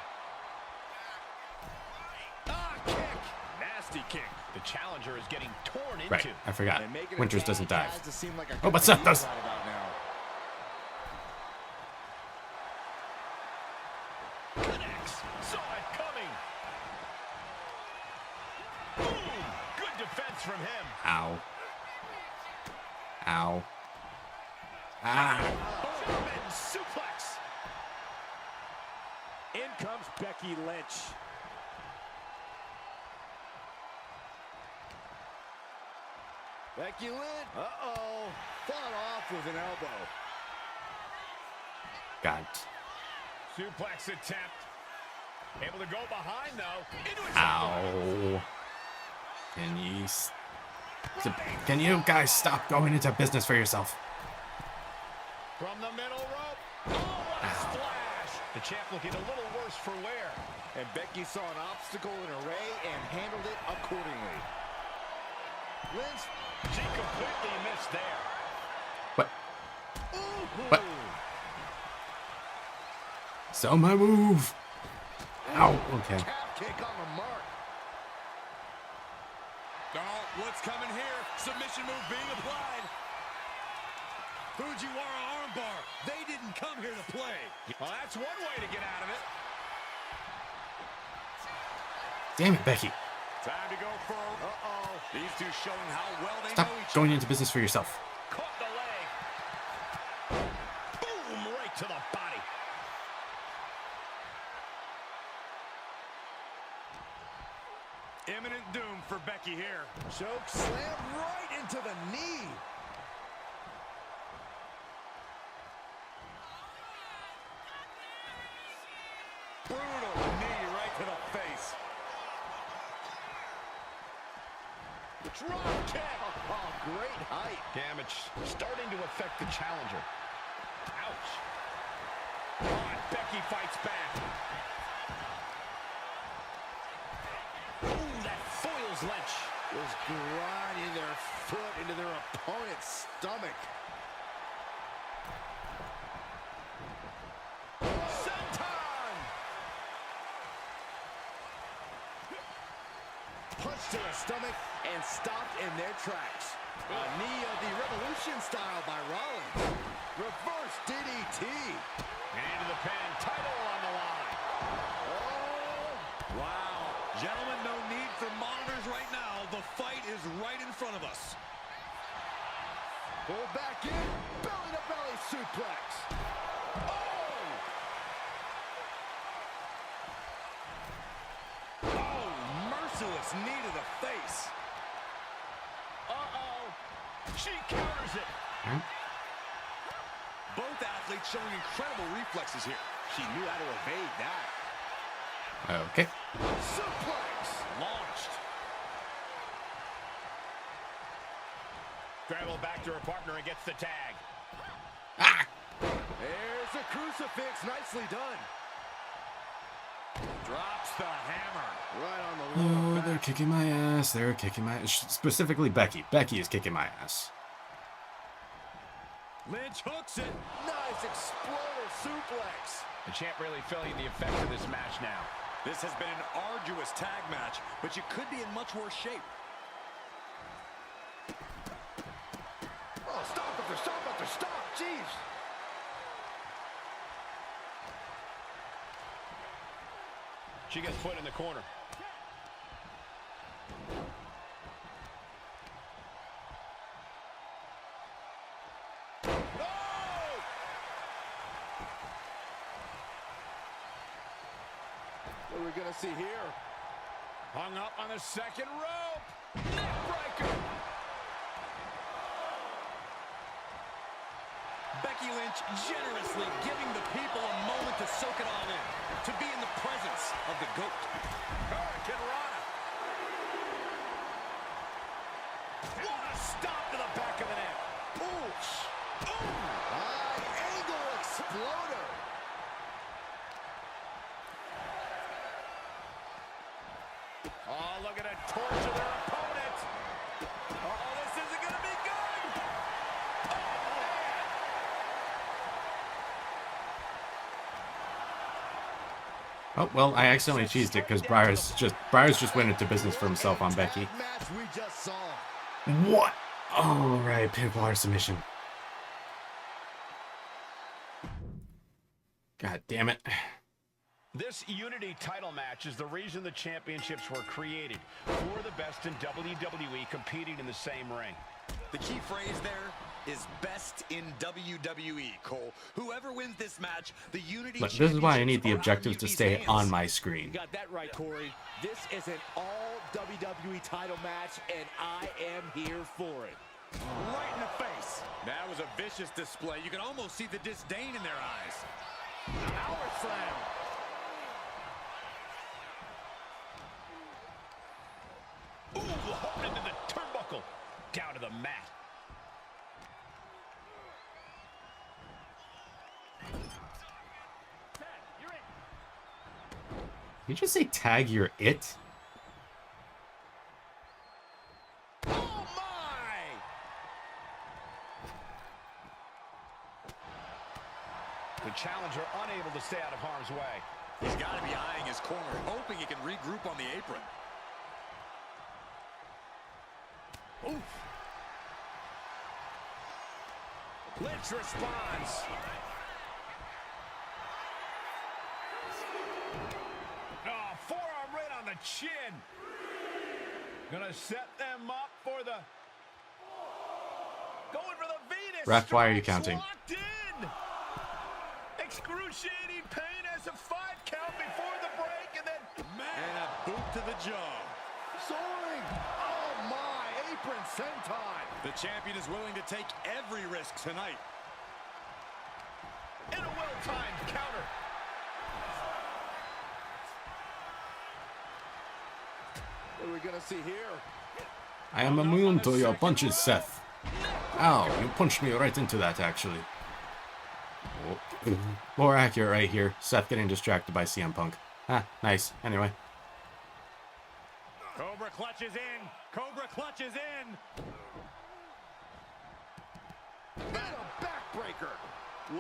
Ah, kick. Nasty kick. The challenger is getting torn into. Right, I forgot. And making Winters it doesn't dive. has to seem like a Oh, but Seth does. right about now. Connects. Saw it coming. Boom. Good defense from him. Ow. Ow. Ah. German suplex. In comes Becky Lynch. Becky Lynch. Uh-oh. Fought off with an elbow. Got it. Suplex attempt. Able to go behind, though. Into a Ow. Can you guys stop going into business for yourself? From the middle rope. Oh, what a splash. The champ looking a little worse for wear. And Becky saw an obstacle in her way and handled it accordingly. Lynch. She completely missed there. What? Ooh. What? So my move. Ow. Okay. Calf kick on the mark. Oh, what's coming here? Submission move being applied. Fujiwara armbar. They didn't come here to play. Well, that's one way to get out of it. Damn it, Becky. Time to go for... Uh-oh. These two showing how well they Stop know each going into business for yourself. Caught the leg. Boom, right to the body. Drop kick. Oh, great height. Damage starting to affect the challenger. Ouch. Oh, and Becky fights back. Ooh, that foils Lynch. Was grinding their foot into their opponent's stomach. Senton! Punch to the stomach and stopped in their tracks. A knee of the Revolution style by Rollins. Reverse DDT. And into the pin. Title on the line. Oh! Wow. Gentlemen, no need for monitors right now. The fight is right in front of us. Pull back in. Belly to belly suplex. Oh! Oh, merciless knee to the face. Uh-oh. She counters it. Both athletes showing incredible reflexes here. She knew how to evade that. Okay. Suplex. Launched. Gravel back to her partner and gets the tag. Ah! There's a crucifix. Nicely done. Drops the hammer. Right on the lower Oh, back. they're kicking my ass. They're kicking my ass. Specifically Becky. Becky is kicking my ass. Lynch hooks it. Nice exploder suplex. The champ really feeling the effects of this match now. This has been an arduous tag match, but you could be in much worse shape. Oh, stop after stop after stop. Jeez. She gets put in the corner. What are we gonna see here? Hung up on the second rope. Neckbreaker. Becky Lynch generously giving the people a moment to soak it all in, to be in the presence of the GOAT. Hurricane Rana. What a stop to the back of the neck. Ooh. Ooh. High angle exploder. Oh, look at it torture their opponent. Oh, this isn't going to be good. Oh, well, I accidentally cheesed it because Briar's just went into business for himself on Becky. Match we just saw. What? All right, pinfall submission. God damn it. This Unity title match is the reason the championships were created. Four of the best in WWE competing in the same ring. The key phrase there is best in WWE, Cole. Whoever wins this match, the Unity Look, this is why I need the Championships are objectives to UV's stay hands. on my screen. You got that right, Corey. This is an all-WWE title match, and I am here for it. Right in the face. That was a vicious display. You can almost see the disdain in their eyes. Power slam. Ooh, hooked into the turnbuckle. Down to the mat. Did you just say tag you're it? Oh, my! The challenger unable to stay out of harm's way. He's got to be eyeing his corner, hoping he can regroup on the apron. Oof. Lynch responds. Oh, forearm right on the chin. Gonna set them up for the... Going for the Venus. Ref, why are you counting? Locked in. Excruciating pain as a 5 count before the break, and then... And a boot to the jaw. Soaring. Oh, my. Apron senton. The champion is willing to take every risk tonight. And a well-timed counter. What are we gonna see here? I am immune to your punches, Seth. Ow, you punched me right into that, actually. Oh. More accurate right here. Seth getting distracted by CM Punk. Ah, nice. Anyway. Cobra clutches in. Cobra clutches in. And a backbreaker.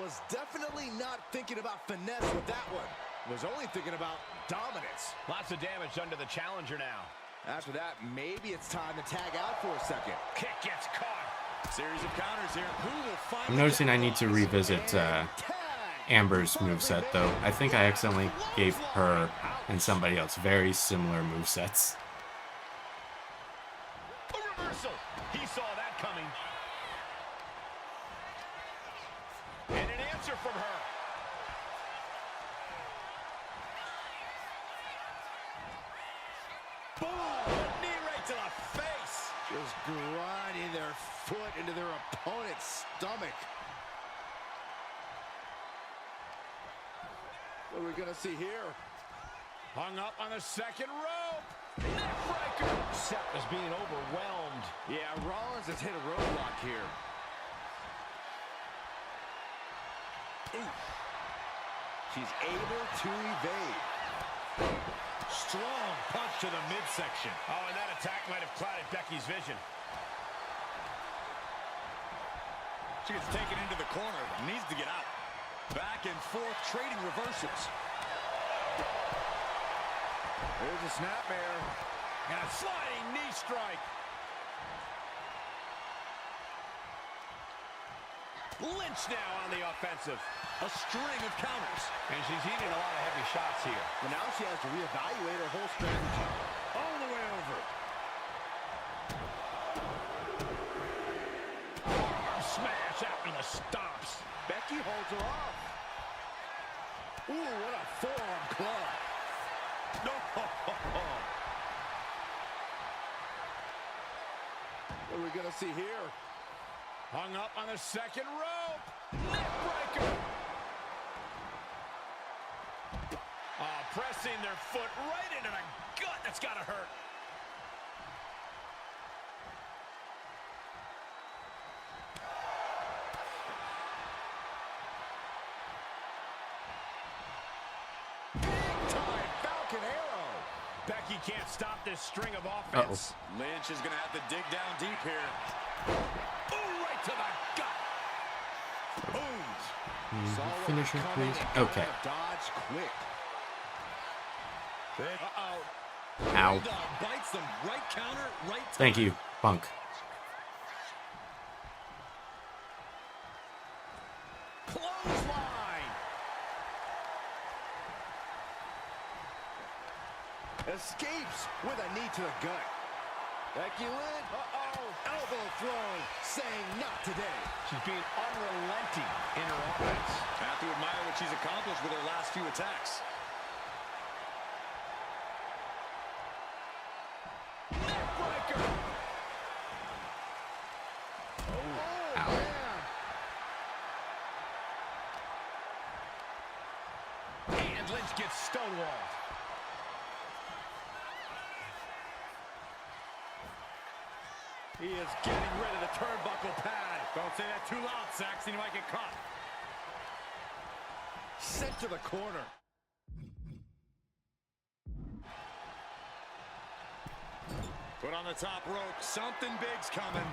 Was definitely not thinking about finesse with that one. Was only thinking about dominance. Lots of damage done to the challenger now. After that, maybe it's time to tag out for a second. Kick gets caught. Series of counters here. Who will find I'm noticing I need to revisit Amber's moveset, though. I think I accidentally gave her and somebody else very similar movesets. A reversal. He saw that coming. And an answer from her. Boom! A knee right to the face. Just grinding their foot into their opponent's stomach. What are we gonna see here? Hung up on the second rope. Neckbreaker. Seth is being overwhelmed. Yeah, Rollins has hit a roadblock here. Ooh. She's able to evade. Strong punch to the midsection. Oh, and that attack might have clouded Becky's vision. She gets taken into the corner. Needs to get out. Back and forth, trading reversals. There's a snapmare. And a sliding knee strike. Lynch now on the offensive. A string of counters. And she's eating a lot of heavy shots here. But now she has to reevaluate her whole strategy. All the way over. Arm smash after the stomps. Becky holds her off. Ooh, what a forearm club. No. What are we going to see here? Hung up on the second rope. Neckbreaker. Pressing their foot right into the gut. That's got to hurt. Big time Falcon Arrow. Becky can't stop this string of offense. Lynch is going to have to dig down deep here. Ooh, right to the gut. Boom. Finisher, please. Okay. Dodge quick. Uh-oh. Ow. Bites them. Right counter, right time. Thank you, Punk. Clothesline. Escapes with a knee to the gut. Becky Lynch. Elbow throwing, saying not today. She's being unrelenting in her offense. Have to admire what she's accomplished with her last few attacks. Neckbreaker. Ow. And Lynch gets stonewalled. He is getting rid of the turnbuckle pad. Don't say that too loud, Saxon. You might get caught. Sent to the corner. Put on the top rope. Something big's coming.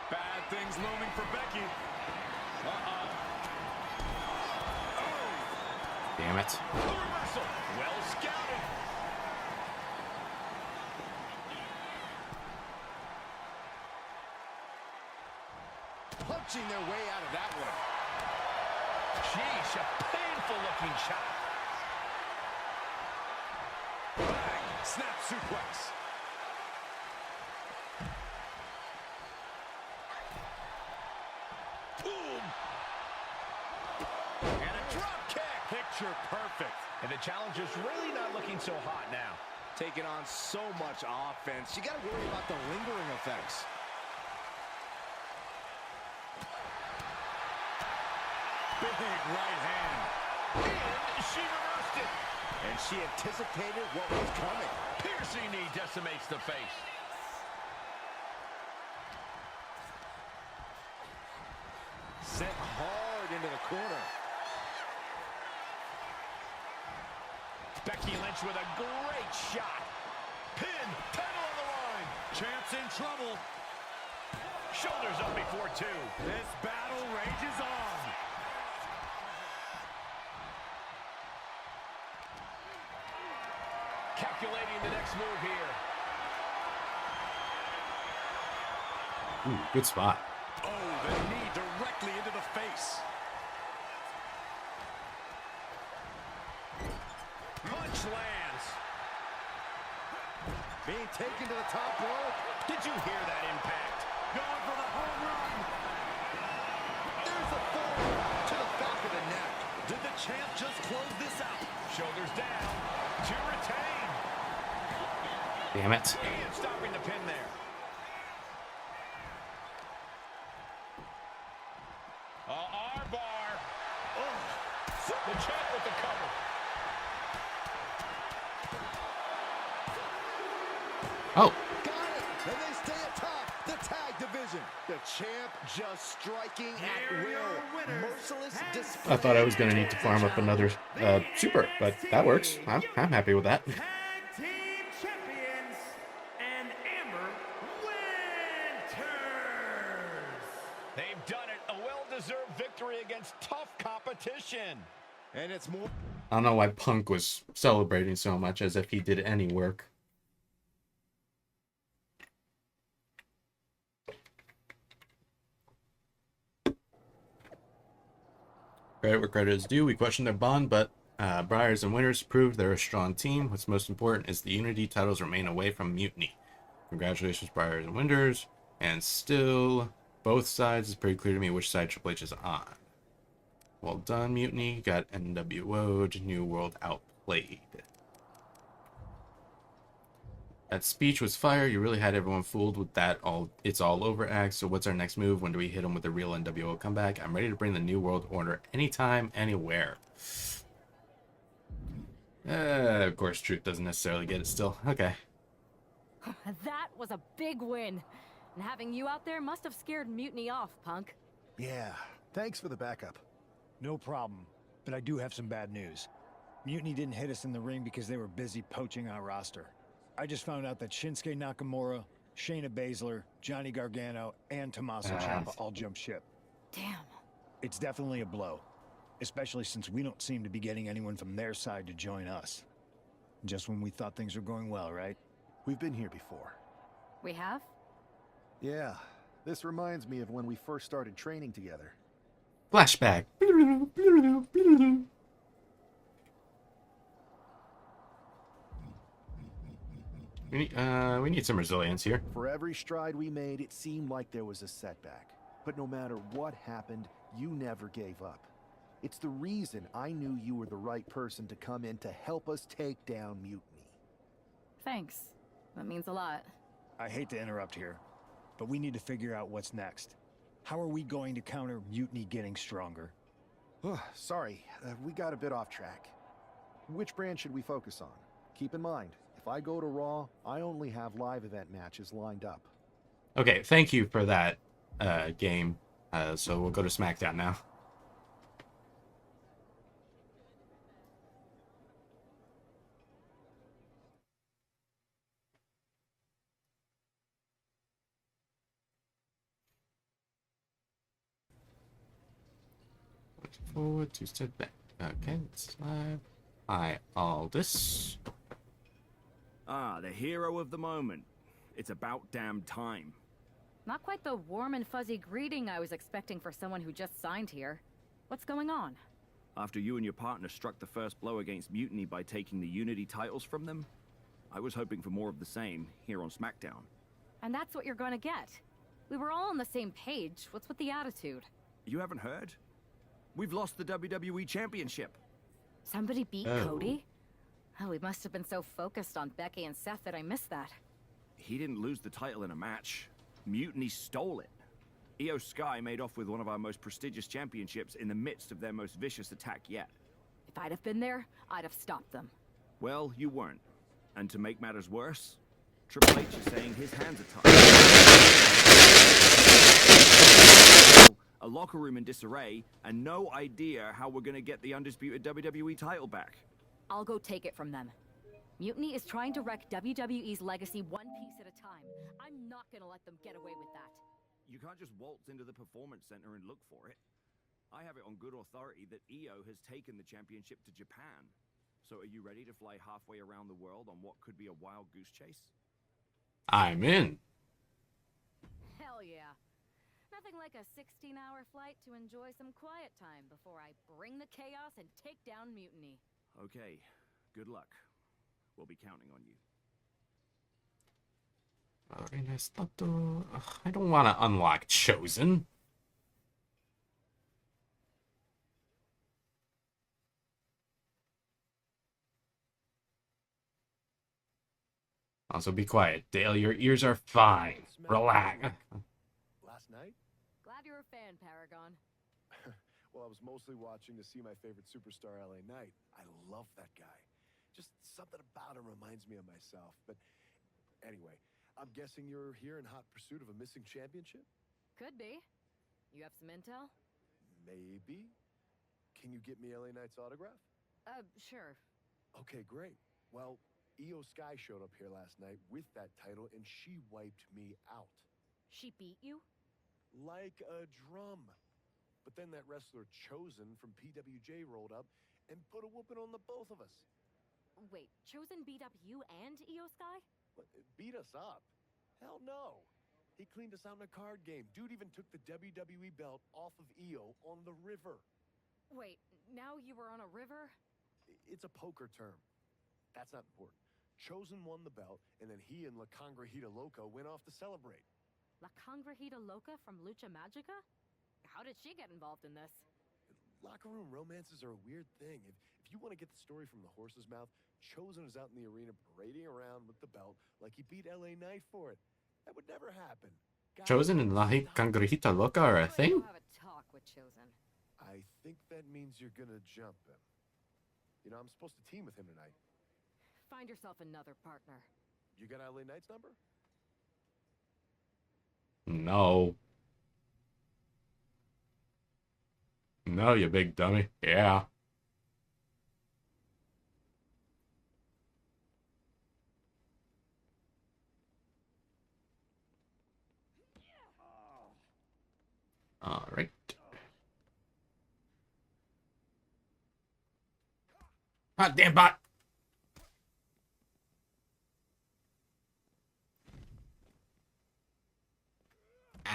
Bad things looming for Becky. Uh-oh. Oh. Damn it. The reversal. Well scouted. Punching their way out of that one. Sheesh, a painful-looking shot. Bang! Snap suplex. Boom! And a drop kick. Picture perfect. And the challenger's really not looking so hot now. Taking on so much offense. You got to worry about the lingering effects. Big right hand. And she reversed it. And she anticipated what was coming. Piercing knee decimates the face. Sent hard into the corner. Becky Lynch with a great shot. Pin, title on the line. Champ's in trouble. Shoulders up before 2. This battle rages on. Calculating the next move here. Ooh, good spot. Oh, the knee directly into the face. Punch lands. Being taken to the top rope. Did you hear that impact? Going for the home run. There's the forward to the back of the neck. Did the champ just close this out? Shoulders down to retain. Damn it. And stopping the pin there. Armbar. Oh, the champ with the cover. Oh. Got it. And they stay atop the tag division. The champ just striking at will. Merciless display. I thought I was going to need to farm up another super, but that works. I'm happy with that. Tag team champions and Amber Winters. They've done it. A well-deserved victory against tough competition. And it's more. I don't know why Punk was celebrating so much, as if he did any work. Credit where credit is due. We questioned their bond, but Briars and Winters proved they're a strong team. What's most important is the Unity titles remain away from Mutiny. Congratulations, Briars and Winters. And still, both sides, it's pretty clear to me which side Triple H is on. Well done, Mutiny. Got NWO'd, New World outplayed. That speech was fire. You really had everyone fooled with that it's all over act. So what's our next move? When do we hit them with a real NWO comeback? I'm ready to bring the New World Order anytime, anywhere. Of course, Truth doesn't necessarily get it still. Okay. That was a big win. And having you out there must have scared Mutiny off, Punk. Yeah, thanks for the backup. No problem, but I do have some bad news. Mutiny didn't hit us in the ring because they were busy poaching our roster. I just found out that Shinsuke Nakamura, Shayna Baszler, Johnny Gargano, and Tommaso Ciampa all jumped ship. Damn. It's definitely a blow, especially since we don't seem to be getting anyone from their side to join us. Just when we thought things were going well, right? We've been here before. We have? Yeah, this reminds me of when we first started training together. Flashback. We need some resilience here. For every stride we made, it seemed like there was a setback. But no matter what happened, you never gave up. It's the reason I knew you were the right person to come in to help us take down Mutiny. Thanks. That means a lot. I hate to interrupt here, but we need to figure out what's next. How are we going to counter Mutiny getting stronger? Sorry, we got a bit off track. Which brand should we focus on? Keep in mind, if I go to Raw, I only have live event matches lined up. Okay, thank you for that game. So we'll go to SmackDown now. Forward, 2 step back. Okay, it's live. Hi, Aldous. Ah, the hero of the moment. It's about damn time. Not quite the warm and fuzzy greeting I was expecting for someone who just signed here. What's going on? After you and your partner struck the first blow against Mutiny by taking the Unity titles from them, I was hoping for more of the same here on SmackDown. And that's what you're going to get. We were all on the same page. What's with the attitude? You haven't heard? We've lost the WWE Championship. Somebody beat Cody? Oh, we must have been so focused on Becky and Seth that I missed that. He didn't lose the title in a match. Mutiny stole it. Io Sky made off with one of our most prestigious championships in the midst of their most vicious attack yet. If I'd have been there, I'd have stopped them. Well, you weren't. And to make matters worse, Triple H is saying his hands are tied. a locker room in disarray, and no idea how we're gonna get the undisputed WWE title back. I'll go take it from them. Mutiny is trying to wreck WWE's legacy one piece at a time. I'm not gonna let them get away with that. You can't just waltz into the Performance Center and look for it. I have it on good authority that EO has taken the championship to Japan. So are you ready to fly halfway around the world on what could be a wild goose chase? I'm in. Hell yeah. Nothing like a 16-hour flight to enjoy some quiet time before I bring the chaos and take down Mutiny. Okay, good luck. We'll be counting on you. I don't want to unlock Chosen. Also, be quiet, Dale. Your ears are fine. Relax. Last night? Glad you're a fan, Paragon. Well, I was mostly watching to see my favorite superstar, LA Knight. I love that guy. Just something about him reminds me of myself. But anyway, I'm guessing you're here in hot pursuit of a missing championship? Could be. You have some intel? Maybe. Can you get me LA Knight's autograph? Sure. Okay, great. Well, Io Sky showed up here last night with that title, and she wiped me out. She beat you? Like a drum. But then that wrestler Chosen from PWJ rolled up and put a whooping on the both of us. Wait, Chosen beat up you and Io Sky? What, beat us up? Hell no. He cleaned us out in a card game. Dude even took the WWE belt off of Io on the river. Wait, now you were on a river? It's a poker term. That's not important. Chosen won the belt, and then he and La Congrejita Loca went off to celebrate. La Congrejita Loca from Lucha Magica? How did she get involved in this? Locker room romances are a weird thing. If you want to get the story from the horse's mouth, Chosen is out in the arena parading around with the belt like he beat LA Knight for it. That would never happen. Chosen and La Congrejita Loca are a thing? Have a talk with Chosen. I think that means you're gonna jump him. You know, I'm supposed to team with him tonight. Find yourself another partner. You got LA Knight's number? No. No, you big dummy. Yeah. All right. Hot damn bot.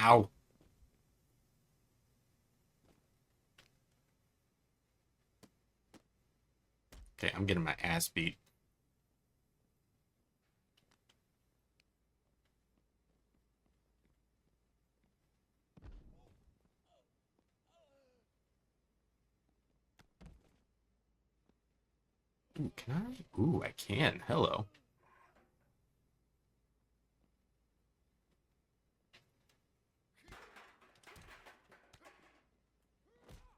Ow. Okay, I'm getting my ass beat. Ooh, can I? Ooh, I can. Hello.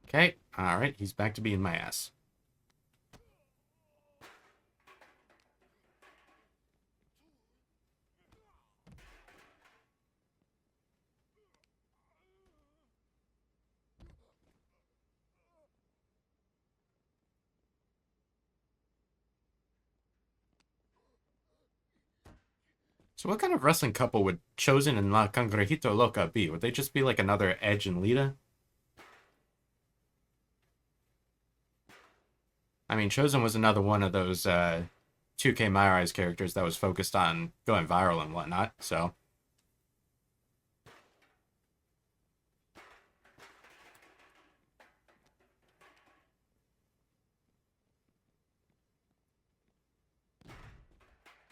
Okay, alright, he's back to being my ass. So what kind of wrestling couple would Chosen and La Congrejito Loca be? Would they just be like another Edge and Lita? I mean, Chosen was another one of those 2K MyRise characters that was focused on going viral and whatnot, so...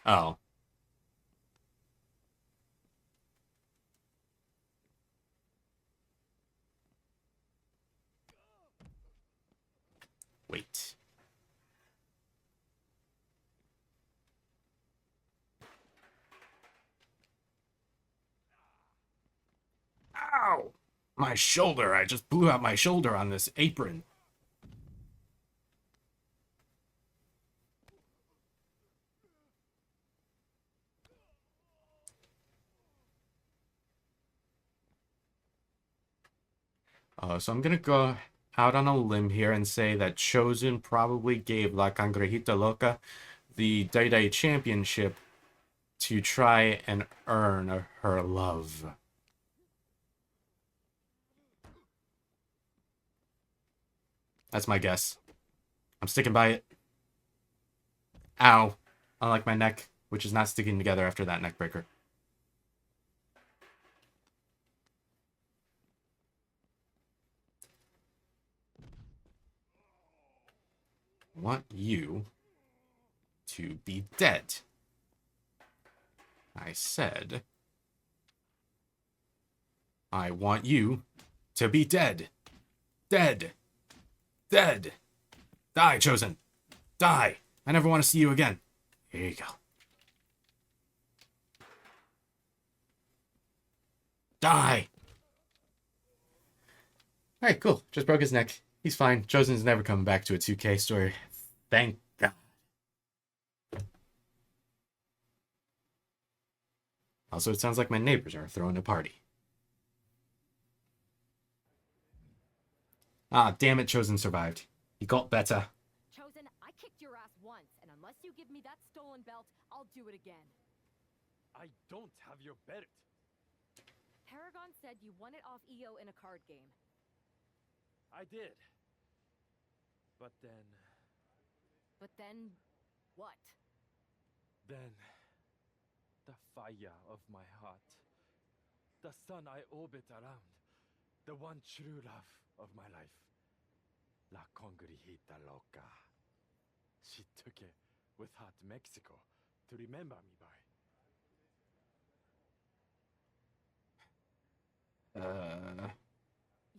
Oh. Wait. Ow! My shoulder. I just blew out my shoulder on this apron. So I'm going to go out on a limb here and say that Chosen probably gave La Cangrejita Loca the Day Championship to try and earn her love. That's my guess. I'm sticking by it. Ow. Unlike my neck, which is not sticking together after that neck breaker. I want you to be dead. I said, I want you to be dead. Dead. Dead. Die, Chosen. Die. I never want to see you again. Here you go. Die. Alright, cool. Just broke his neck. He's fine. Chosen's never coming back to a 2K story. Thank God. Also, it sounds like my neighbors are throwing a party. Ah, damn it, Chosen survived. He got better. Chosen, I kicked your ass once, and unless you give me that stolen belt, I'll do it again. I don't have your belt. Paragon said you won it off EO in a card game. I did. But then... But then... what? Then... the fire of my heart. The sun I orbit around. The one true love of my life. La Congregita Loca. She took it with her to Mexico to remember me by.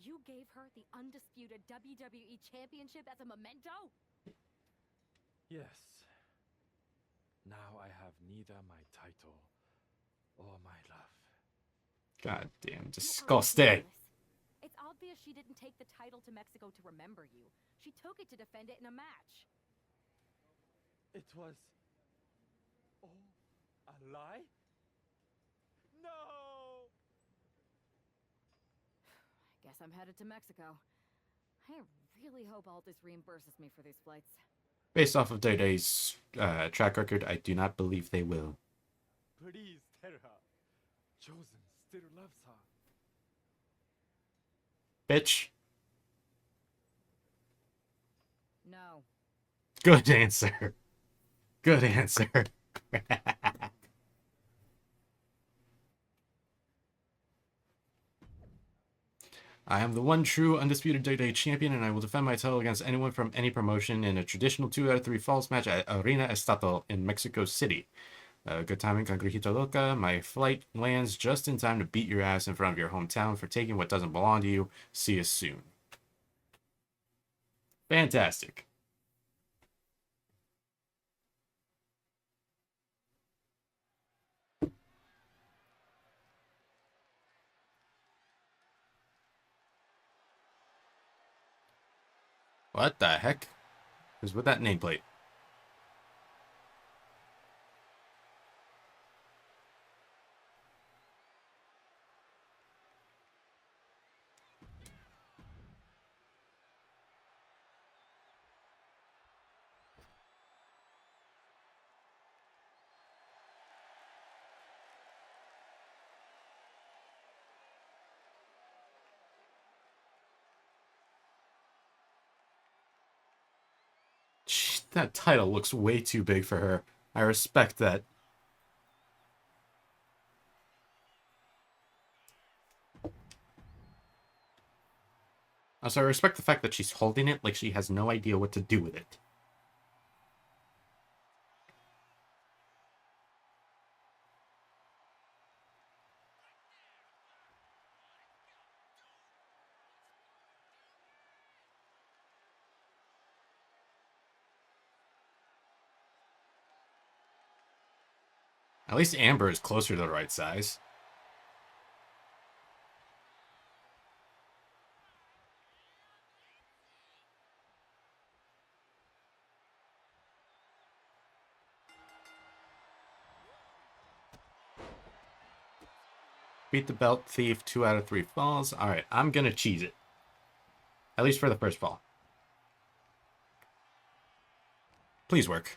You gave her the undisputed WWE Championship as a memento? Yes. Now I have neither my title or my love. God damn, disgusting. It's obvious she didn't take the title to Mexico to remember you. She took it to defend it in a match. It was... oh, a lie? No! Guess I'm headed to Mexico. I really hope Aldis reimburses me for these flights. Based off of Day-Day's track record, I do not believe they will. Please tell her. Chosen still loves her. Bitch. No. Good answer. Good answer. I am the one true undisputed Day-Day champion, and I will defend my title against anyone from any promotion in a traditional 2 out of 3 falls match at Arena Estatal in Mexico City. Good timing, Cangrejita Loca. My flight lands just in time to beat your ass in front of your hometown for taking what doesn't belong to you. See you soon. Fantastic. What the heck is with that nameplate? That title looks way too big for her. I respect that. Also, I respect the fact that she's holding it like she has no idea what to do with it. At least Amber is closer to the right size. Beat the belt thief, 2 out of 3 falls. Alright, I'm gonna cheese it. At least for the first fall. Please work.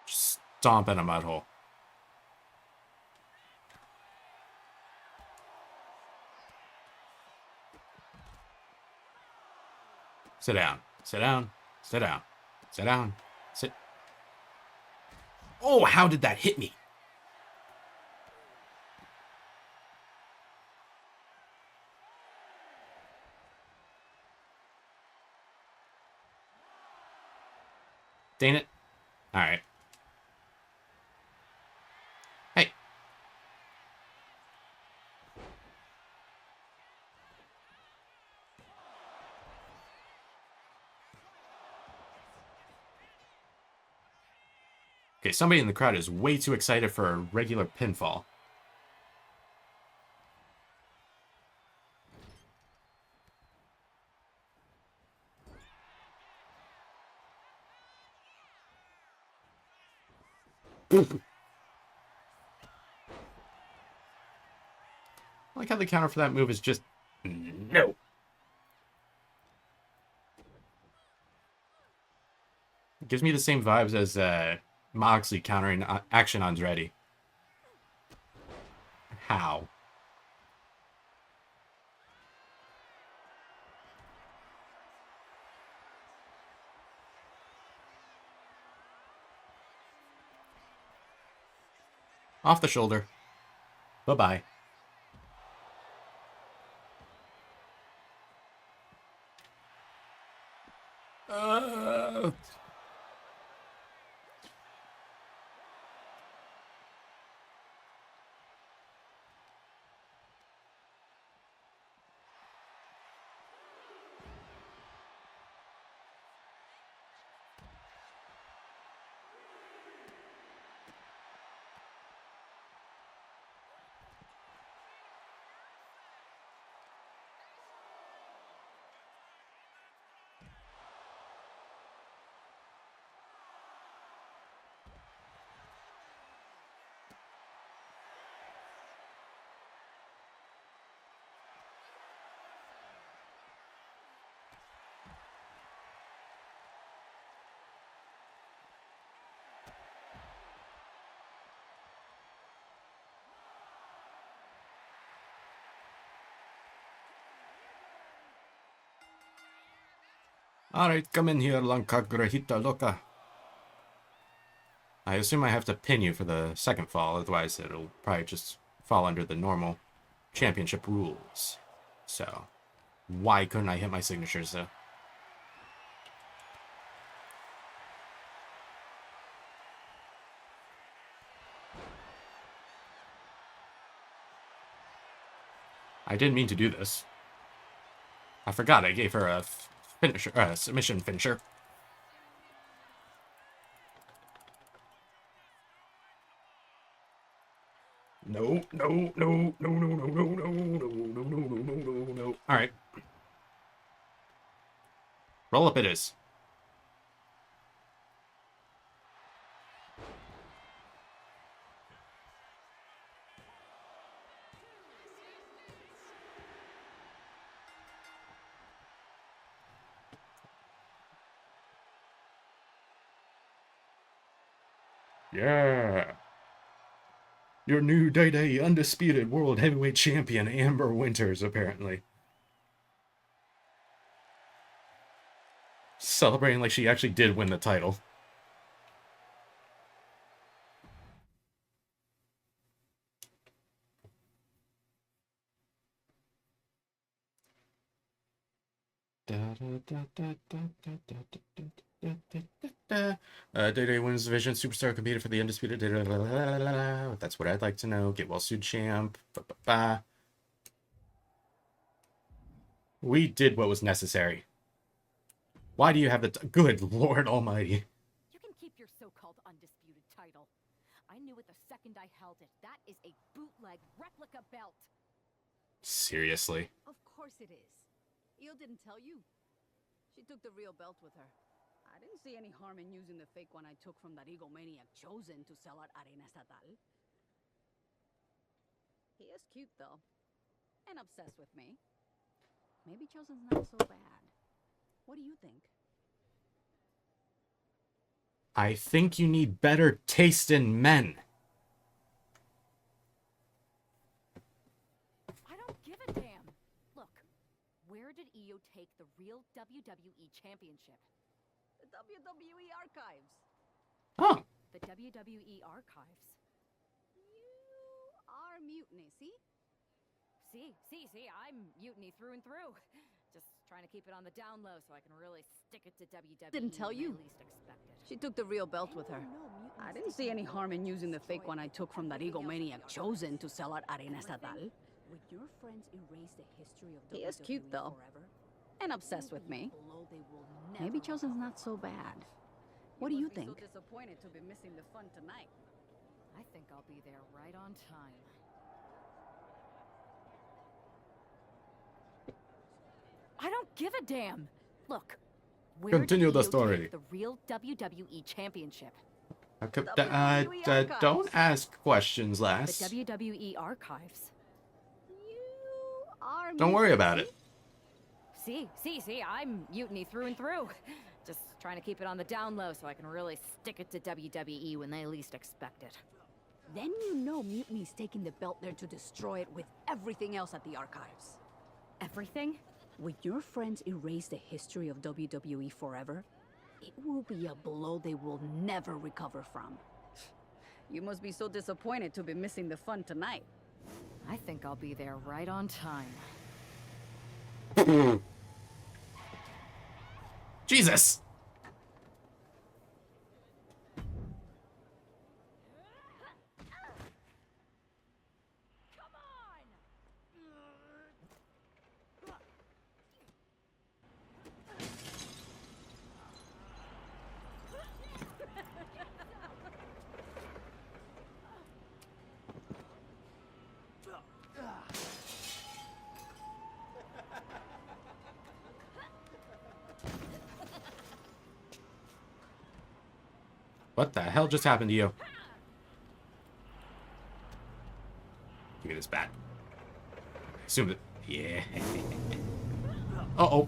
Stomp in a mud hole. Sit down. Sit down. Sit down. Sit down. Sit. Oh, how did that hit me? Dang it. All right. Hey. Okay, somebody in the crowd is way too excited for a regular pinfall. I like how the counter for that move is just no. It gives me the same vibes as Moxley countering Action Andretti. How? Off the shoulder. Bye-bye. Alright, come in here, Lankagrahita Loka. I assume I have to pin you for the second fall, otherwise it'll probably just fall under the normal championship rules. So, why couldn't I hit my signatures though? I didn't mean to do this. I forgot I gave her a finisher, submission finisher. No, no, no, no, no, no, no, no, no, no, no, no, no, no, no. All right. Roll up it is. Yeah. Your new day-day undisputed world heavyweight champion, Amber Winters, apparently. Celebrating like she actually did win the title. Day-Day wins division. Superstar competed for the undisputed. That's what I'd like to know. Get well soon, champ. We did what was necessary. Why do you have the good Lord Almighty? You can keep your so-called undisputed title. I knew it the second I held it. That is a bootleg replica belt. Seriously. Of course it is. Io didn't tell you. She took the real belt with her. I didn't see any harm in using the fake one I took from that egomaniac Chosen to sell at Arena Estatal. He is cute, though. And obsessed with me. Maybe Chosen's not so bad. What do you think? I think you need better taste in men. I don't give a damn. Look, where did Io take the real WWE Championship? The WWE archives. Oh. The WWE Archives. You are Mutiny, see? See, I'm Mutiny through and through. Just trying to keep it on the down low so I can really stick it to WWE. Didn't tell when you. I least expect it. She took the real belt with her. I didn't see any harm in using the fake one I took from that egomaniac Chosen to sell at Arena Estatal. Would your friends erase the history of WWE? He is cute, though. And obsessed with me. Maybe Chosen's not so bad. What do you think? So disappointed to be missing the fun tonight. I think I'll be there right on time. I don't give a damn. Look, where Continue did the Io story. take the real WWE Championship? Don't ask questions, The lass. WWE Archives. Don't worry about it. See, I'm Mutiny through and through. Just trying to keep it on the down low so I can really stick it to WWE when they least expect it. Then you know Mutiny's taking the belt there to destroy it with everything else at the archives. Everything? Would your friends erase the history of WWE forever? It will be a blow they will never recover from. You must be so disappointed to be missing the fun tonight. I think I'll be there right on time. Jesus! What the hell just happened to you? Give me this bat. Assume that. Yeah. Uh-oh.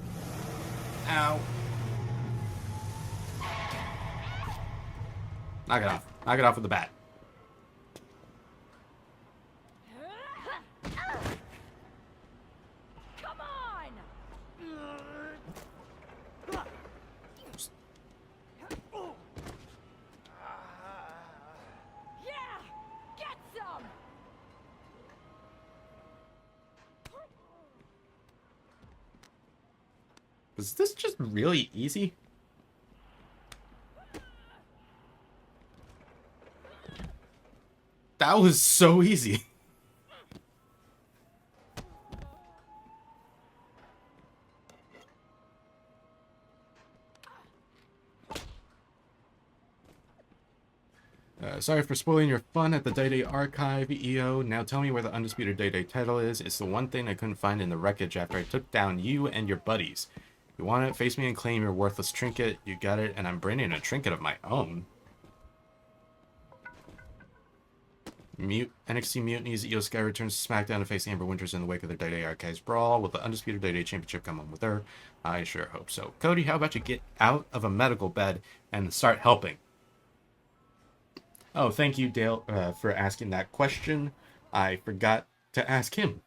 Ow. Knock it off. Knock it off with the bat. Come on! Yeah! Get some! Was this just really easy? That was so easy. Sorry for spoiling your fun at the Day-Day Archive, EO. Now tell me where the Undisputed Day-Day title is. It's the one thing I couldn't find in the wreckage after I took down you and your buddies. You want it? Face me and claim your worthless trinket. You got it, and I'm bringing a trinket of my own. NXT Mutinies, Io Sky returns to SmackDown to face Amber Winters in the wake of their Day-Day Archives brawl. Will the Undisputed Day-Day Championship come home with her? I sure hope so. Cody, how about you get out of a medical bed and start helping? Oh, thank you, Dale, for asking that question. I forgot to ask him.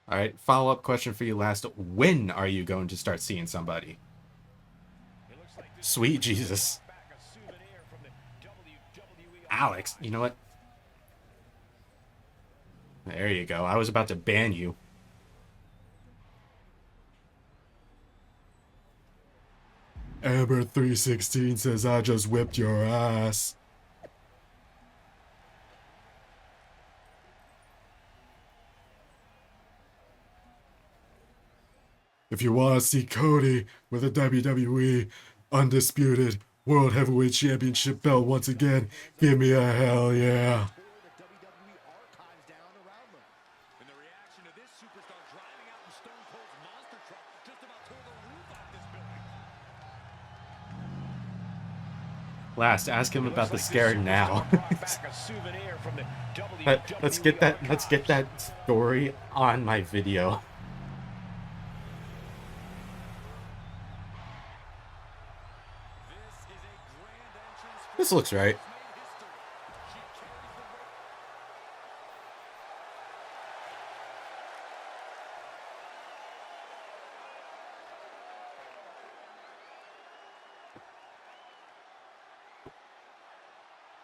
All right, follow-up question for you last. When are you going to start seeing somebody? Sweet Jesus. Alex, you know what? There you go. I was about to ban you. Amber 316 says I just whipped your ass. If you want to see Cody with a WWE Undisputed World Heavyweight Championship belt once again. Give me a hell yeah. And the reaction to this superstar driving out in Stone Cold's monster truck just about tore the roof off this building. Last, ask him about the scare now. Let's get that story on my video. This looks right.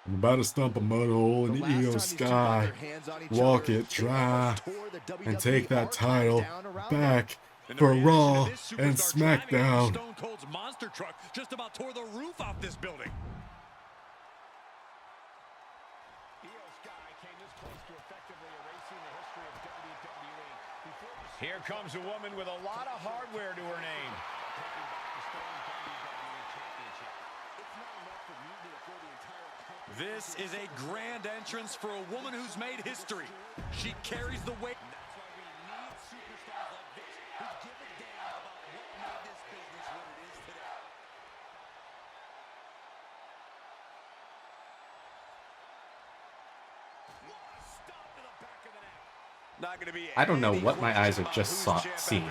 I'm about to stomp a mud hole in the Io Sky, walk it dry, and take that title back for Raw and SmackDown. Stone Cold's monster truck just about tore the roof off this building. Here comes a woman with a lot of hardware to her name. This is a grand entrance for a woman who's made history. She carries the weight. That's why we need superstars like this who give a damn about what made this business what it is today. Not going to be. I don't know what my eyes have just seen.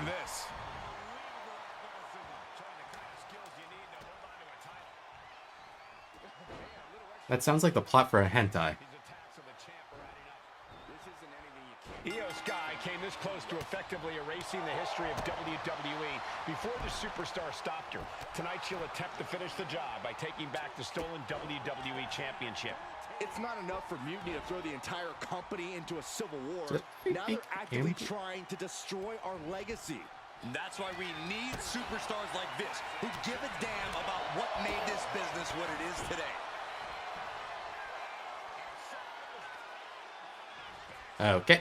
That sounds like the plot for a hentai. Io Sky came this close to effectively erasing the history of WWE before the superstar stopped her. Tonight she'll attempt to finish the job by taking back the stolen WWE Championship. It's not enough for Mutiny to throw the entire company into a civil war. Now they're actively trying to destroy our legacy. And that's why we need superstars like this who give a damn about what made this business what it is today. Okay.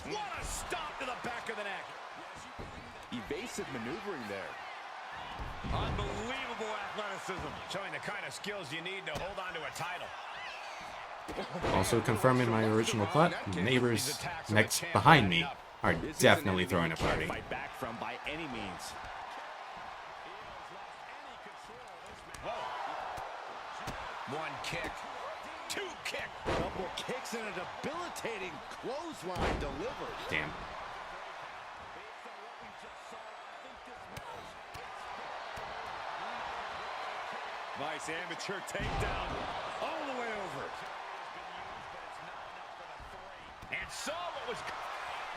What a stop to the back of the neck. Evasive maneuvering there. Unbelievable athleticism. Showing the kind of skills you need to hold on to a title. Also confirming my original thought, neighbors next behind me are definitely throwing a party. Fight back from by any means. Whoa. One kick. Two kick. Double kicks and a debilitating clothesline delivered. Damn. Nice amateur takedown all the way over. And saw what was...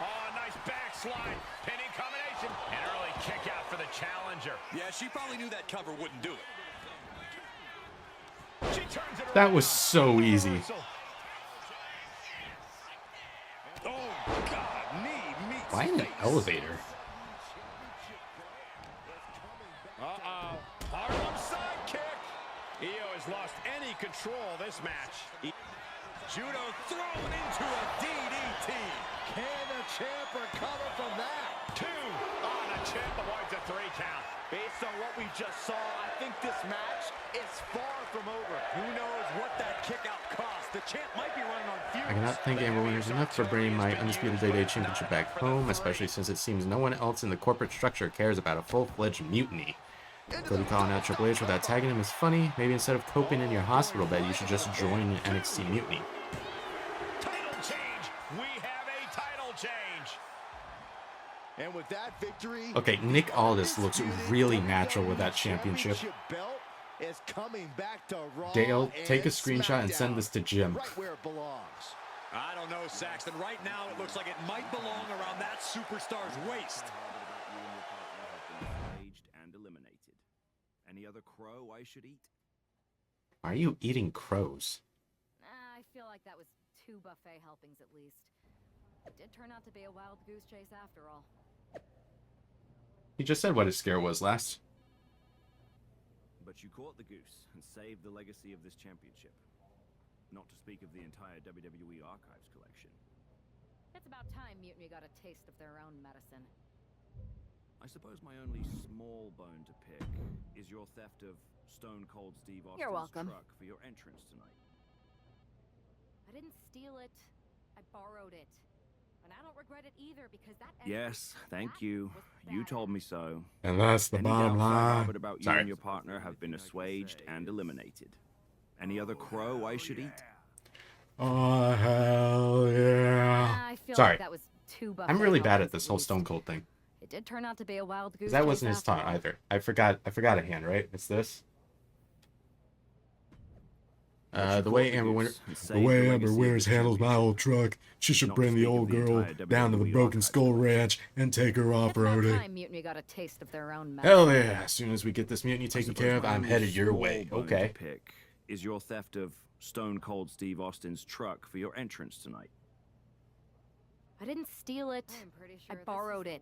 Oh, nice backslide. Pinning combination. An early kick out for the challenger. Yeah, she probably knew that cover wouldn't do it. She turns it That was so easy. Oh, God. Knee meets Why in an elevator? Uh-oh. Harlem sidekick. Io has lost any control of this match. Judo thrown into a DDT. Can the champ recover from that? Two. Oh, the champ avoids a 3 count. Based on what we just saw, I think this match is far from over. Who knows what that kick out cost? The champ might be running on fumes. I cannot thank Amber Winners enough for bringing my Undisputed Day Championship back home, especially since it seems no one else in the corporate structure cares about a full-fledged mutiny. Cody calling out Triple H without tagging him is funny. Maybe instead of coping in your hospital bed, you should just join NXT Mutiny. Title change. We have a title change. And with that victory, Okay, Nick Aldis looks really natural with that championship. belt is coming back to Raw. Dale, take a screenshot and send this to Jim. Right where it belongs. I don't know, Saxton. Right now, it looks like it might belong around that superstar's waist. Any other crow I should eat? Why are you eating crows? I feel like that was 2 buffet helpings at least. It did turn out to be a wild goose chase after all. He just said what his scare was last. But you caught the goose and saved the legacy of this championship. Not to speak of the entire WWE Archives collection. It's about time Mutiny got a taste of their own medicine. I suppose my only small bone to pick is your theft of Stone Cold Steve Austin's You're welcome. truck for your entrance tonight. I didn't steal it. I borrowed it. And I don't regret it either because that Yes, thank you. You told me so. And that's the Any bottom doubts I line. harbored about you Sorry. and your partner have been assuaged and eliminated. Any other crow I should eat? Oh, hell yeah. I feel Sorry. like that was too buffet I'm really bad helpers at this whole least. Stone Cold thing. It did turn out to be a wild goose. 'Cause that chase wasn't his after taunt all. either. I forgot a hand, right? It's this. The way Amber Winters handles my old truck, she should bring the old girl down to the Broken Skull Ranch and take her It's about off-roading. time Mutiny got a taste of their own mess. Hell yeah! As soon as we get this mutiny taken care of, I'm headed your way. Small bone Okay. to pick is your theft of Stone Cold Steve Austin's truck for your entrance tonight. I didn't steal it. I borrowed it.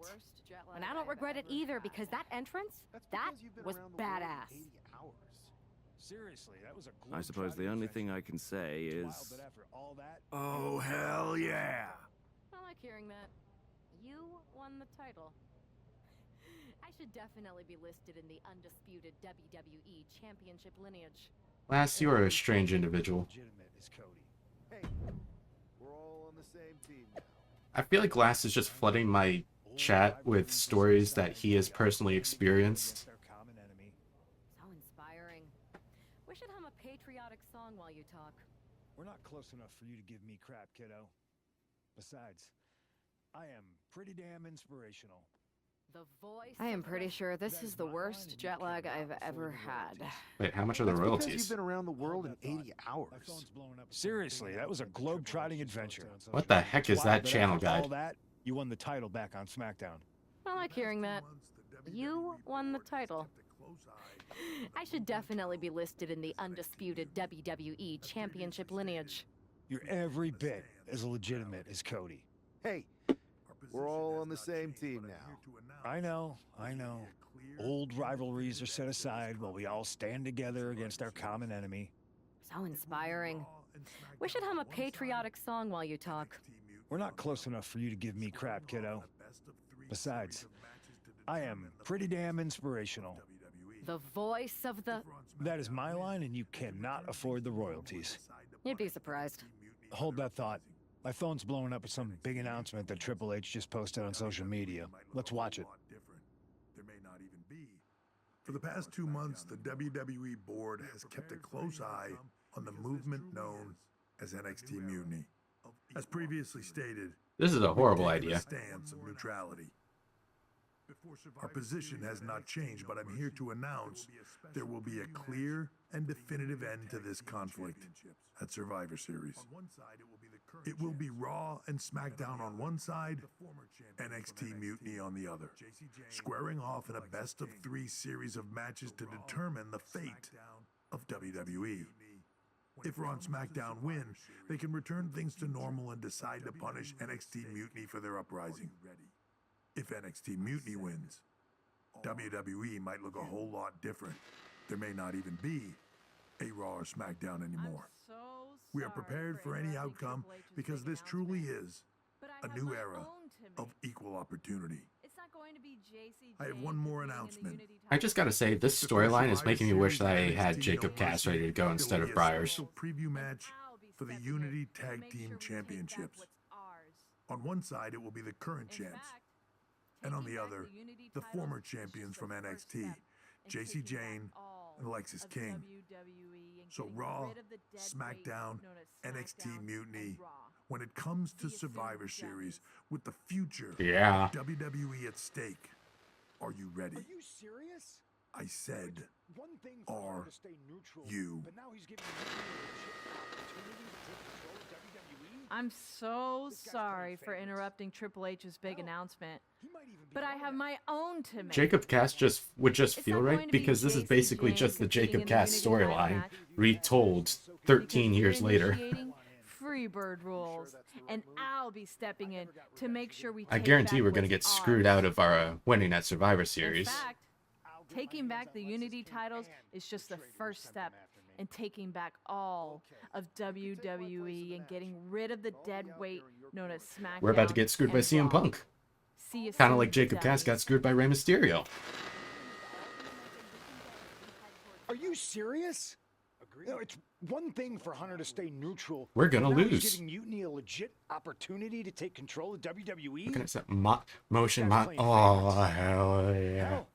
And I don't regret it either because that entrance, that was badass. Seriously, that was a I suppose the only thing I can say Wow, is, but after all that, oh hell yeah! I like hearing that. You won the title. I should definitely be listed in the undisputed WWE Championship lineage. Lass, you are a strange individual. legitimate is Cody. Hey, we're all on the same team now. I feel like Lass is just flooding my chat with stories that he has personally experienced. So inspiring. We should hum a patriotic song while you talk. We're not close enough for you to give me crap, kiddo. Besides, I am pretty damn inspirational. The voice. I am pretty sure this is the worst jet lag I've ever had. Wait, how much are the That's because royalties? you've been around the world in 80 hours. Seriously, that was a globe-trotting adventure. What the heck is Wow, that but channel after guide? all that, you won the title back on SmackDown. I like hearing that. You won the title. I should definitely be listed in the undisputed WWE Championship lineage. You're every bit as legitimate as Cody. Hey, we're all on the same team now. I know. Old rivalries are set aside while we all stand together against our common enemy. So inspiring. We should hum a patriotic song while you talk. We're not close enough for you to give me crap, kiddo. Besides, I am pretty damn inspirational. The voice of the... That is my line, and you cannot afford the royalties. You'd be surprised. Hold that thought. My phone's blowing up with some big announcement that Triple H just posted on social media. Let's watch it. There may not even be. For the past 2 months, the WWE board has kept a close eye on the movement known as NXT Mutiny. As previously stated, This is a horrible we've taken idea. a stance of neutrality. Our position has not changed, but I'm here to announce there will be a clear and definitive end to this conflict at Survivor Series. It will be Raw and SmackDown on one side, NXT Mutiny on the other, squaring off in a best-of-3 series of matches to determine the fate of WWE. If Raw and SmackDown win, they can return things to normal and decide to punish NXT Mutiny for their uprising. If NXT Mutiny wins, WWE might look a whole lot different. There may not even be a Raw or SmackDown anymore. We are prepared for any outcome because this truly is a new era of equal opportunity. I have one more announcement. I just gotta say, this storyline is making me wish that I had Jacob Cass ready to go instead of Briars. Preview match for the Unity Tag Team Championships. On one side, it will be the current champs, and on the other, the former champions from NXT, JC Jane and Alexis King. So Raw, SmackDown, NXT Mutiny, when it comes to Survivor Series, with the future Yeah. of WWE at stake, are you ready? Are you serious? I said, One thing for are him to stay neutral, you? but now he's giving me an opportunity to take control of WWE. I'm so sorry for interrupting Triple H's big announcement, but I have my own to make. Jacob Cass would just feel right because this is basically just the Jacob Cass storyline retold 13 years later. Freebird rules, and I'll be stepping in to make sure we I take guarantee back we're gonna what's get ours. screwed out of our winning that Survivor Series. In fact, taking back the Unity titles is just the first step in taking back all of WWE and getting rid of the dead weight known as SmackDown. We're about to get screwed by and CM Raw. Punk. See you Kind of soon, like Jacob Cass got screwed by Rey Mysterio. Are you serious? You know, it's one thing for Hunter to stay neutral. We're gonna but now he's lose. giving Mutiny a legit opportunity to take control of WWE. Looking at that motion. Playing Oh, hell yeah. Hell,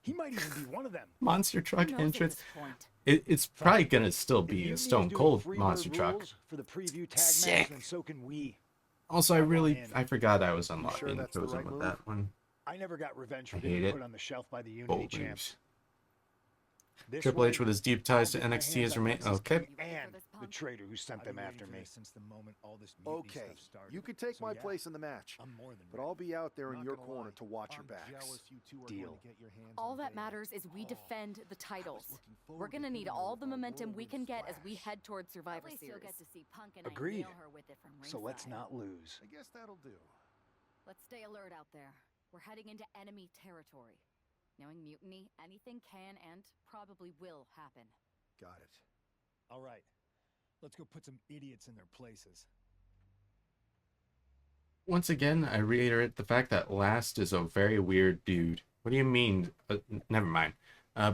he might even be one of them. Monster truck Who knows at entrance. this point? It's probably gonna still If be Mutiny a is Stone doing Cold Freebird monster truck. rules for the preview tag Sick. match, then so can we. Also, I forgot I was sure unlocking that's the Chosen right with move? that one. I never got revenge for I hate being it. put on the shelf by the Unity Bold champs. moves. This Triple way, H with his deep ties to I'll get my NXT hands has on remained. Lexus Okay. King and the traitor who sent them after me. Okay, you can take my place in the match, but I'll be out there in your corner to watch your backs. Deal. All that matters is we defend the titles. We're gonna need all the momentum we can get as we head towards Survivor Series. Get to see Punk and Agreed. I nail her with it from So let's ringside. not lose. I guess that'll do. Let's stay alert out there. We're heading into enemy territory. Knowing Mutiny, anything can and probably will happen. Got it. All right, let's go put some idiots in their places. Once again, I reiterate the fact that Last is a very weird dude. What do you mean? Never mind.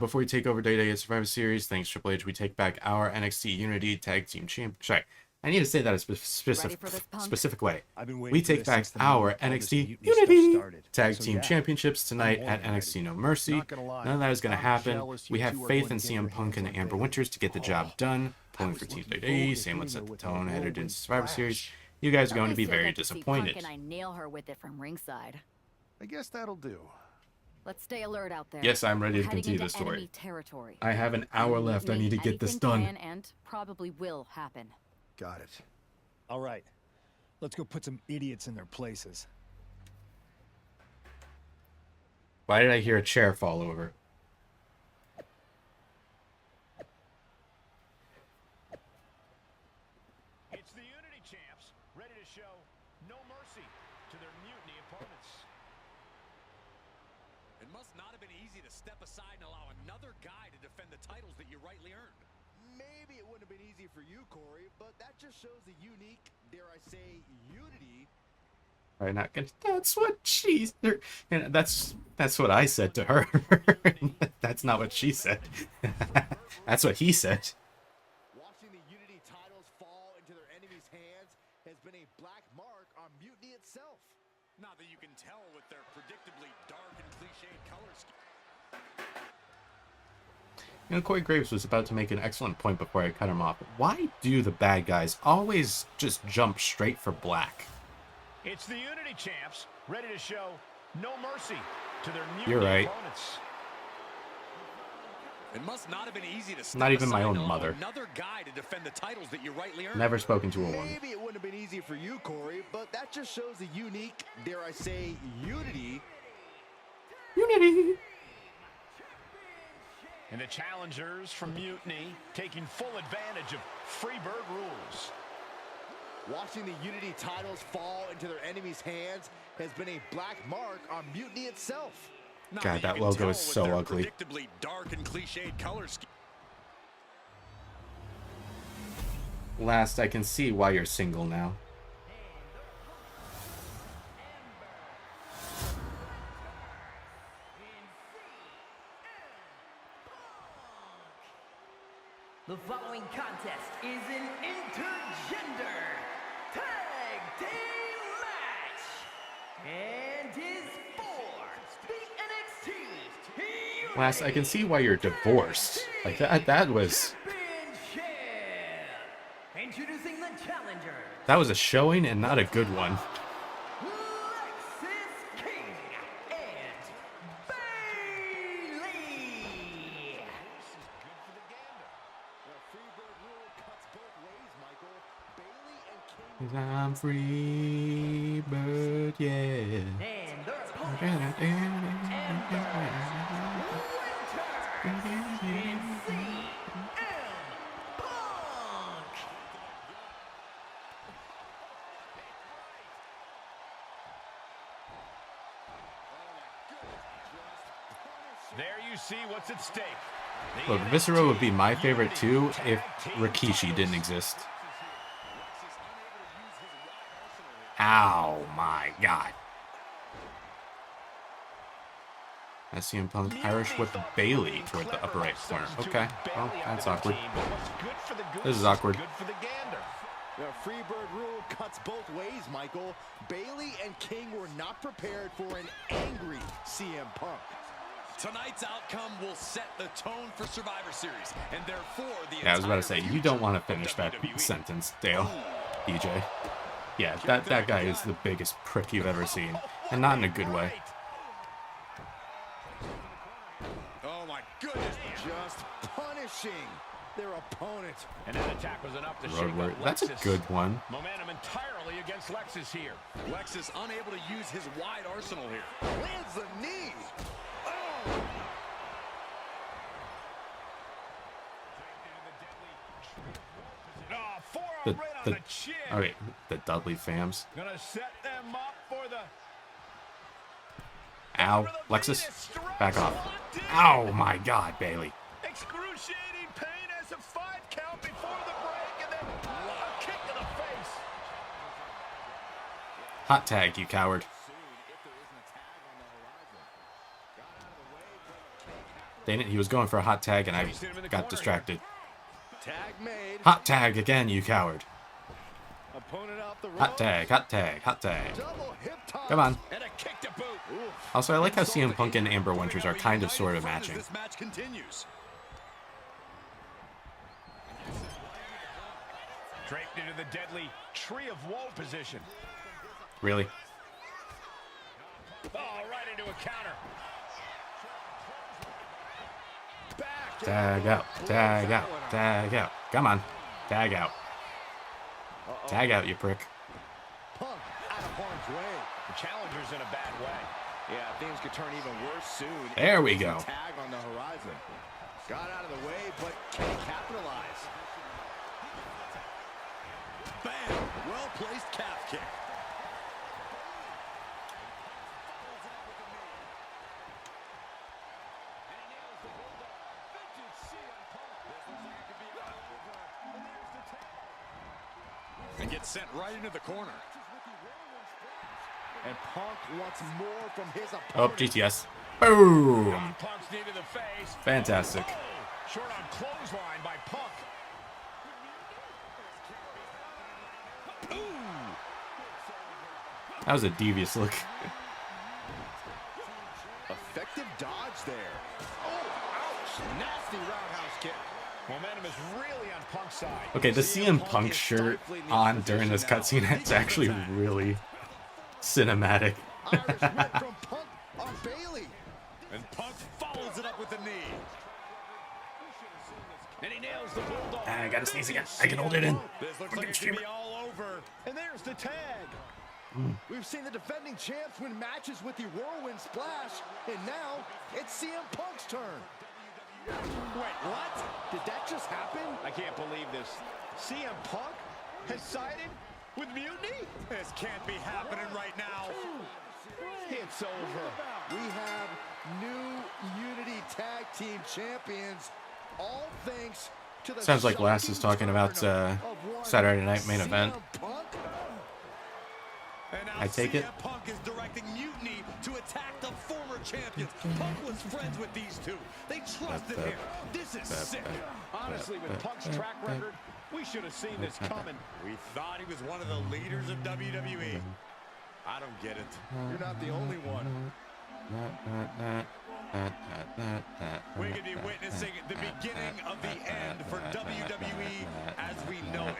Before we take over Day-to-Day at Survivor Series, thanks Triple H, we take back our NXT Unity Tag Team Champ. Sorry, I need to say that a specific way. We take back our NXT Unity Tag Team Championships tonight at NXT No Mercy. None of that is going to happen. We have faith in CM Punk and Amber Winters to get the job done. Pulling for Team Day-to-Day, same would set the tone headed into Survivor Series. You guys are going to be very disappointed. Punk and I nail her with it from ringside. I guess that'll do. Let's stay alert out there. Yes, I'm ready to We're heading continue the into story. enemy territory. I have an hour left. I need to get this done. Anything can and probably will happen. Got it. All right, let's go put some idiots in their places. Why did I hear a chair fall over? It's the Unity champs, ready to show no mercy to their Mutiny opponents. It must not have been easy to step aside and allow another guy to defend the titles that you rightly earned. Maybe it wouldn't have been easy for you, Corey, but that just shows the unique, dare I say, unity. Right, not gonna. That's what she's. And that's what I said to her. That's not what she said. That's what he said. Watching the Unity titles fall into their enemies' hands has been a black mark on Mutiny itself. Not that you can tell with their predictably dark and cliched color scheme. You know, Corey Graves was about to make an excellent point before I cut him off. Why do the bad guys always just jump straight for black? It's the Unity champs, ready to show no mercy to their Mutiny You're right. opponents. It must not have been easy to step Not even my aside own and allow mother. another guy to defend the titles that you rightly earned. Never spoken to a woman. Maybe it wouldn't have been easy for you, Corey, but that just shows the unique, dare I say, unity. Unity! And the challengers from Mutiny taking full advantage of Freebird rules. Watching the Unity titles fall into their enemies' hands has been a black mark on Mutiny itself. Not God, you that can logo tell is with so their ugly. Predictably dark and cliched color scheme. Last, I can see why you're single now. The following contest is an intergender tag team match and is for the NXT Unity Last, I can see why you're divorced. Like that was Championship. Introducing the challenger, that was a showing and not a good one. Lexis King and Bailey. 'Cause I'm free bird, yeah. And their opponents, and CM Punk. There you see what's at stake. Look, Viscera would be my favorite too if Rikishi didn't exist. Ow, my God. As CM Punk Irish whipped Bailey toward the upper right corner. Okay, well, that's awkward. This is awkward. The Freebird rule cuts both ways, Michael. Bailey and King were not prepared for an angry CM Punk. Tonight's outcome will set the tone for Survivor Series, and therefore the Yeah, I was about to say, you don't want to finish that sentence, Dale. EJ. Yeah, that guy is the biggest prick you've ever seen, and not in a good way. Oh my goodness, just punishing their opponent. And that attack was enough to Road shake warrior. up That's a Lexus. good one. Momentum entirely against Lexus here. Lexus unable to use his wide arsenal here. Lands the knee. Oh. Oh wait, the Dudley fams. Gonna set them up for the Ow, Lexus, back off. Ow, my God, Bailey. excruciating pain as a 5 count before the break, and then a kick to the face. Hot tag, you coward. Dang it, he was going for a hot tag and I got distracted. Tag made. Hot tag again, you coward. Opponent off the Hot tag, hot tag, hot tag. Come on. And a kick to boot. Also, I like how CM Punk and Amber Winters are kind of sort of matching. This match continues. Draped into the deadly tree of woe position. Really? Oh, right into a counter. Tag out, tag out, tag out. Come on. Tag out. Tag out, you prick. Punk out of harm's way. The challenger's in a bad way. Yeah, things could turn even worse soon. There we go. Tag on the horizon. Got out of the way, but can't capitalize. Bam! Well-placed calf kick. And gets sent right into the corner. And Punk wants more from his opponent. Oh, GTS. Boom! Punk's knee to the face. Fantastic. Oh, short on clothesline by Punk. Ooh. That was a devious look. Effective dodge there. Oh, ouch. Nasty roundhouse kick. Momentum is really on Punk's side. Okay, the CM Punk shirt on during this cutscene, it's actually really cinematic. Irish whip from Punk on Bailey. And Punk follows it up with the knee. And he nails the bulldog. I gotta sneeze again. I can hold it in. This looks like it's gonna be all over. And there's the tag. We've seen the defending champs win matches with the whirlwind splash, and now it's CM Punk's turn. Wait, what? Did that just happen? I can't believe this. CM Punk has sided with Mutiny? This can't be happening right now. It's over. We have new Unity Tag Team Champions, all thanks to the Sounds like Lass is talking about Saturday Night Main Event. And now I take it. CM Punk is directing Mutiny to attack the former champions. Punk was friends with these two. They trusted him. This is sick. Honestly, with Punk's track record, we should have seen this coming. We thought he was one of the leaders of WWE. I don't get it. You're not the only one. We could be witnessing the beginning of the end for WWE as we know it.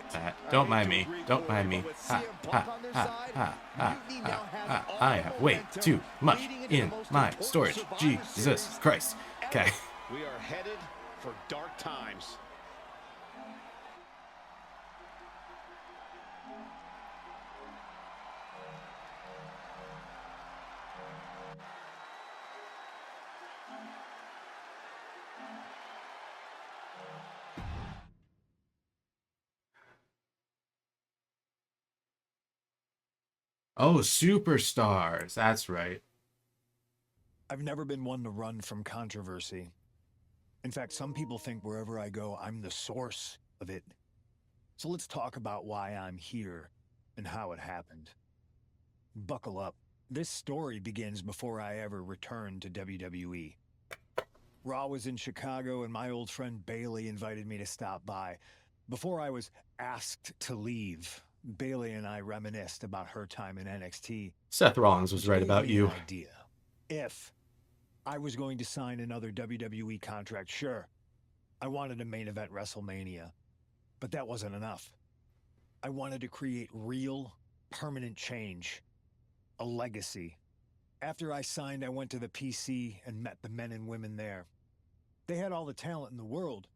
Don't mind me. Don't mind me. Ha, ha, ha, ha, ha, ha. I have way too much in my storage. Jesus Christ. Okay. We are headed for dark times. Oh, superstars. That's right. I've never been one to run from controversy. In fact, some people think wherever I go, I'm the source of it. So let's talk about why I'm here and how it happened. Buckle up, This story begins before I ever returned to WWE. Raw was in Chicago and my old friend Bailey invited me to stop by. Before I was asked to leave, Bailey and I reminisced about her time in NXT. Seth Rollins was which right gave about me you. an idea. If I was going to sign another WWE contract, sure, I wanted to main event WrestleMania, but that wasn't enough. I wanted to create real, permanent change, a legacy. After I signed, I went to the PC and met the men and women there. They had all the talent in the world,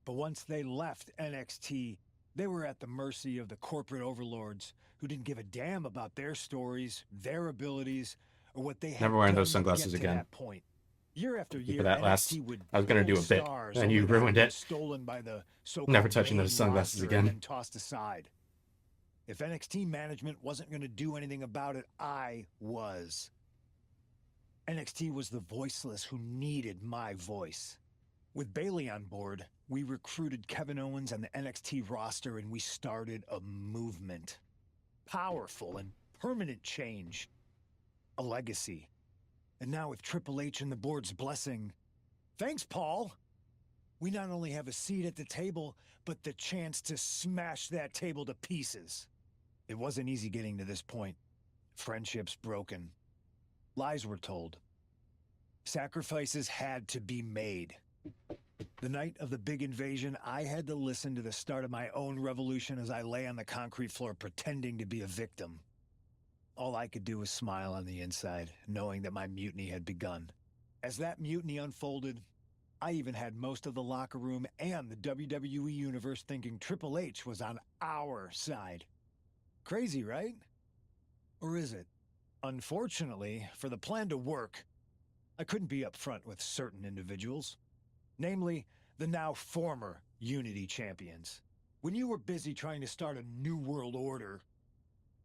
but once they left NXT, they were at the mercy of the corporate overlords who didn't give a damn about their stories, their abilities, or what they had Never wearing done those sunglasses to get to again. that point. Year after Thank you year, for that last. NXT would I was gonna build do a bit, stars, and you only to have ruined them it. stolen by the so-called Never touching main those sunglasses roster again. and then tossed aside. If NXT management wasn't going to do anything about it, I was. NXT was the voiceless who needed my voice. With Bailey on board, we recruited Kevin Owens and the NXT roster, and we started a movement. Powerful and permanent change. A legacy. And now with Triple H and the board's blessing, thanks, Paul! We not only have a seat at the table, but the chance to smash that table to pieces. It wasn't easy getting to this point. Friendships broken. Lies were told. Sacrifices had to be made. The night of the big invasion, I had to listen to the start of my own revolution as I lay on the concrete floor pretending to be a victim. All I could do was smile on the inside, knowing that my mutiny had begun. As that mutiny unfolded, I even had most of the locker room and the WWE Universe thinking Triple H was on our side. Crazy, right? Or is it? Unfortunately, for the plan to work, I couldn't be upfront with certain individuals. Namely, the now former Unity champions. When you were busy trying to start a new world order,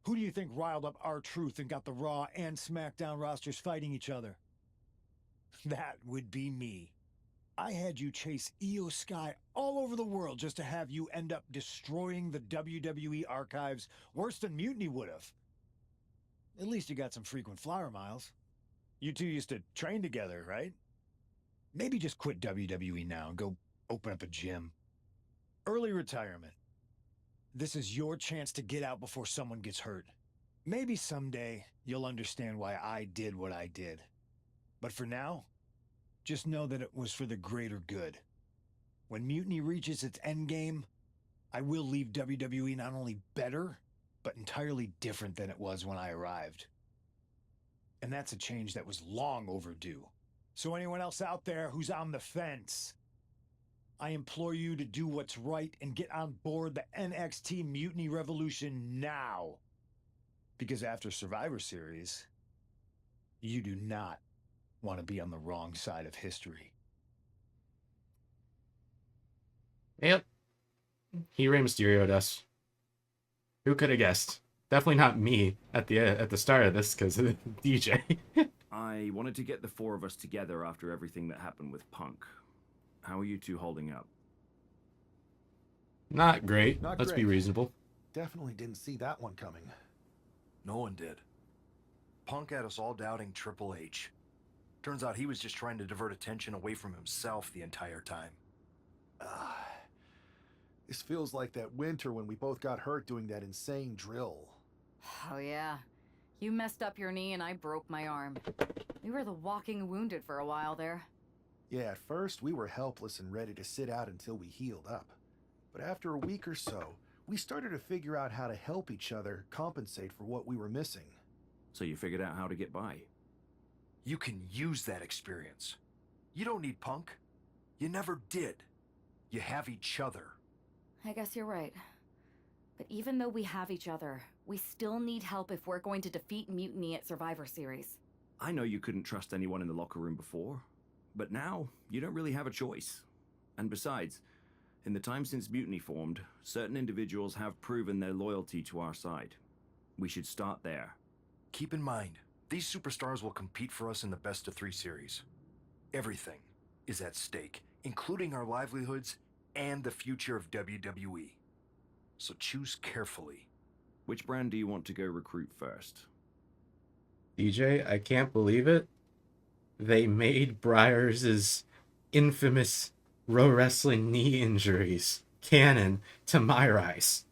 who do you think riled up R-Truth and got the Raw and SmackDown rosters fighting each other? That would be me. I had you chase Io Sky all over the world just to have you end up destroying the WWE archives worse than Mutiny would have. At least you got some frequent flower miles. You two used to train together, right? Maybe just quit WWE now and go open up a gym. Early retirement. This is your chance to get out before someone gets hurt. Maybe someday you'll understand why I did what I did. But for now, just know that it was for the greater good. When Mutiny reaches its endgame, I will leave WWE not only better, but entirely different than it was when I arrived. And that's a change that was long overdue. So anyone else out there who's on the fence, I implore you to do what's right and get on board the NXT Mutiny Revolution now. Because after Survivor Series, you do not want to be on the wrong side of history. Yep. He Rey Mysterio'd us. Who could have guessed? Definitely not me at the start of this because of the DJ. I wanted to get the four of us together after everything that happened with Punk. How are you two holding up? Not great. Not Let's great. be reasonable. Definitely didn't see that one coming. No one did. Punk had us all doubting Triple H. Turns out he was just trying to divert attention away from himself the entire time. This feels like that winter when we both got hurt doing that insane drill. Oh yeah. You messed up your knee and I broke my arm. We were the walking wounded for a while there. Yeah, at first we were helpless and ready to sit out until we healed up. But after a week or so, we started to figure out how to help each other compensate for what we were missing. So you figured out how to get by? You can use that experience. You don't need Punk. You never did. You have each other. I guess you're right. But even though we have each other, we still need help if we're going to defeat Mutiny at Survivor Series. I know you couldn't trust anyone in the locker room before, but now you don't really have a choice. And besides, in the time since Mutiny formed, certain individuals have proven their loyalty to our side. We should start there. Keep in mind, these superstars will compete for us in the best-of-3 series. Everything is at stake, including our livelihoods and the future of WWE. So choose carefully. Which brand do you want to go recruit first? DJ, I can't believe it. They made Briars' infamous Pro Wrestling knee injuries canon to MyRise.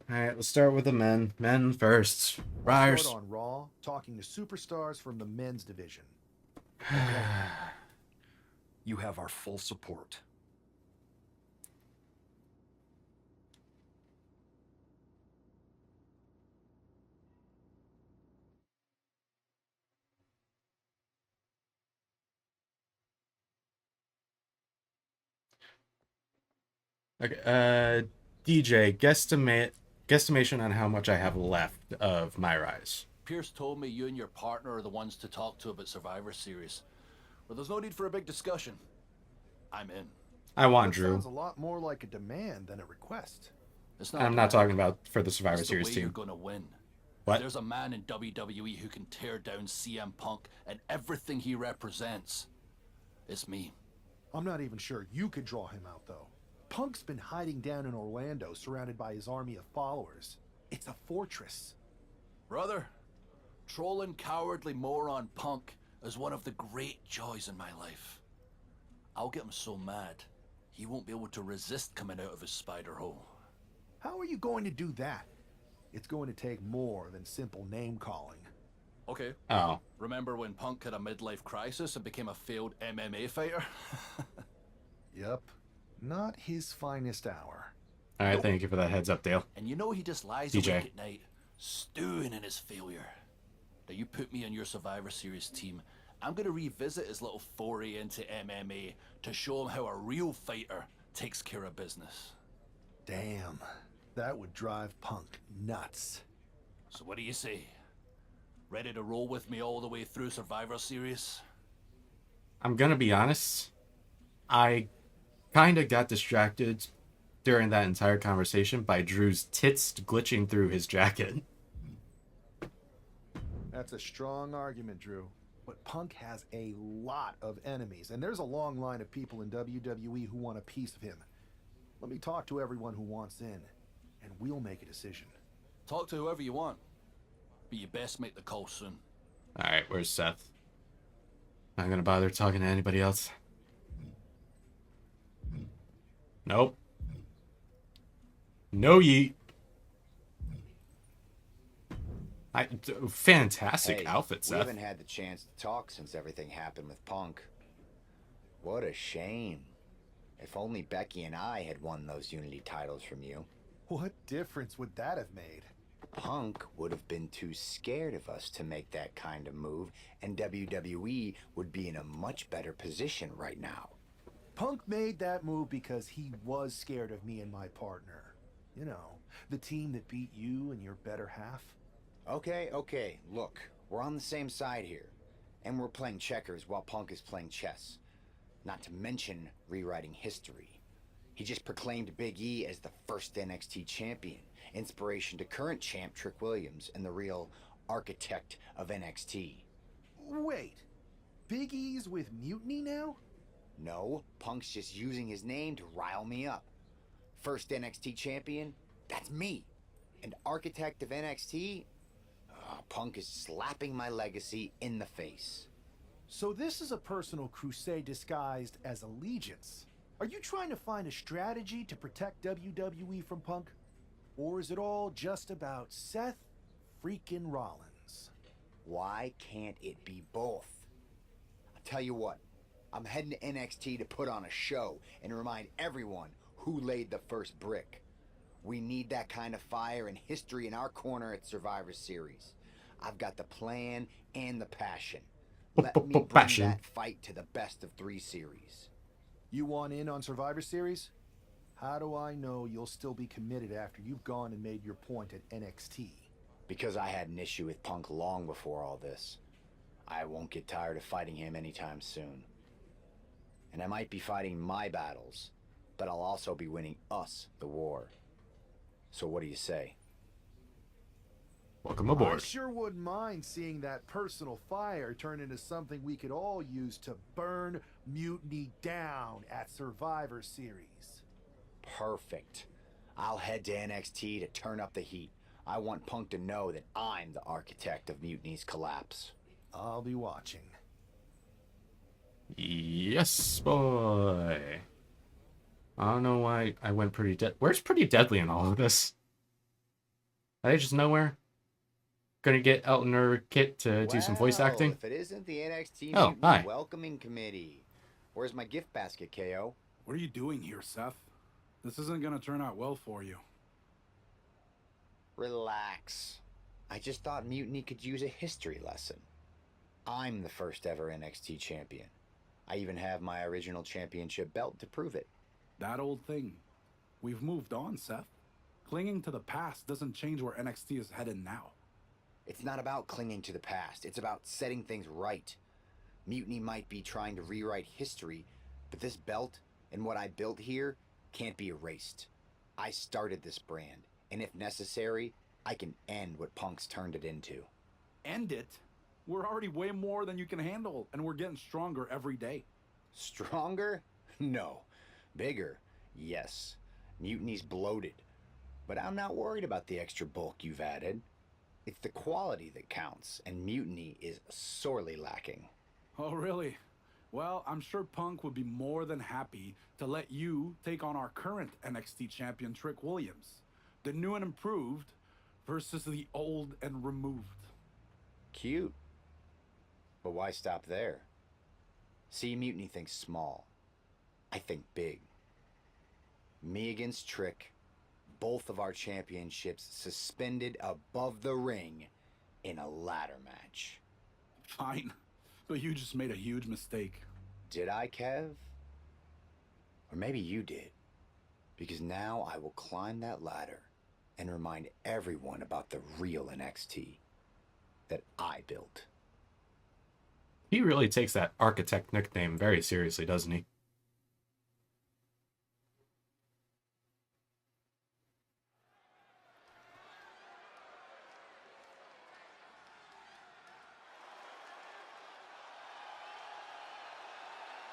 Alright, let's start with the men. Men first. We'll Briars. start on Raw, talking to superstars from the men's division. Okay. You have our full support. Okay, DJ, guesstimation on how much I have left of MyRise. Pierce told me you and your partner are the ones to talk to about Survivor Series. But there's no need for a big discussion. I'm in. I want That Drew. sounds a lot more like a demand than a request. It's not I'm not talking about for the Survivor it's Series the way you're team. gonna win. What? There's a man in WWE who can tear down CM Punk and everything he represents. It's me. I'm not even sure you could draw him out, though. Punk's been hiding down in Orlando, surrounded by his army of followers. It's a fortress. Brother, trolling cowardly moron Punk is one of the great joys in my life. I'll get him so mad, he won't be able to resist coming out of his spider hole. How are you going to do that? It's going to take more than simple name-calling. Okay. Oh. Remember when Punk had a midlife crisis and became a failed MMA fighter? Yep. Not his finest hour. Alright, thank you for that heads up, Dale. And you know he just lies DJ. awake at night, stewing in his failure. Now you put me on your Survivor Series team, I'm gonna revisit his little foray into MMA to show him how a real fighter takes care of business. Damn. That would drive Punk nuts. So what do you say? Ready to roll with me all the way through Survivor Series? I'm gonna be honest. I kind of got distracted during that entire conversation by Drew's tits glitching through his jacket. That's a strong argument, Drew. But Punk has a lot of enemies, and there's a long line of people in WWE who want a piece of him. Let me talk to everyone who wants in, and we'll make a decision. Talk to whoever you want, but you best make the call soon. Alright, where's Seth? Not gonna bother talking to anybody else. Nope. No yeet. Fantastic Hey, outfit, we Seth. haven't had the chance to talk since everything happened with Punk. What a shame. If only Becky and I had won those Unity titles from you. What difference would that have made? Punk would have been too scared of us to make that kind of move, and WWE would be in a much better position right now. Punk made that move because he was scared of me and my partner. You know, the team that beat you and your better half. Okay, look, we're on the same side here. And we're playing checkers while Punk is playing chess. Not to mention rewriting history. He just proclaimed Big E as the first NXT champion, inspiration to current champ Trick Williams and the real architect of NXT. Wait, Big E's with Mutiny now? No, Punk's just using his name to rile me up. First NXT champion? That's me. And architect of NXT? Punk is slapping my legacy in the face. So this is a personal crusade disguised as allegiance. Are you trying to find a strategy to protect WWE from Punk? Or is it all just about Seth freaking Rollins? Why can't it be both? I'll tell you what, I'm heading to NXT to put on a show and remind everyone who laid the first brick. We need that kind of fire and history in our corner at Survivor Series. I've got the plan and the passion. Let me bring that fight to the best of 3 series. You want in on Survivor Series? How do I know you'll still be committed after you've gone and made your point at NXT? Because I had an issue with Punk long before all this. I won't get tired of fighting him anytime soon. And I might be fighting my battles, but I'll also be winning us the war. So what do you say? Welcome aboard. I sure wouldn't mind seeing that personal fire turn into something we could all use to burn Mutiny down at Survivor Series. Perfect. I'll head to NXT to turn up the heat. I want Punk to know that I'm the architect of Mutiny's collapse. I'll be watching. Yes, boy. I don't know why I went pretty dead. Where's Pretty Deadly in all of this? Are they just nowhere? Gonna get Elton or Kit to do some voice acting? If it isn't the NXT Oh, Mutiny hi. welcoming committee. Where's my gift basket, KO? What are you doing here, Seth? This isn't gonna turn out well for you. Relax. I just thought Mutiny could use a history lesson. I'm the first ever NXT champion. I even have my original championship belt to prove it. That old thing. We've moved on, Seth. Clinging to the past doesn't change where NXT is headed now. It's not about clinging to the past. It's about setting things right. Mutiny might be trying to rewrite history, but this belt and what I built here can't be erased. I started this brand, and if necessary, I can end what Punk's turned it into. End it? We're already way more than you can handle, and we're getting stronger every day. Stronger? No. Bigger? Yes. Mutiny's bloated. But I'm not worried about the extra bulk you've added. It's the quality that counts, and Mutiny is sorely lacking. Oh, really? Well, I'm sure Punk would be more than happy to let you take on our current NXT champion, Trick Williams. The new and improved versus the old and removed. Cute. But why stop there? See, Mutiny thinks small. I think big. Me against Trick. Both of our championships suspended above the ring in a ladder match. Fine, but you just made a huge mistake. Did I, Kev? Or maybe you did. Because now I will climb that ladder and remind everyone about the real NXT that I built. He really takes that architect nickname very seriously, doesn't he?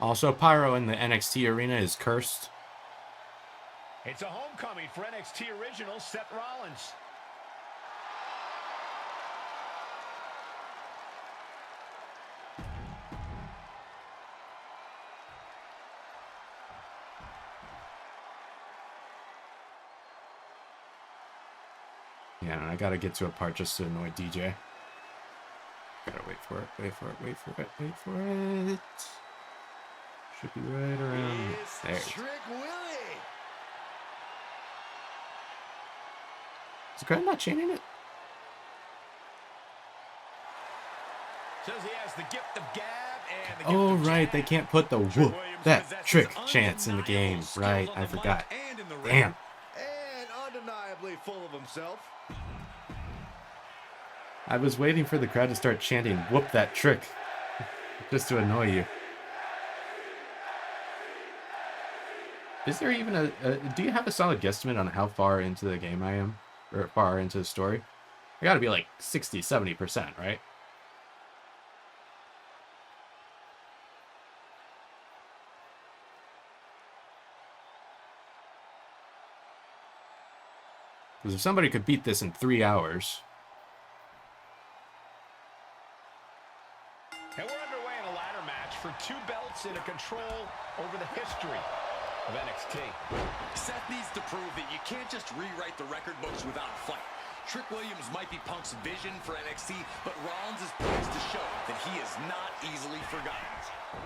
Also, Pyro in the NXT arena is cursed. It's a homecoming for NXT original Seth Rollins. Yeah, and I gotta get to a part just to annoy DJ. Gotta wait for it, wait for it, wait for it, wait for it. Should be right around there. Trick Willie. Is Grant not chanting it? Says he has the gift of gab and the gift Oh, of right, they can't put the whoop, that trick chants in the game. Right, I forgot. Damn. And undeniably full of himself. I was waiting for the crowd to start chanting, whoop that trick, just to annoy you. Is there even do you have a solid guesstimate on how far into the game I am? Or far into the story? I gotta be like 60, 70%, right? Because if somebody could beat this in 3 hours... And we're underway in a ladder match for 2 belts and a control over the history of NXT. Seth needs to prove that you can't just rewrite the record books without a fight. Trick Williams might be Punk's vision for NXT, but Rollins is poised to show that he is not easily forgotten.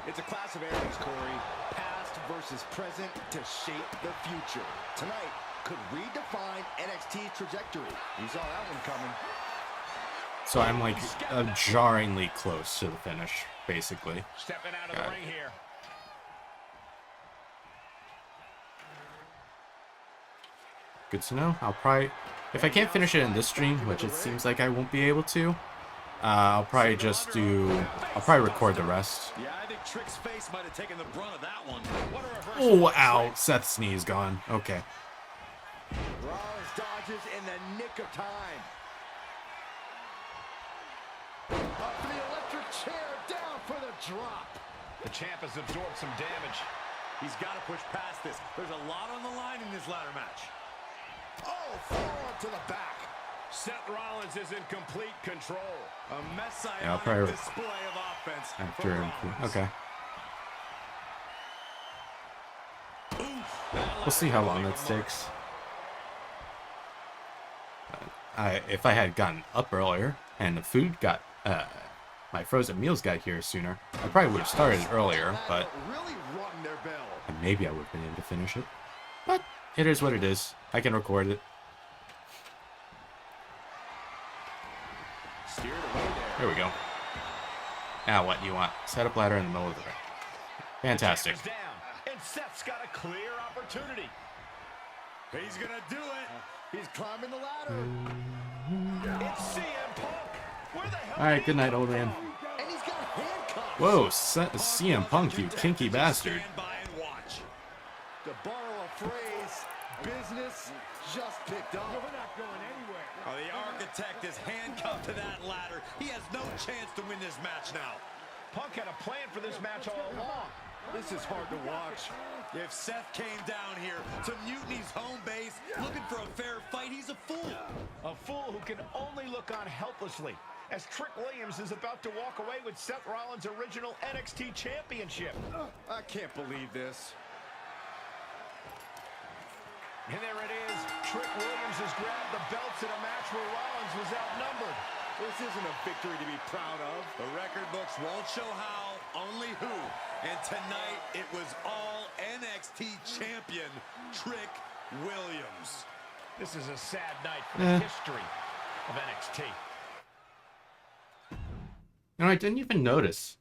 It's a class of eras, Corey. Past versus present to shape the future. Tonight could redefine NXT's trajectory. You saw that one coming. So I'm like jarringly close to the finish, basically. Stepping out of the ring here. Good to know. I'll probably, if I can't finish it in this stream, which it seems like I won't be able to, I'll probably record the rest. Yeah, I think Trick's face might have taken the brunt of that one. Oh, ow. Seth's knee is gone. Okay. Rollins dodges in the nick of time. Up for the electric chair, down for the drop. The champ has absorbed some damage. He's got to push past this. There's a lot on the line in this ladder match. Oh, forearm to the back. Seth Rollins is in complete control. A messianic Yeah, I'll probably display of offense. after. Okay. We'll see how long that takes. If I had gotten up earlier and the food got, my frozen meals got here sooner, I probably would have started earlier, but maybe I would have been able to finish it. But it is what it is. I can record it. There we go. Now what do you want? Set up ladder in the middle of the ring. Fantastic. And Seth's got a clear opportunity. He's gonna do it. He's climbing the ladder. It's CM Punk. Where the hell? Alright, good night, old man. And he's got handcuffs. Whoa, CM Punk, you kinky bastard. To borrow a phrase, business just picked up. We're not going anywhere. Oh, the architect is handcuffed to that ladder. He has no chance to win this match now. Punk had a plan for this match all along. This is hard to watch. If Seth came down here to Mutiny's home base looking for a fair fight, he's a fool. A fool who can only look on helplessly as Trick Williams is about to walk away with Seth Rollins' original NXT Championship. I can't believe this. And there it is. Trick Williams has grabbed the belts in a match where Rollins was outnumbered. This isn't a victory to be proud of. The record books won't show how, only who. And tonight, it was all NXT champion Trick Williams. This is a sad night for the history of NXT. You know, I didn't even notice.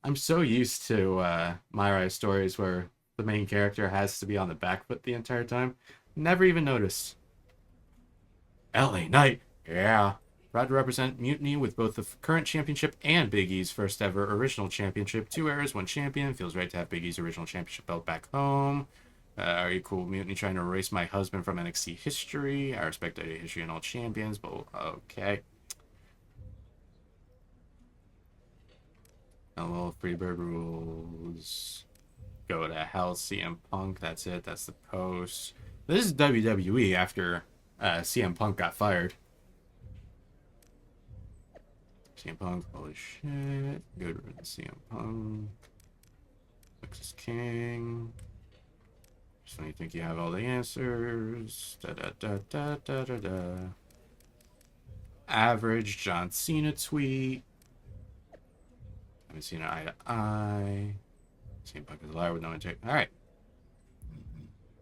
I'm so used to MyRise stories where the main character has to be on the back foot the entire time. Never even noticed. LA Knight, yeah. Proud to represent Mutiny with both the current championship and Big E's first ever original championship. 2 eras, 1 champion. Feels right to have Big E's original championship belt back home. Are you cool, Mutiny, trying to erase my husband from NXT history? I respect the history and all champions, but okay. Hello, Freebird rules. Go to hell, CM Punk. That's it. That's the post. This is WWE after CM Punk got fired. CM Punk, holy shit. Good riddance, CM Punk. Texas King. Just when you think you have all the answers. Da da da da da da da. Average John Cena tweet. Haven't seen an eye to eye. CM Punk is a liar with no integrity. Alright.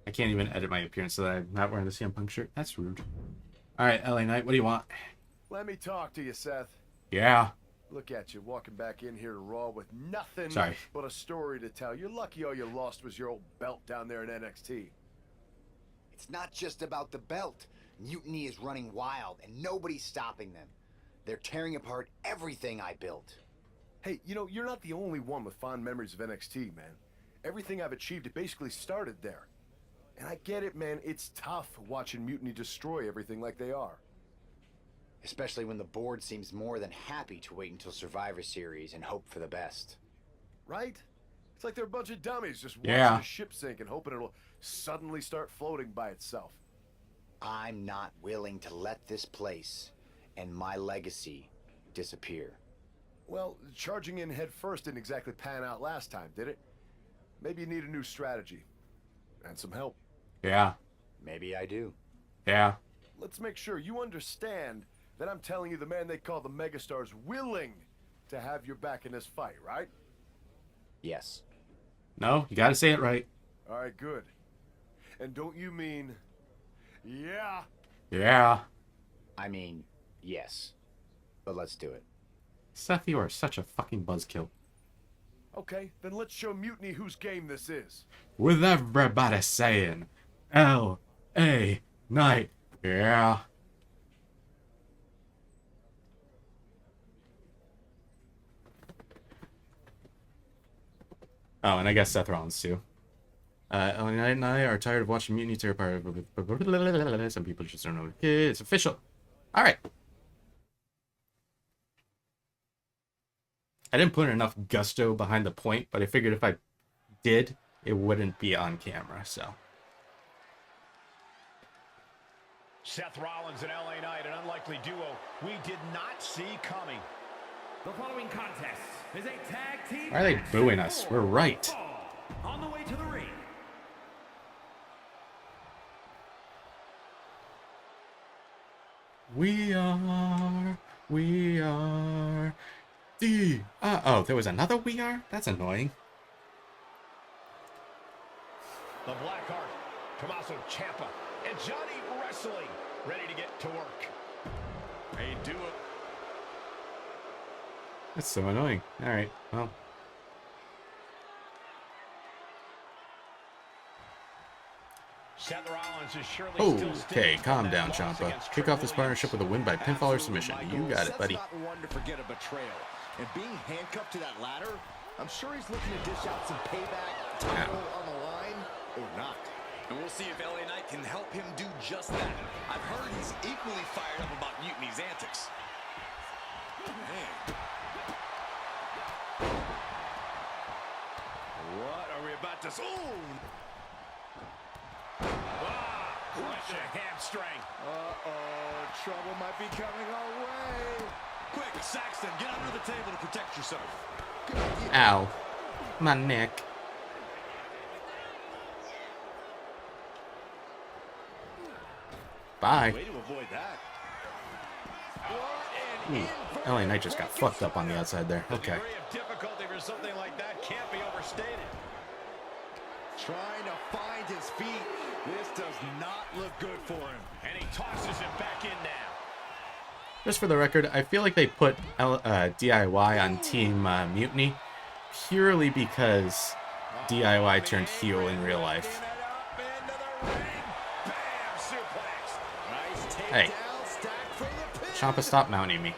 I can't even edit my appearance so that I'm not wearing the CM Punk shirt. That's rude. Alright, LA Knight, what do you want? Let me talk to you, Seth. Yeah. Look at you, walking back in here to Raw with nothing but a story to tell. You're lucky all you lost was your old belt down there in NXT. It's not just about the belt. Mutiny is running wild, and nobody's stopping them. They're tearing apart everything I built. Hey, you know, you're not the only one with fond memories of NXT, man. Everything I've achieved, it basically started there. And I get it, man. It's tough watching Mutiny destroy everything like they are. Especially when the board seems more than happy to wait until Survivor Series and hope for the best. Right? It's like they're a bunch of dummies just watching the ship sink and hoping it'll suddenly start floating by itself. I'm not willing to let this place and my legacy disappear. Well, charging in head first didn't exactly pan out last time, did it? Maybe you need a new strategy. And some help. Yeah. Maybe I do. Yeah. Let's make sure you understand that I'm telling you the man they call the megastar's willing to have your back in this fight, right? Yes. No, you gotta say it right. All right, good. And don't you mean, yeah? Yeah. I mean, yes. But let's do it. Seth, you are such a fucking buzzkill. Okay, then let's show Mutiny whose game this is. With everybody saying, L.A. Knight, yeah. Oh, and I guess Seth Rollins too. LA Knight and I are tired of watching Mutiny tear apart. Some people just don't know. It's official. All right. I didn't put enough gusto behind the point, but I figured if I did, it wouldn't be on camera. So Seth Rollins and LA Knight, an unlikely duo we did not see coming. The following contest is a tag team. why are they booing us? We're right. On the way to the ring. We are the oh, there was another we are? That's annoying. The Blackheart, Tommaso Ciampa, and Johnny Wrestling ready to get to work. They do it. That's so annoying. Alright, well. Seth Rollins is surely still Okay, calm down, Ciampa. Kick off this partnership with a win by pinfall or submission. You got it, buddy. Seth's not one to forget a betrayal. And being handcuffed to that ladder, I'm sure he's looking to dish out some payback, title on the line, or not. And we'll see if LA Knight can help him do just that. I've heard he's equally fired up about Mutiny's antics. Man. What are we about to see? Wow, crush a hamstring. Uh-oh, trouble might be coming our way. Quick, Saxton, get under the table to protect yourself. Ow. My neck. Bye. Way to avoid that. Ooh, LA Knight just got fucked up on the outside there. Okay. The degree of difficulty for something like that can't be overstated. Trying to find his feet. This does not look good for him. And he tosses it back in now. Just for the record, I feel like they put DIY on Team Mutiny purely because DIY turned heel in real life. Hey, Ciampa, stop mounting me.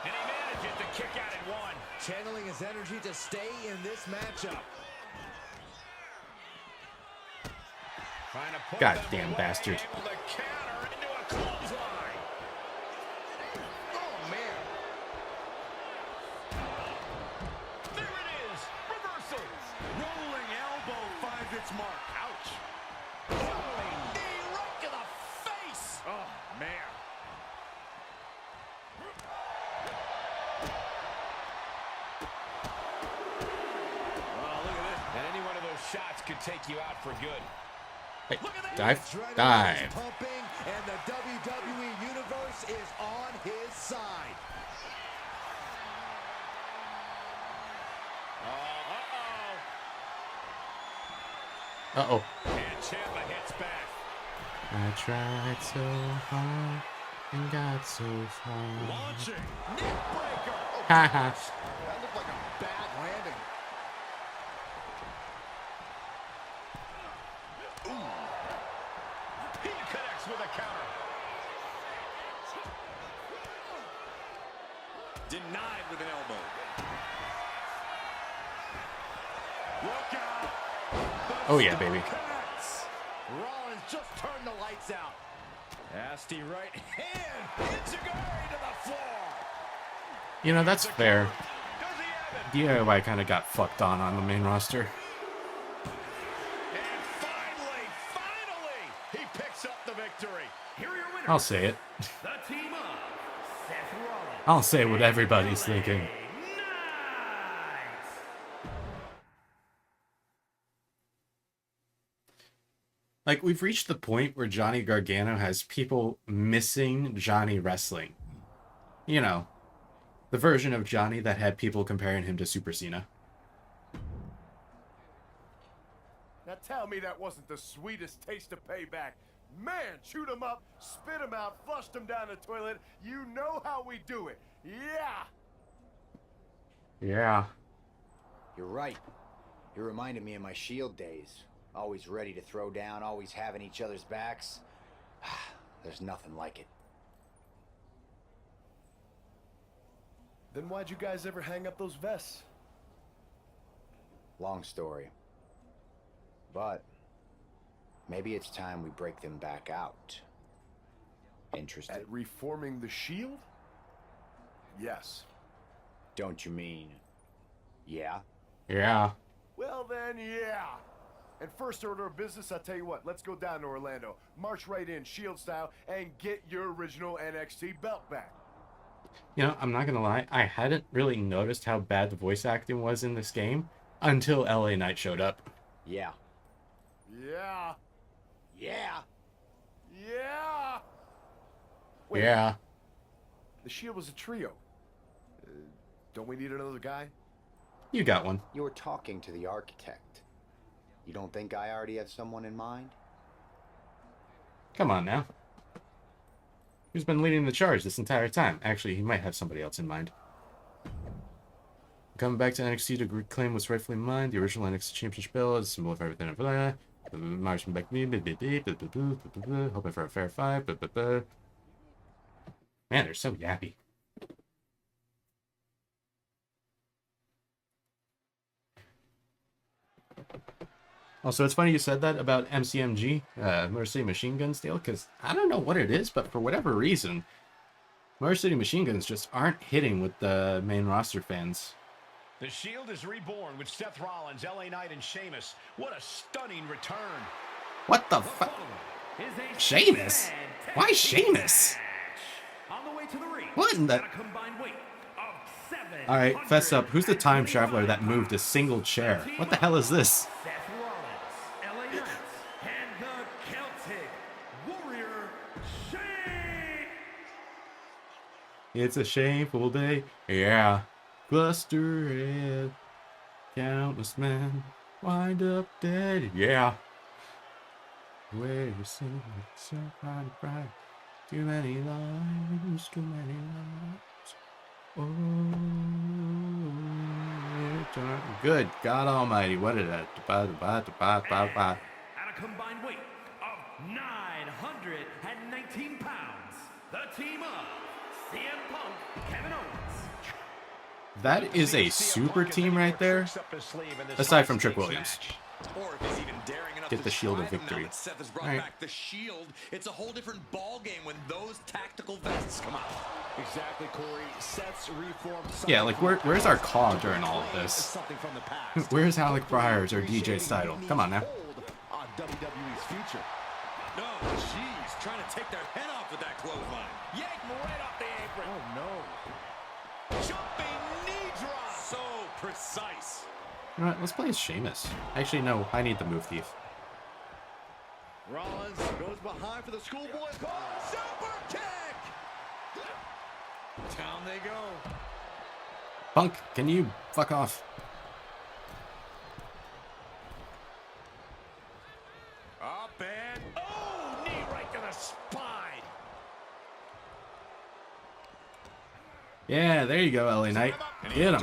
And he manages to kick out at one. Channeling his energy to stay in this matchup. Goddamn bastard. Oh, man. There it is. Reversal. Rolling elbow finds its mark. Ouch. Knee right to the face. Oh, man. Oh, look at this. And any one of those shots could take you out for good. Hey, dive. Dive. Pumping, and the WWE Universe is on his side. Uh-oh. And Ciampa hits back. I tried so hard and got so far. Launching. Neck breaker. Haha. That looked like a bad landing. He connects with a counter. Denied with an elbow. Look out. Oh yeah, baby. Connects. Rollins just turned the lights out. Nasty right hand. Enziguri to the floor. You know, that's fair. Does he have it? DIY kind of got fucked on the main roster. And finally, he picks up the victory. Here are your winners. I'll say it. The team of Seth Rollins. I'll say what everybody's thinking. Like, we've reached the point where Johnny Gargano has people missing Johnny Wrestling. You know, the version of Johnny that had people comparing him to Super Cena. Now tell me that wasn't the sweetest taste of payback. Man, shoot him up, spit him out, flushed him down the toilet. You know how we do it. Yeah! Yeah. You're right. You reminded me of my Shield days. Always ready to throw down, always having each other's backs. There's nothing like it. Then why'd you guys ever hang up those vests? Long story. But maybe it's time we break them back out. Interested? At reforming the Shield? Yes. Don't you mean Yeah. Yeah. Well then, yeah. And first order of business, I'll tell you what, let's go down to Orlando, march right in, Shield style, and get your original NXT belt back. You know, I'm not gonna lie, I hadn't really noticed how bad the voice acting was in this game until LA Knight showed up. Yeah. Yeah. Yeah. Yeah. Wait, Yeah. the Shield was a trio. Don't we need another guy? You got one. You're talking to the architect. You don't think I already have someone in mind? Come on now. Who's been leading the charge this entire time? Actually, he might have somebody else in mind. Coming back to NXT to reclaim what's rightfully mine. The original NXT Championship belt is a symbol of everything. Marching back me. Hoping for a fair fight. Man, they're so yappy. Also, it's funny you said that about MCMG, Motor City Machine Guns deal, because I don't know what it is, but for whatever reason, Motor City Machine Guns just aren't hitting with the main roster fans. The Shield is reborn with Seth Rollins, LA Knight, and Sheamus. What a stunning return. What the fuck? Sheamus? Why Sheamus? On the way to the ring. What in the... Alright, fess up. Who's the time traveler that moved a single chair? What the hell is this? Seth Rollins, LA Knight, and the Celtic Warrior Shane. It's a shameful day. Yeah. Cluster head. Countless men wind up dead. Yeah. Where you sing so bright. Too many lives, too many lives. Oh, good God Almighty! What is that? At a combined weight of 919 pounds, the team of CM Punk, Kevin Owens. That is a super team right there. Aside from Trick Williams. Or if he's even daring enough Get the Shield of Victory. Seth has brought All right. back the Shield. It's a whole different ball game when those tactical vests come out. Exactly, Corey. Seth's reformed. Yeah, like where's our call during all of this? Something from the past. Where's Alec Bryers or DJ Seidel? Come on now. On WWE's future. No, jeez, trying to take their head off with that clothesline. Yank him right off the apron. Oh no. Jumping knee drop. So precise. You know what? Let's play as Sheamus. Actually, no. I need the move thief. Rollins goes behind for the schoolboy call. Super kick. Down they go. Punk, can you fuck off? Up and Oh, knee right to the spine. Yeah, there you go, LA Knight. Get him.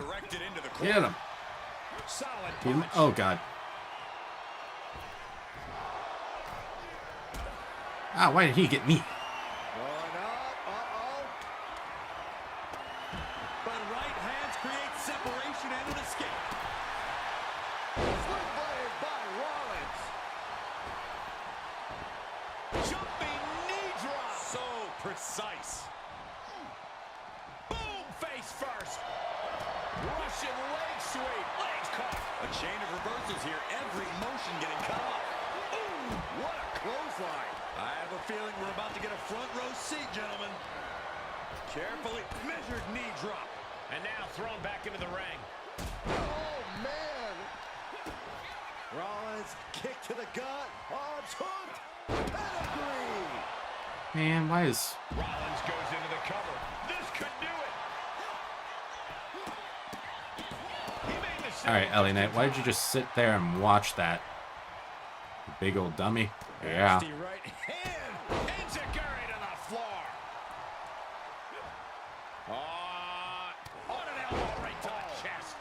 Get him. Get him. Oh, God. Ah, why did he get me? Going up. Uh-oh. But right hands create separation and an escape. Sling blade by Rollins. Jumping knee drop. So precise. Boom, face first. Russian leg sweep. Legs caught. A chain of reversals here. Every motion getting cut off. Ooh, what a clothesline. I have a feeling we're about to get a front row seat, gentlemen. Carefully measured knee drop. And now thrown back into the ring. Oh, man. Rollins, kick to the gut. Arms hooked. Pedigree. Man, why is... Rollins goes into the cover. This could do it. Alright, LA Knight, why did you just sit there and watch that? You big old dummy. Yeah. Nasty right hand. Enziguri to the floor. On an elbow right to the chest.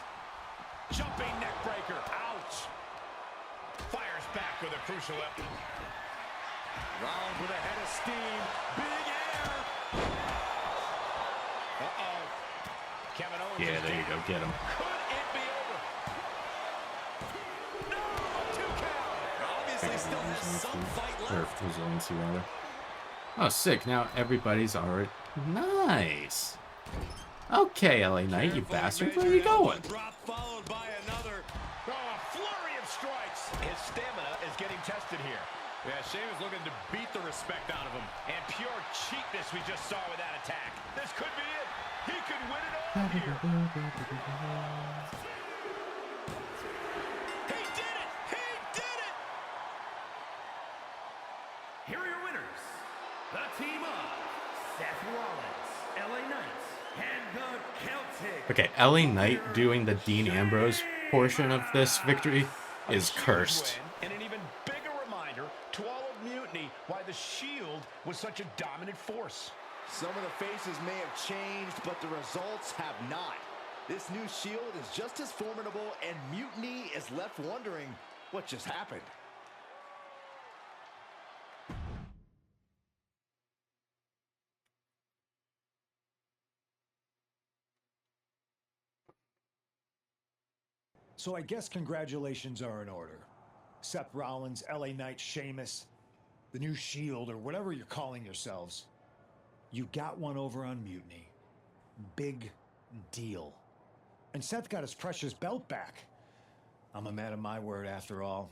Jumping neck breaker. Ouch. Fires back with a crucial effort. Rollins with a head of steam. Big air. Uh-oh. Kevin Owens. Yeah, there you go. Get him. Could it be over? No! 2 count. Obviously still has some fight Or left. resiliency, rather. Oh, sick. Now everybody's already... Nice. Okay, LA Knight, you bastard. Where are you going? Followed by another. Oh, a flurry of strikes. His stamina is getting tested here. Yeah, Sheamus looking to beat the respect out of him. And pure cheapness we just saw with that attack. This could be it. He could win it all here. He did it! He did it! Here are your winners. The team of Seth Rollins, LA Knight, and the Celtic. Okay, LA Knight doing the Dean Ambrose portion of this victory is cursed. And an even bigger reminder to all of Mutiny why the Shield was such a dominant force. Some of the faces may have changed, but the results have not. This new Shield is just as formidable, and Mutiny is left wondering what just happened. So I guess congratulations are in order. Seth Rollins, LA Knight, Sheamus, the new Shield, or whatever you're calling yourselves. You got one over on Mutiny. Big deal. And Seth got his precious belt back. I'm a man of my word after all.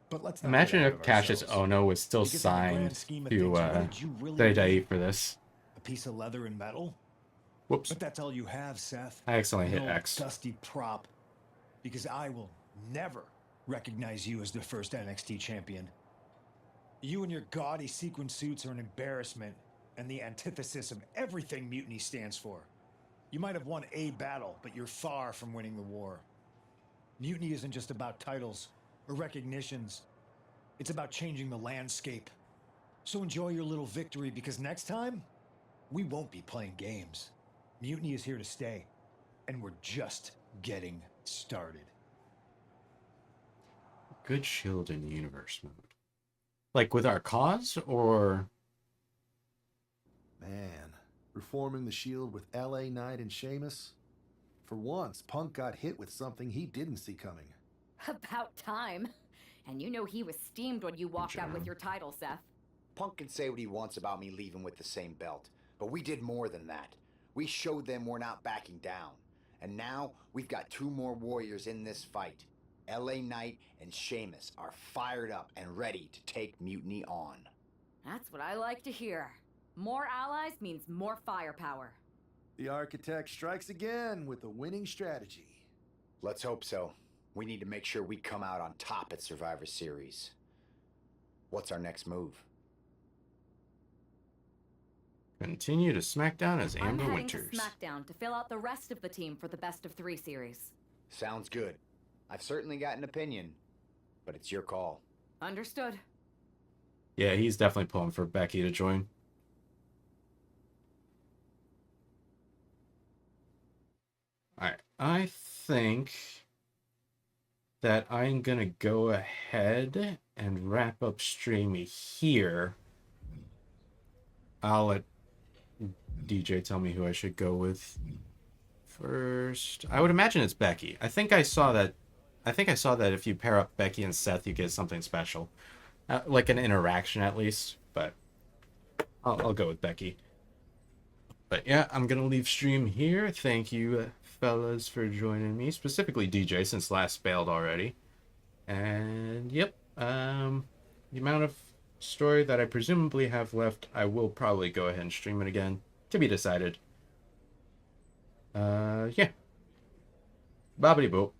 But let's not Imagine get out if of Cassius ourselves. Ono was still Because in the grand signed scheme of to things, what did you really WWE need? for this. A piece of leather and metal? Whoops. But that's all you have, Seth. I accidentally hit An old X. dusty prop. Because I will never recognize you as the first NXT champion. You and your gaudy sequin suits are an embarrassment and the antithesis of everything Mutiny stands for. You might have won a battle, but you're far from winning the war. Mutiny isn't just about titles or recognitions. It's about changing the landscape. So enjoy your little victory, because next time, we won't be playing games. Mutiny is here to stay, and we're just getting started. Good Shield in universe mode. Like with our cause, or... Man, reforming the Shield with LA Knight and Sheamus? For once, Punk got hit with something he didn't see coming. About time. And you know he was steamed when you walked out with your title, Seth. Punk can say what he wants about me leaving with the same belt, but we did more than that. We showed them we're not backing down. And now, we've got two more warriors in this fight. LA Knight and Sheamus are fired up and ready to take Mutiny on. That's what I like to hear. More allies means more firepower. The Architect strikes again with a winning strategy. Let's hope so. We need to make sure we come out on top at Survivor Series. What's our next move? Continue to SmackDown as I'm Amber heading Winters. to SmackDown to fill out the rest of the team for the best of 3 series. Sounds good. I've certainly got an opinion, but it's your call. Understood. Yeah, he's definitely pulling for Becky to join. Alright, I think that I'm gonna go ahead and wrap up stream here. I'll let DJ tell me who I should go with first. I would imagine it's Becky. I think I saw that if you pair up Becky and Seth, you get something special. Like an interaction at least, but I'll go with Becky. But yeah, I'm going to leave stream here. Thank you, fellas, for joining me. Specifically DJ, since last bailed already. And yep, the amount of story that I presumably have left, I will probably go ahead and stream it again. To be decided. Yeah. Bobbity boop.